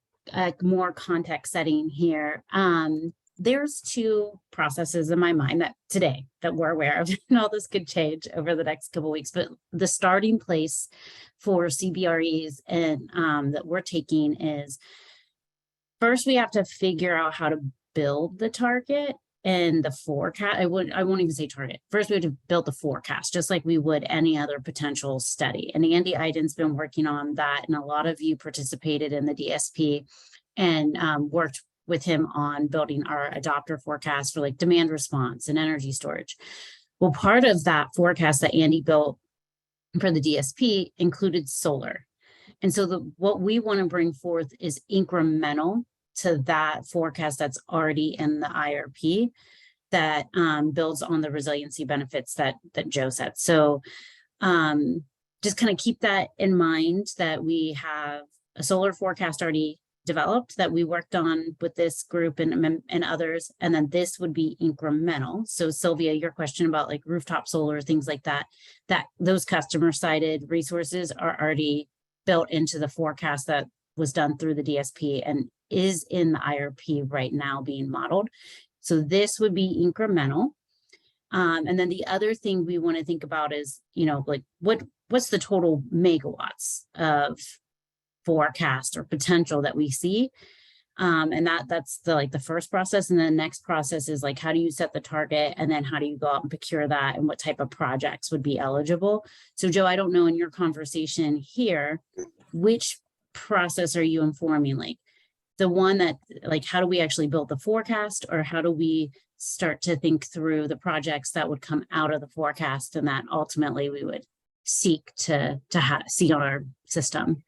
more context setting here. There's two processes in my mind that we're aware of, and all this could change over the next couple of weeks. But the starting place for CBREs and that we're taking is, first we have to figure out how to build the target and the forecast. I won't even say target. First, we have to build the forecast, just like we would any other potential study. And Andy Iden's been working on that, and a lot of you participated in the DSP and worked with him on building our adopter forecast for like demand response and energy storage. Well, part of that forecast that Andy built for the DSP included solar. And so what we want to bring forth is incremental to that forecast that's already in the IRP that builds on the resiliency benefits that Joe said. So just kind of keep that in mind, that we have a solar forecast already developed that we worked on with this group and others, and then this would be incremental. So Sylvia, your question about like rooftop solar, things like that those customer sided resources are already built into the forecast that was done through the DSP and is in the IRP right now being modeled. So this would be incremental. And then the other thing we want to think about is, like what's the total megawatts of forecast or potential that we see. And that's the first process. And then the next process is like, how do you set the target? And then how do you go out and procure that? And what type of projects would be eligible? So Joe, I don't know, in your conversation here, which process are you informing? Like the one that, like, how do we actually build the forecast, or how do we start to think through the projects that would come out of the forecast and that ultimately we would seek to see on our system?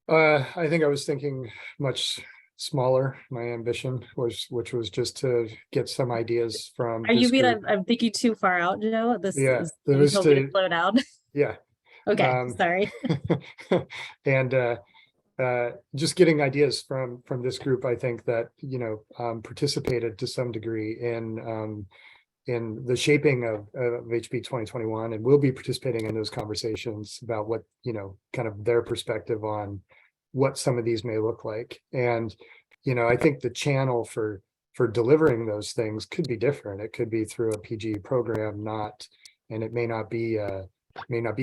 I think I was thinking much smaller. My ambition which was just to get some ideas from. Are you mean I'm thinking too far out, Joe? Yeah, you told me to slow down. Yeah. Okay, sorry. And just getting ideas from this group, I think that participated to some degree in the shaping of HB 2021, and will be participating in those conversations about what kind of their perspective on what some of these may look like. And I think the channel for delivering those things could be different. It could be through a PGE program, and it may not be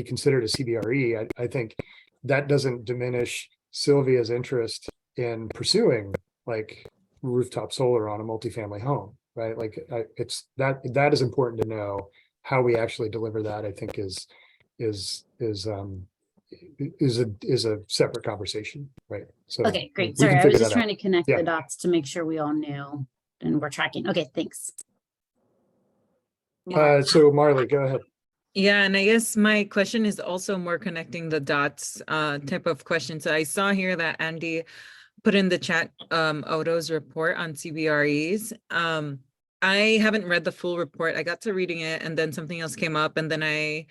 considered a CBRE. I think that doesn't diminish Sylvia's interest in pursuing like rooftop solar on a multifamily home, right? Like it's that is important to know. How we actually deliver that, I think, is a separate conversation, right? So okay, great. Sorry, I was just trying to connect the dots to make sure we all knew and we're tracking. Okay, thanks. So Marley, go ahead. Yeah, and I guess my question is also more connecting the dots type of question. So I saw here that Andy put in the chat Odo's report on CBREs. I haven't read the full report. I got to reading it and then something else came up, and then I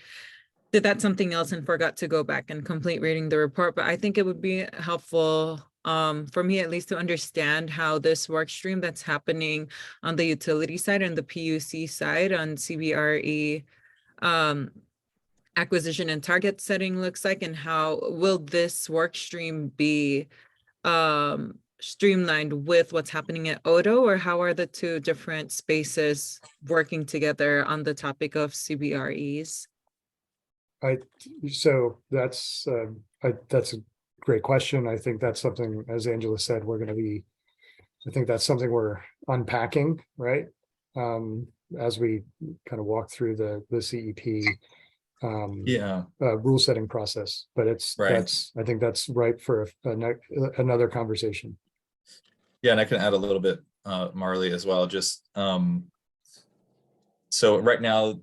did that something else and forgot to go back and complete reading the report. But I think it would be helpful for me at least to understand how this work stream that's happening on the utility side and the PUC side on CBRE, acquisition and target setting looks like, and how will this work stream be streamlined with what's happening at Odo, or how are the two different spaces working together on the topic of CBREs? So that's a great question. I think that's something, as Angela said, I think that's something we're unpacking, right? As we kind of walk through the CEP rule setting process, but I think that's ripe for another conversation. Yeah, and I can add a little bit, Marley, as well. Just so right now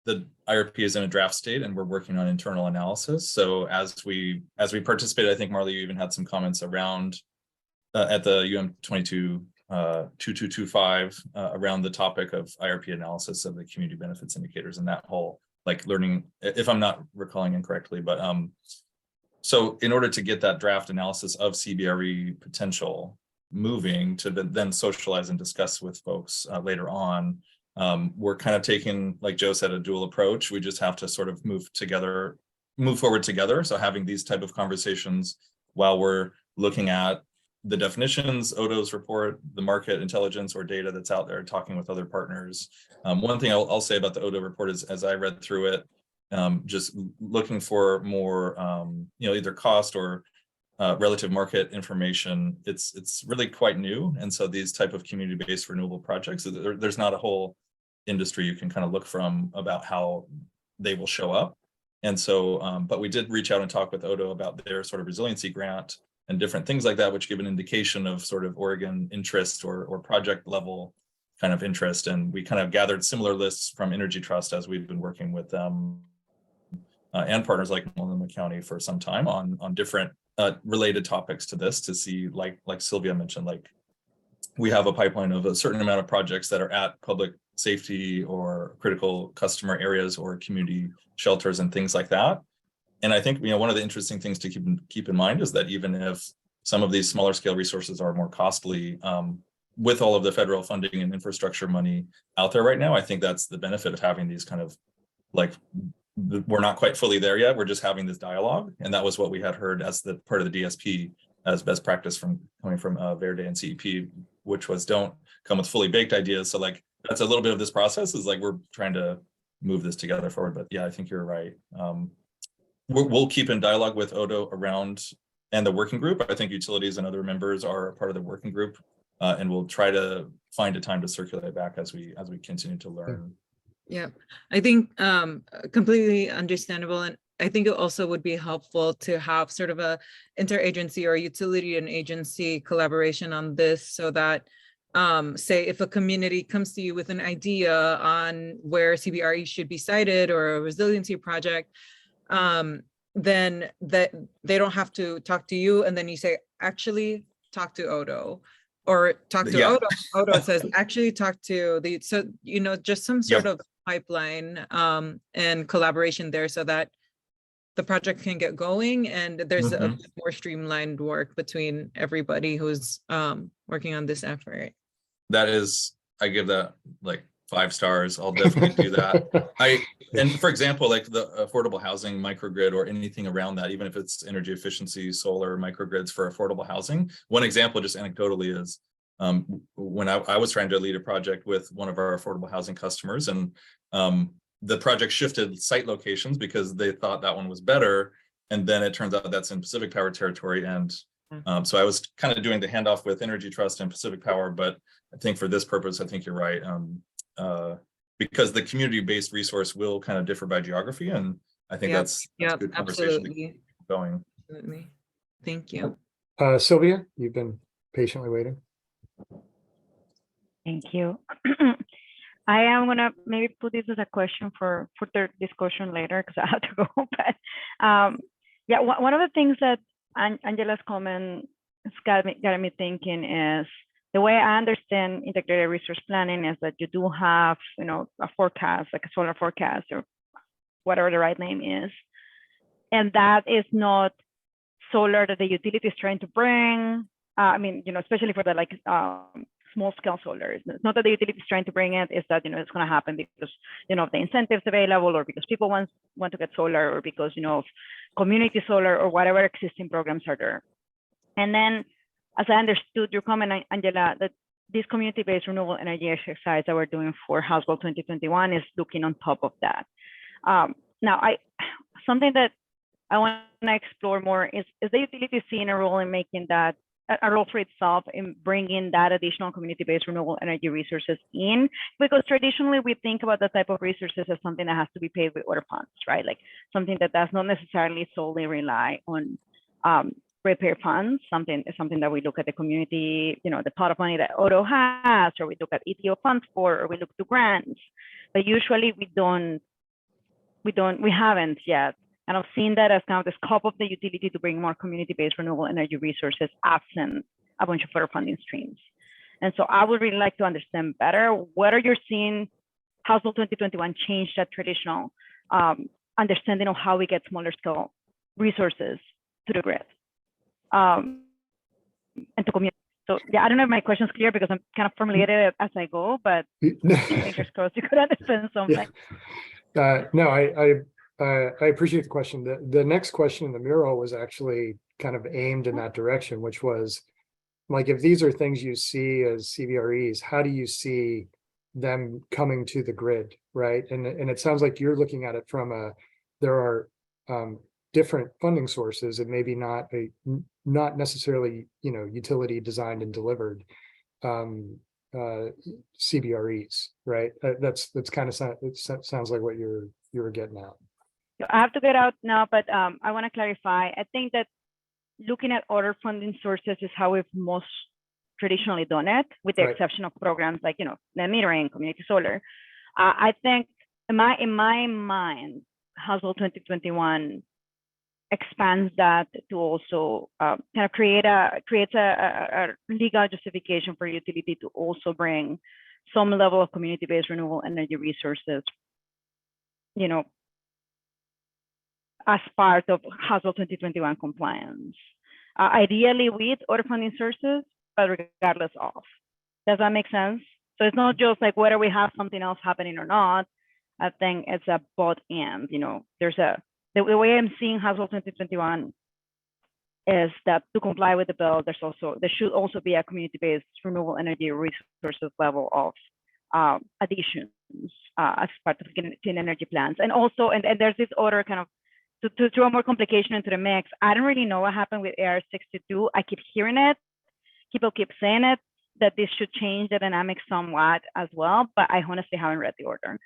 the IRP is in a draft state, and we're working on internal analysis. So as we participated, I think Marley, you even had some comments around at the UM 2225 around the topic of IRP analysis of the community benefits indicators and that whole like learning, if I'm not recalling incorrectly, but so in order to get that draft analysis of CBRE potential moving to then socialize and discuss with folks later on, we're kind of taking, like Joe said, a dual approach. We just have to sort of move forward together. So having these type of conversations while we're looking at the definitions, Odo's report, the market intelligence or data that's out there, talking with other partners. One thing I'll say about the Odo report is, as I read through it, just looking for more, either cost or relative market information. It's really quite new, and so these type of community-based renewable projects, there's not a whole industry you can kind of look from about how they will show up. And so, but we did reach out and talk with Odo about their sort of resiliency grant and different things like that, which give an indication of sort of Oregon interest or project level kind of interest. And we kind of gathered similar lists from Energy Trust as we've been working with them and partners like Multnomah County for some time on different related topics to this, to see, like Sylvia mentioned, like we have a pipeline of a certain amount of projects that are at public safety or critical customer areas or community shelters and things like that. And I think, one of the interesting things to keep in mind is that even if some of these smaller scale resources are more costly, with all of the federal funding and infrastructure money out there right now, I think that's the benefit of having these kind of like, we're not quite fully there yet. We're just having this dialogue. And that was what we had heard as the part of the DSP as best practice coming from Verde and CEP, which was don't come with fully baked ideas. So like, that's a little bit of this process, is like, we're trying to move this together forward. But yeah, I think you're right. We'll keep in dialogue with Odo around and the working group. I think utilities and other members are part of the working group, and we'll try to find a time to circulate back as we continue to learn. Yeah, I think completely understandable. And I think it also would be helpful to have sort of a interagency or utility and agency collaboration on this, so that say if a community comes to you with an idea on where CBRE should be cited or a resiliency project, then that they don't have to talk to you and then you say, actually talk to Odo, or talk to Odo. Odo says, actually talk to the, so, just some sort of pipeline and collaboration there, so that the project can get going and there's a more streamlined work between everybody who's working on this effort. That is, I give that like 5 stars. I'll definitely do that. And for example, like the affordable housing microgrid or anything around that, even if it's energy efficiency, solar microgrids for affordable housing. One example, just anecdotally, is when I was trying to lead a project with one of our affordable housing customers, and the project shifted site locations because they thought that one was better. And then it turns out that's in Pacific Power territory. And so I was kind of doing the handoff with Energy Trust and Pacific Power, but I think for this purpose, I think you're right. Because the community-based resource will kind of differ by geography. And I think that's a good conversation to keep going. Absolutely. Thank you. Sylvia, you've been patiently waiting. Thank you. I am gonna maybe put this as a question for the discussion later, because I have to go. But yeah, one of the things that Angela's comment got me thinking is, the way I understand integrated resource planning is that you do have, a forecast, like a solar forecast or whatever the right name is. And that is not solar that the utility is trying to bring. I mean, especially for the small scale solar. It's not that the utility is trying to bring it, it's that, it's going to happen because, of the incentives available, or because people want to get solar, or because, of community solar, or whatever existing programs are there. And then, as I understood your comment, Angela, that this community-based renewable energy exercise that we're doing for House Bill 2021 is looking on top of that. Now, something that I want to explore more is the utility seeing a role in making that, a role for itself in bringing that additional community-based renewable energy resources in, because traditionally we think about the type of resources as something that has to be paid with other funds, right? Like something that does not necessarily solely rely on repair funds. Something that we look at the community, the pot of money that Auto has, or we look at ETO funds for, or we look to grants, but usually we haven't yet. And I've seen that as kind of the scope of the utility to bring more community-based renewable energy resources absent a bunch of other funding streams. And so I would really like to understand better, what are you seeing House Bill 2021 change that traditional understanding of how we get smaller scale resources to the grid and to community. So yeah, I don't know if my question is clear because I'm kind of formulating it as I go, but fingers crossed you could understand something. No, I appreciate the question. The next question in the mural was actually kind of aimed in that direction, which was like, if these are things you see as CBREs, how do you see them coming to the grid, right? And it sounds like you're looking at it from there are different funding sources, and maybe not necessarily, utility designed and delivered CBREs, right? That's kind of it sounds like what you were getting at. I have to get out now, but I want to clarify. I think that looking at other funding sources is how we've most traditionally done it, with the exception of programs like, net metering, community solar. I think in my mind, House Bill 2021 expands that to also kind of creates a legal justification for utility to also bring some level of community-based renewable energy resources, as part of House Bill 2021 compliance, ideally with other funding sources, but regardless of. Does that make sense? So it's not just like whether we have something else happening or not. I think it's a both and. There's the way I'm seeing House Bill 2021 is that to comply with the bill, there should also be a community-based renewable energy resources level of additions as part of clean energy plans, and also and there's this other kind of. To throw more complication into the mix, I don't really know what happened with AR62. I keep hearing it. People keep saying it, that this should change the dynamics somewhat as well, but I honestly haven't read the order.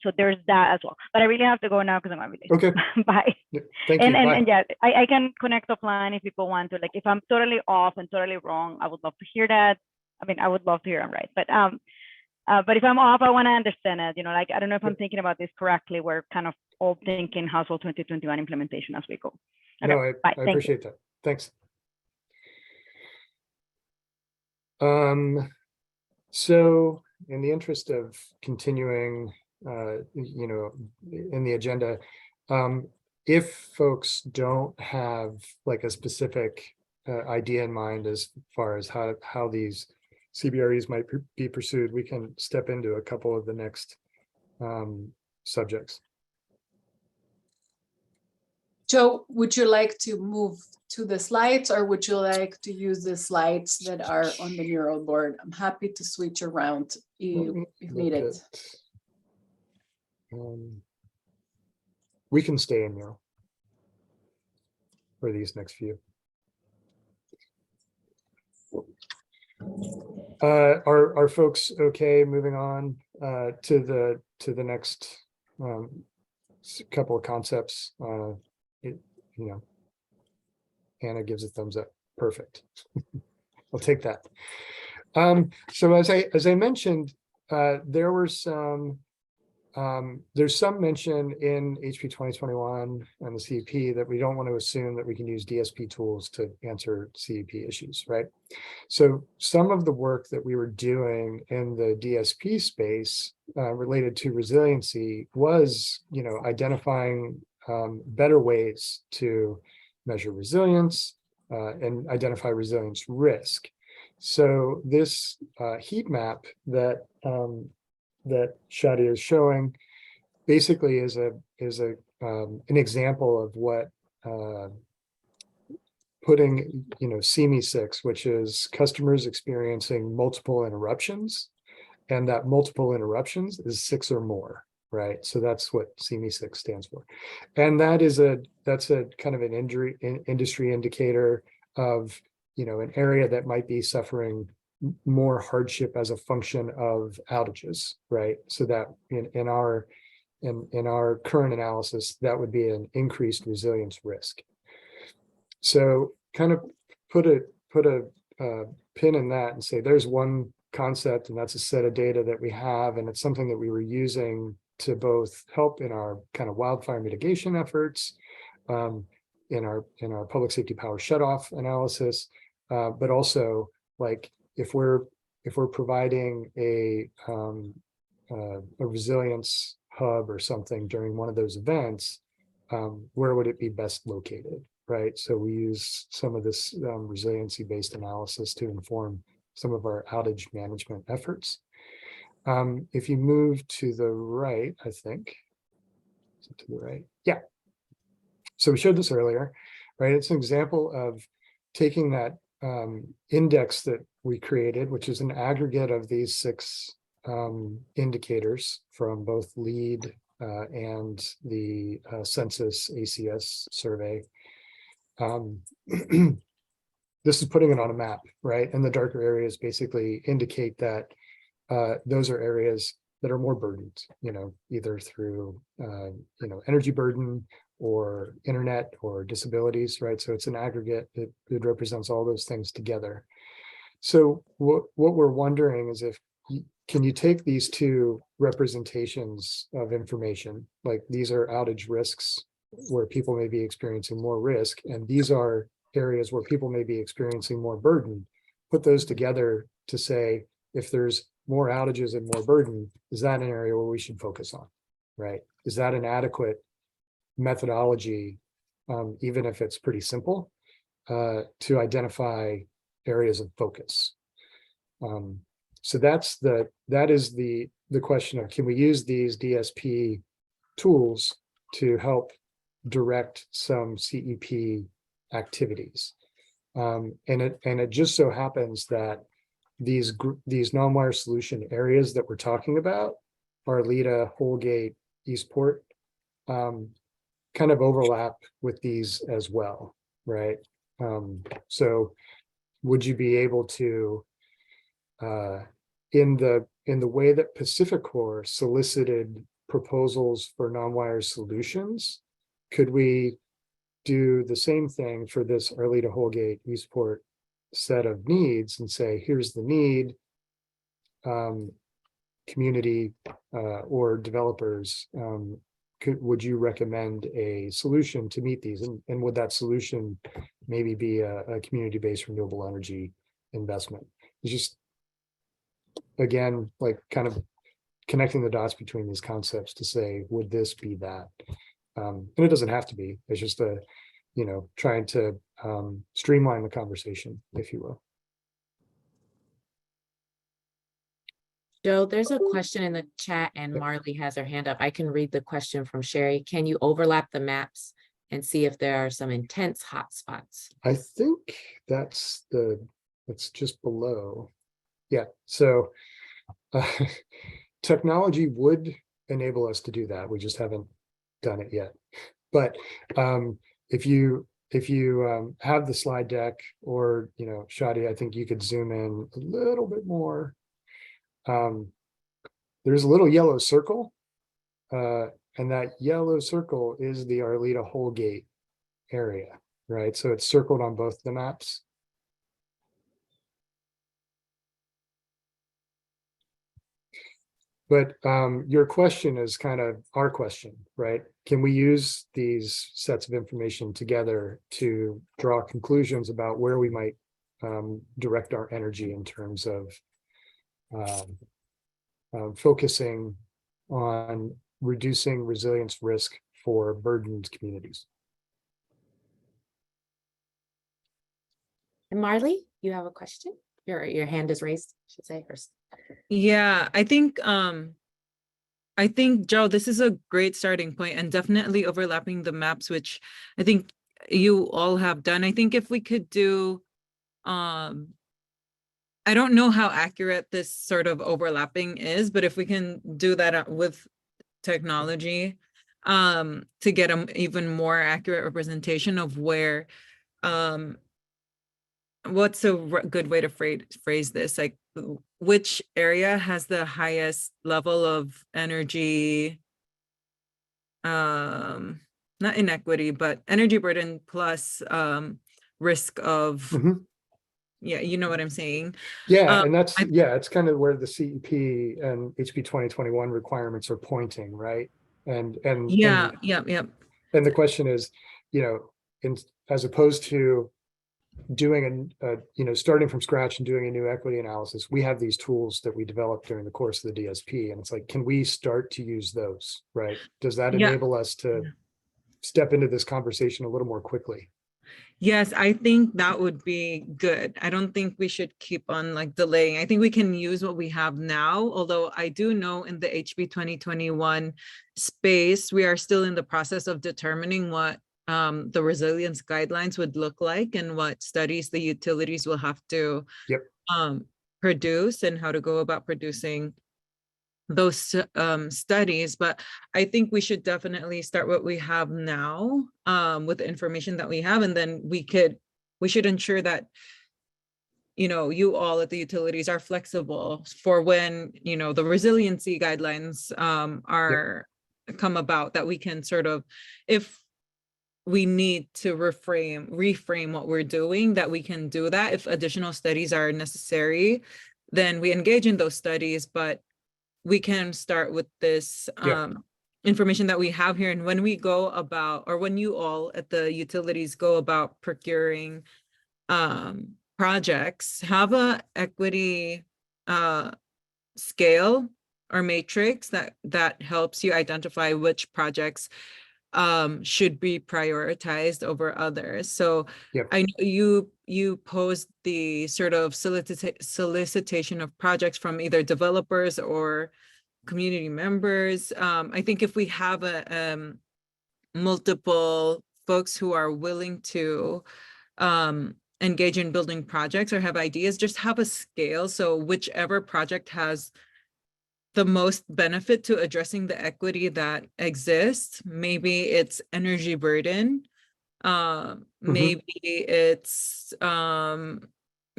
So there's that as well. But I really have to go now because I'm going to be late. Okay. Bye. Yeah, thank you. Bye. And yeah, I can connect offline if people want to. Like, if I'm totally off and totally wrong, I would love to hear that. I mean, I would love to hear I'm right. But if I'm off, I want to understand it. Like, I don't know if I'm thinking about this correctly. We're kind of all thinking House Bill 2021 implementation as we go. Okay, No, I appreciate that. Thanks. So in the interest of continuing, in the agenda, if folks don't have like a specific idea in mind as far as how these CBREs might be pursued, we can step into a couple of the next subjects. Joe, would you like to move to the slides, or would you like to use the slides that are on the mural board? I'm happy to switch around if needed. We can stay in mural for these next few. Are folks okay moving on to the next couple of concepts? Anna gives a thumbs up. Perfect. I'll take that. So as I mentioned, there were there's some mention in HP 2021 and the CEP that we don't want to assume that we can use DSP tools to answer CEP issues, right? So some of the work that we were doing in the DSP space related to resiliency was, identifying better ways to measure resilience and identify resilience risk. So this heat map that that Shadia is showing basically is an example of what putting, CME6, which is customers experiencing multiple interruptions, and that multiple interruptions is 6 or more, right? So that's what CME6 stands for. And that's a kind of an industry indicator of, an area that might be suffering more hardship as a function of outages, right? So that in our current analysis, that would be an increased resilience risk. So kind of put a pin in that and say there's one concept, and that's a set of data that we have, and it's something that we were using to both help in our kind of wildfire mitigation efforts, in our public safety power shutoff analysis, but also like if we're providing a resilience hub or something during one of those events, where would it be best located, right? So we use some of this resiliency-based analysis to inform some of our outage management efforts. If you move to the right, I think, to the right, yeah. So we showed this earlier, right? It's an example of taking that index that we created, which is an aggregate of these 6 indicators from both LEAD and the census ACS survey. This is putting it on a map, right? And the darker areas basically indicate that those are areas that are more burdened, either through, energy burden or internet or disabilities, right? So it's an aggregate. It represents all those things together. So what we're wondering is can you take these 2 representations of information, like these are outage risks where people may be experiencing more risk, and these are areas where people may be experiencing more burden, put those together to say, if there's more outages and more burden, is that an area where we should focus on, right? Is that an adequate methodology, even if it's pretty simple, to identify areas of focus? So that is the question of, can we use these DSP tools to help direct some CEP activities? And it just so happens that these non-wire solution areas that we're talking about, Arleta, Holgate, Eastport, kind of overlap with these as well, right? So would you be able to, in the way that PacifiCorp solicited proposals for non-wire solutions, could we do the same thing for this Arleta, Holgate, Eastport set of needs and say, here's the need, community or developers, would you recommend a solution to meet these? And would that solution maybe be a community-based renewable energy investment? It's just, again, like kind of connecting the dots between these concepts to say, would this be that? And it doesn't have to be. It's just trying to streamline the conversation, if you will. Joe, there's a question in the chat and Marley has her hand up. I can read the question from Sherry. Can you overlap the maps and see if there are some intense hotspots? I think that's just below. Yeah, so technology would enable us to do that. We just haven't done it yet. But if you have the slide deck, or Shadi, I think you could zoom in a little bit more. There's a little yellow circle, and that yellow circle is the Arleta Holgate area, right? So it's circled on both the maps. But your question is kind of our question, right? Can we use these sets of information together to draw conclusions about where we might direct our energy in terms of focusing on reducing resilience risk for burdened communities? And Marley, you have a question? Your hand is raised, I should say first. Yeah, I think Joe, this is a great starting point and definitely overlapping the maps, which I think you all have done. I think if we could do, I don't know how accurate this sort of overlapping is, but if we can do that with technology, to get an even more accurate representation of where, what's a good way to phrase this? Like, which area has the highest level of energy, not inequity, but energy burden plus risk of, Mhm. yeah, you know what I'm saying? Yeah, and that's, yeah, it's kind of where the CEP and HB 2021 requirements are pointing, right? And Yeah, and the question is, you know, as opposed to doing starting from scratch and doing a new equity analysis, we have these tools that we developed during the course of the DSP, and it's like, can we start to use those, right? Does that Yeah. enable us to step into this conversation a little more quickly? Yes, I think that would be good. I don't think we should keep on like delaying. I think we can use what we have now, although I do know in the HB 2021 space, we are still in the process of determining what the resilience guidelines would look like and what studies the utilities will have to produce and how to go about producing those studies. But I think we should definitely start what we have now with the information that we have, and then we should ensure that, you know, you all at the utilities are flexible for when, you know, the resiliency guidelines are come about, that we can sort of, if we need to reframe what we're doing, that we can do that. If additional studies are necessary, then we engage in those studies, but we can start with this information that we have here. And when we go about, or when you all at the utilities go about procuring projects, have a equity scale or matrix that helps you identify which projects should be prioritized over others. So I know you posed the sort of solicitation of projects from either developers or community members. I think if we have multiple folks who are willing to engage in building projects or have ideas, just have a scale. So whichever project has the most benefit to addressing the equity that exists, maybe it's energy burden, maybe it's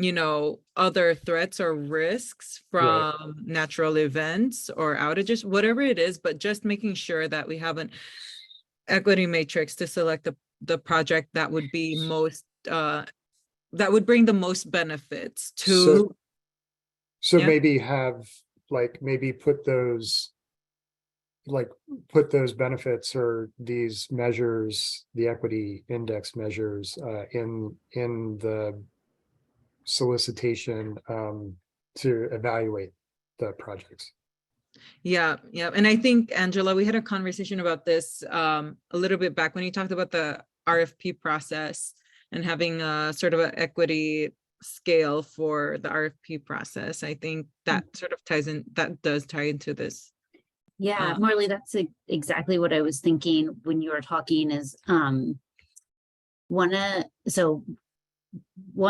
you know, other threats or risks from natural events or outages, whatever it is, but just making sure that we have an equity matrix to select the project that would be most that would bring the most benefits to. So maybe have, like, maybe put those benefits or these measures, the equity index measures, in the solicitation to evaluate the projects. Yeah. And I think, Angela, we had a conversation about this a little bit back when you talked about the RFP process and having a sort of an equity scale for the RFP process. I think that sort of does tie into this. Yeah, Marley, that's exactly what I was thinking when you were talking is one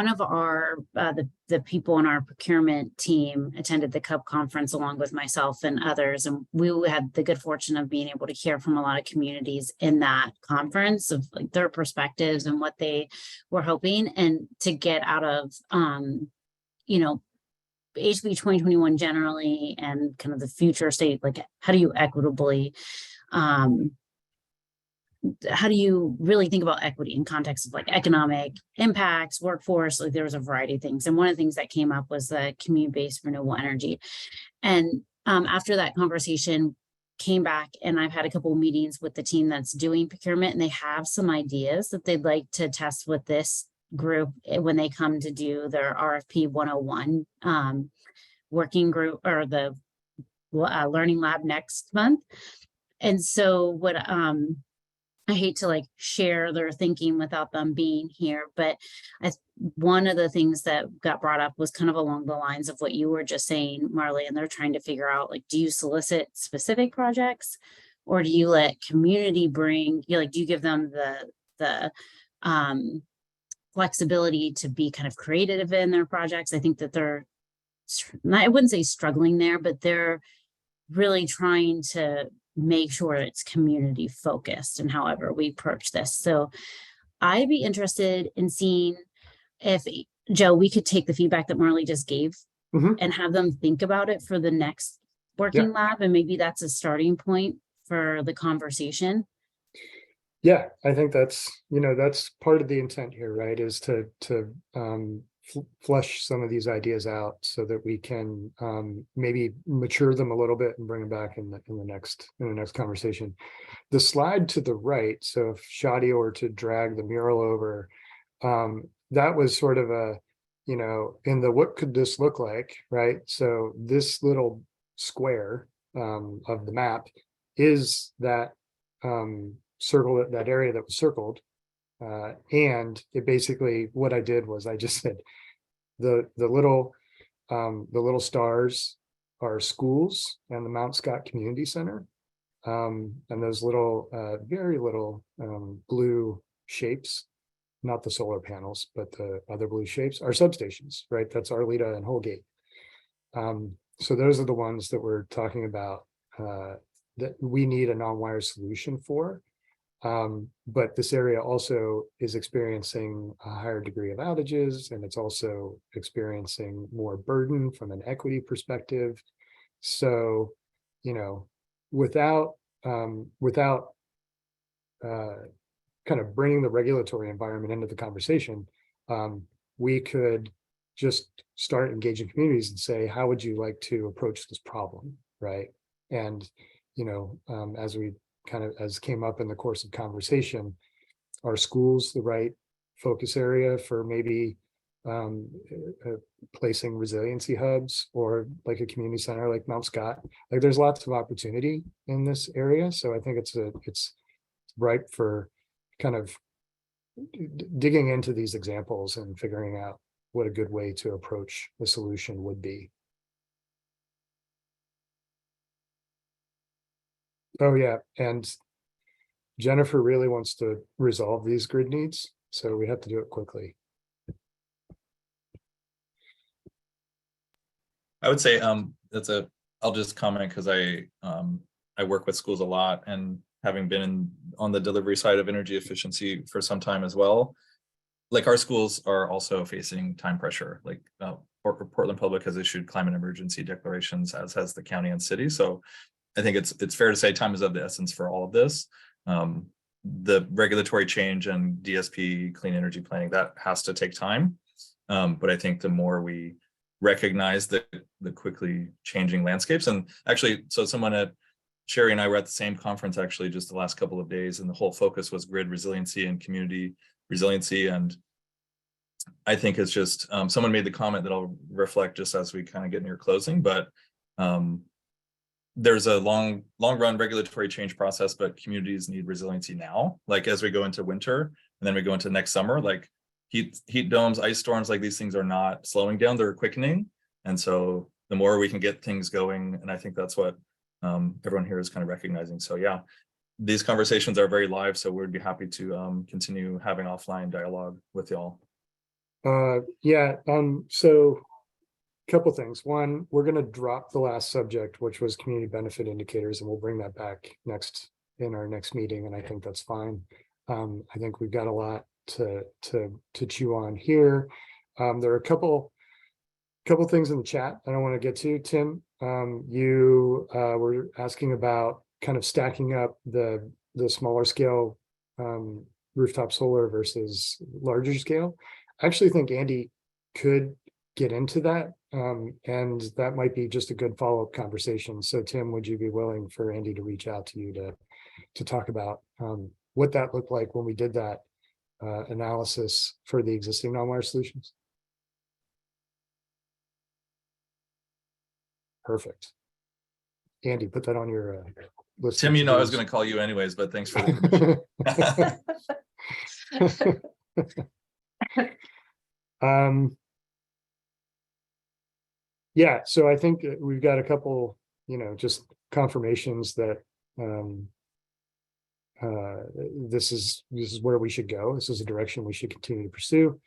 of our the people on our procurement team attended the CUP conference along with myself and others, and we had the good fortune of being able to hear from a lot of communities in that conference of like their perspectives and what they were hoping, and to get out of you know, HB 2021 generally and kind of the future state, like how do you equitably how do you really think about equity in context of like economic impacts, workforce? Like there was a variety of things. And one of the things that came up was the community-based renewable energy. And after that conversation came back, and I've had a couple of meetings with the team that's doing procurement, and they have some ideas that they'd like to test with this group when they come to do their RFP 101 working group or the learning lab next month. And so what I hate to like share their thinking without them being here, but one of the things that got brought up was kind of along the lines of what you were just saying, Marley, and they're trying to figure out, like, do you solicit specific projects, or do you let community bring, do you give them the flexibility to be kind of creative in their projects? I think that they're, I wouldn't say struggling there, but they're really trying to make sure it's community focused and however we approach this. So I'd be interested in seeing if, Joe, we could take the feedback that Marley just gave and have them think about it for the next working lab. And maybe that's a starting point for the conversation. Yeah, I think that's, that's part of the intent here, right? Is to flesh some of these ideas out so that we can maybe mature them a little bit and bring them back in the next conversation. The slide to the right, so if Shadi were to drag the mural over, that was sort of a, in the what could this look like, right? So this little square of the map is that circle, that area that was circled. And it basically, what I did was I just said the little stars are schools and the Mount Scott Community Center. And those little, very little blue shapes, not the solar panels, but the other blue shapes are substations, right? That's Arleta and Holgate. So those are the ones that we're talking about that we need a non-wire solution for. But this area also is experiencing a higher degree of outages, and it's also experiencing more burden from an equity perspective. So, without kind of bringing the regulatory environment into the conversation, we could just start engaging communities and say, how would you like to approach this problem, right? And, as we as came up in the course of conversation, are schools the right focus area for maybe placing resiliency hubs, or like a community center like Mount Scott? Like, there's lots of opportunity in this area. So I think it's ripe for kind of digging into these examples and figuring out what a good way to approach the solution would be. Oh yeah, and Jennifer really wants to resolve these grid needs, so we have to do it quickly. I would say I'll just comment because I work with schools a lot, and having been on the delivery side of energy efficiency for some time as well, like, our schools are also facing time pressure. Like, Portland Public has issued climate emergency declarations, as has the county and city. So I think it's fair to say time is of the essence for all of this. The regulatory change and DSP clean energy planning, that has to take time. But I think the more we recognize the quickly changing landscapes, and actually, so someone at Sherry and I were at the same conference actually just the last couple of days, and the whole focus was grid resiliency and community resiliency. And I think it's just, someone made the comment that I'll reflect just as we kind of get near closing, but there's a long run regulatory change process, but communities need resiliency now. Like, as we go into winter and then we go into next summer, like heat domes, ice storms, like, these things are not slowing down, they're quickening. And so the more we can get things going, and I think that's what everyone here is kind of recognizing. So yeah, these conversations are very live, so we'd be happy to continue having offline dialogue with y'all. So couple things. One, we're going to drop the last subject, which was community benefit indicators, and we'll bring that back in our next meeting, and I think that's fine. I think we've got a lot to chew on here. There are a couple things in the chat I don't want to get to. Tim, you were asking about kind of stacking up the smaller scale rooftop solar versus larger scale. I actually think Andy could get into that, and that might be just a good follow-up conversation. So Tim, would you be willing for Andy to reach out to you to talk about what that looked like when we did that analysis for the existing non-wire solutions? Perfect. Andy, put that on your list. Tim, of you know I was to-dos. going to call you anyways, but thanks for the permission. Yeah, so I think we've got a couple, just confirmations that this is where we should go. This is a direction we should continue to pursue.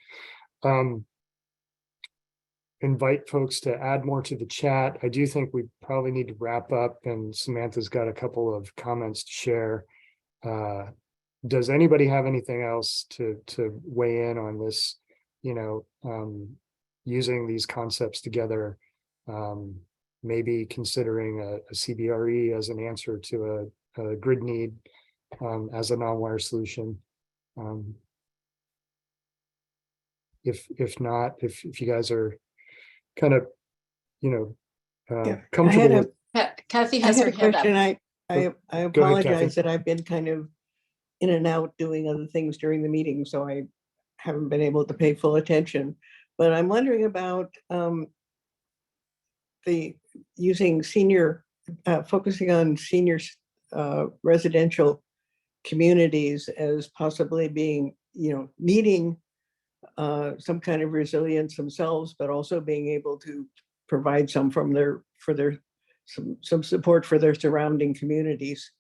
Invite folks to add more to the chat. I do think we probably need to wrap up, and Samantha's got a couple of comments to share. Does anybody have anything else to weigh in on this, using these concepts together, maybe considering a CBRE as an answer to a grid need as a non-wire solution? If not, if you guys are kind of, comfortable with. Kathy I has had her a hand up. question. I Go ahead, apologize Kathy. that I've been kind of in and out doing other things during the meeting, so I haven't been able to pay full attention. But I'm wondering about the using senior, focusing on seniors residential communities as possibly being, needing some kind of resilience themselves, but also being able to provide some from some support for their surrounding communities.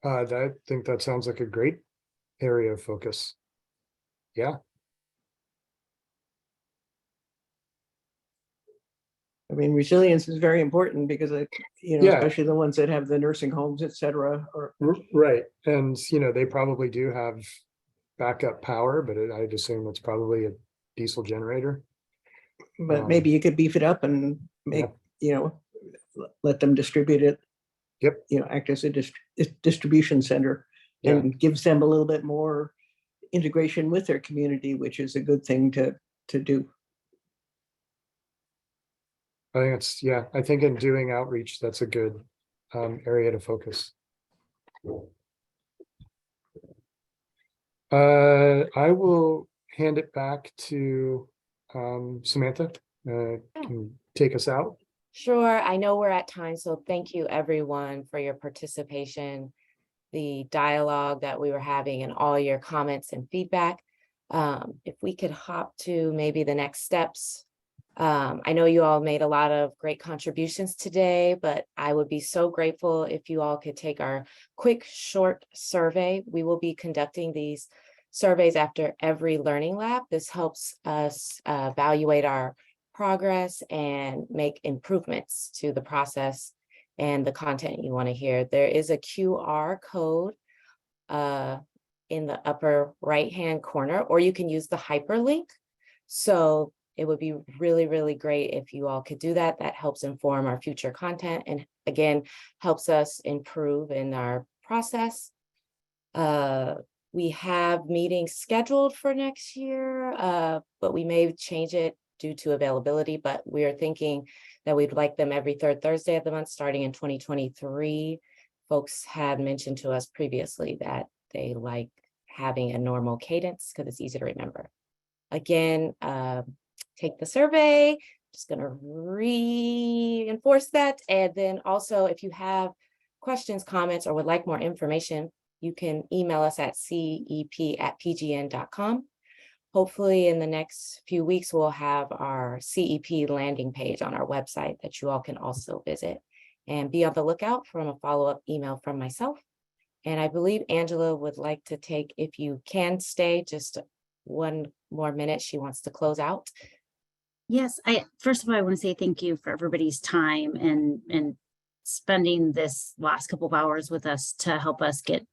I think that sounds like a great area of focus. Yeah. I mean, resilience is very important because Yeah. especially the ones that have the nursing homes, et cetera. Right. And, they probably do have backup power, but I'd assume it's probably a diesel generator. But maybe you could beef it up and make, let them distribute it. Yep. Act as a distribution center, and gives them a little bit more integration with their community, which is a good thing to do. I think in doing outreach, that's a good area to focus. I will hand it back to Samantha. Can take us out. Sure, I know we're at time, so thank you everyone for your participation, the dialogue that we were having, and all your comments and feedback. If we could hop to maybe the next steps. I know you all made a lot of great contributions today, but I would be so grateful if you all could take our quick, short survey. We will be conducting these surveys after every learning lab. This helps us evaluate our progress and make improvements to the process and the content you want to hear. There is a QR code in the upper right-hand corner, or you can use the hyperlink. So it would be really, really great if you all could do that. That helps inform our future content and, again, helps us improve in our process. We have meetings scheduled for next year, but we may change it due to availability, but we are thinking that we'd like them every third Thursday of the month starting in 2023. Folks had mentioned to us previously that they like having a normal cadence because it's easy to remember. Again, take the survey, just going to reinforce that. And then also, if you have questions, comments, or would like more information, you can email us at cep@pgn.com. Hopefully in the next few weeks, we'll have our CEP landing page on our website that you all can also visit, and be on the lookout from a follow-up email from myself. And I believe Angela would like to take, if you can stay just one more minute, she wants to close out. Yes, first of all, I want to say thank you for everybody's time and spending this last couple of hours with us to help us get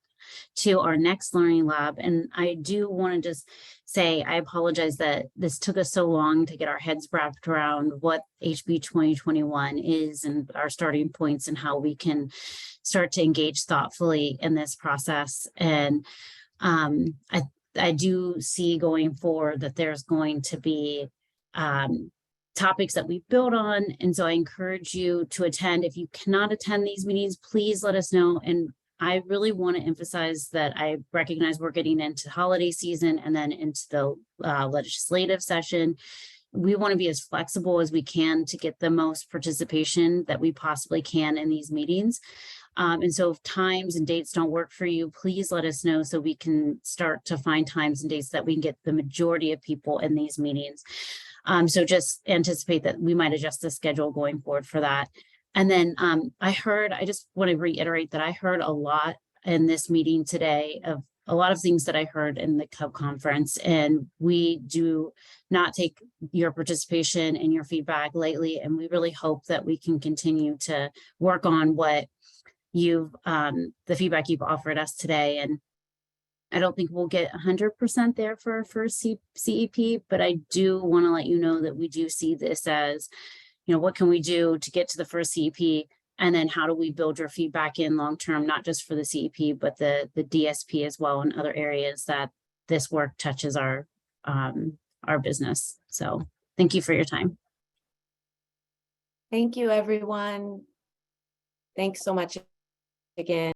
to our next learning lab. And I do want to just say, I apologize that this took us so long to get our heads wrapped around what HB 2021 is and our starting points and how we can start to engage thoughtfully in this process. And I do see going forward that there's going to be topics that we build on. And so I encourage you to attend. If you cannot attend these meetings, please let us know. And I really want to emphasize that I recognize we're getting into holiday season and then into the legislative session. We want to be as flexible as we can to get the most participation that we possibly can in these meetings. And so if times and dates don't work for you, please let us know so we can start to find times and dates that we can get the majority of people in these meetings. So just anticipate that we might adjust the schedule going forward for that. And then I just want to reiterate that I heard a lot in this meeting today of a lot of things that I heard in the CUB conference, and we do not take your participation and your feedback lightly. And we really hope that we can continue to work on what the feedback you've offered us today. And I don't think we'll get 100% there for our first CEP, but I do want to let you know that we do see this as, what can we do to get to the first CEP? And then how do we build your feedback in long-term, not just for the CEP, but the DSP as well, and other areas that this work touches our business. So thank you for your time. Thank you, everyone. Thanks so much again.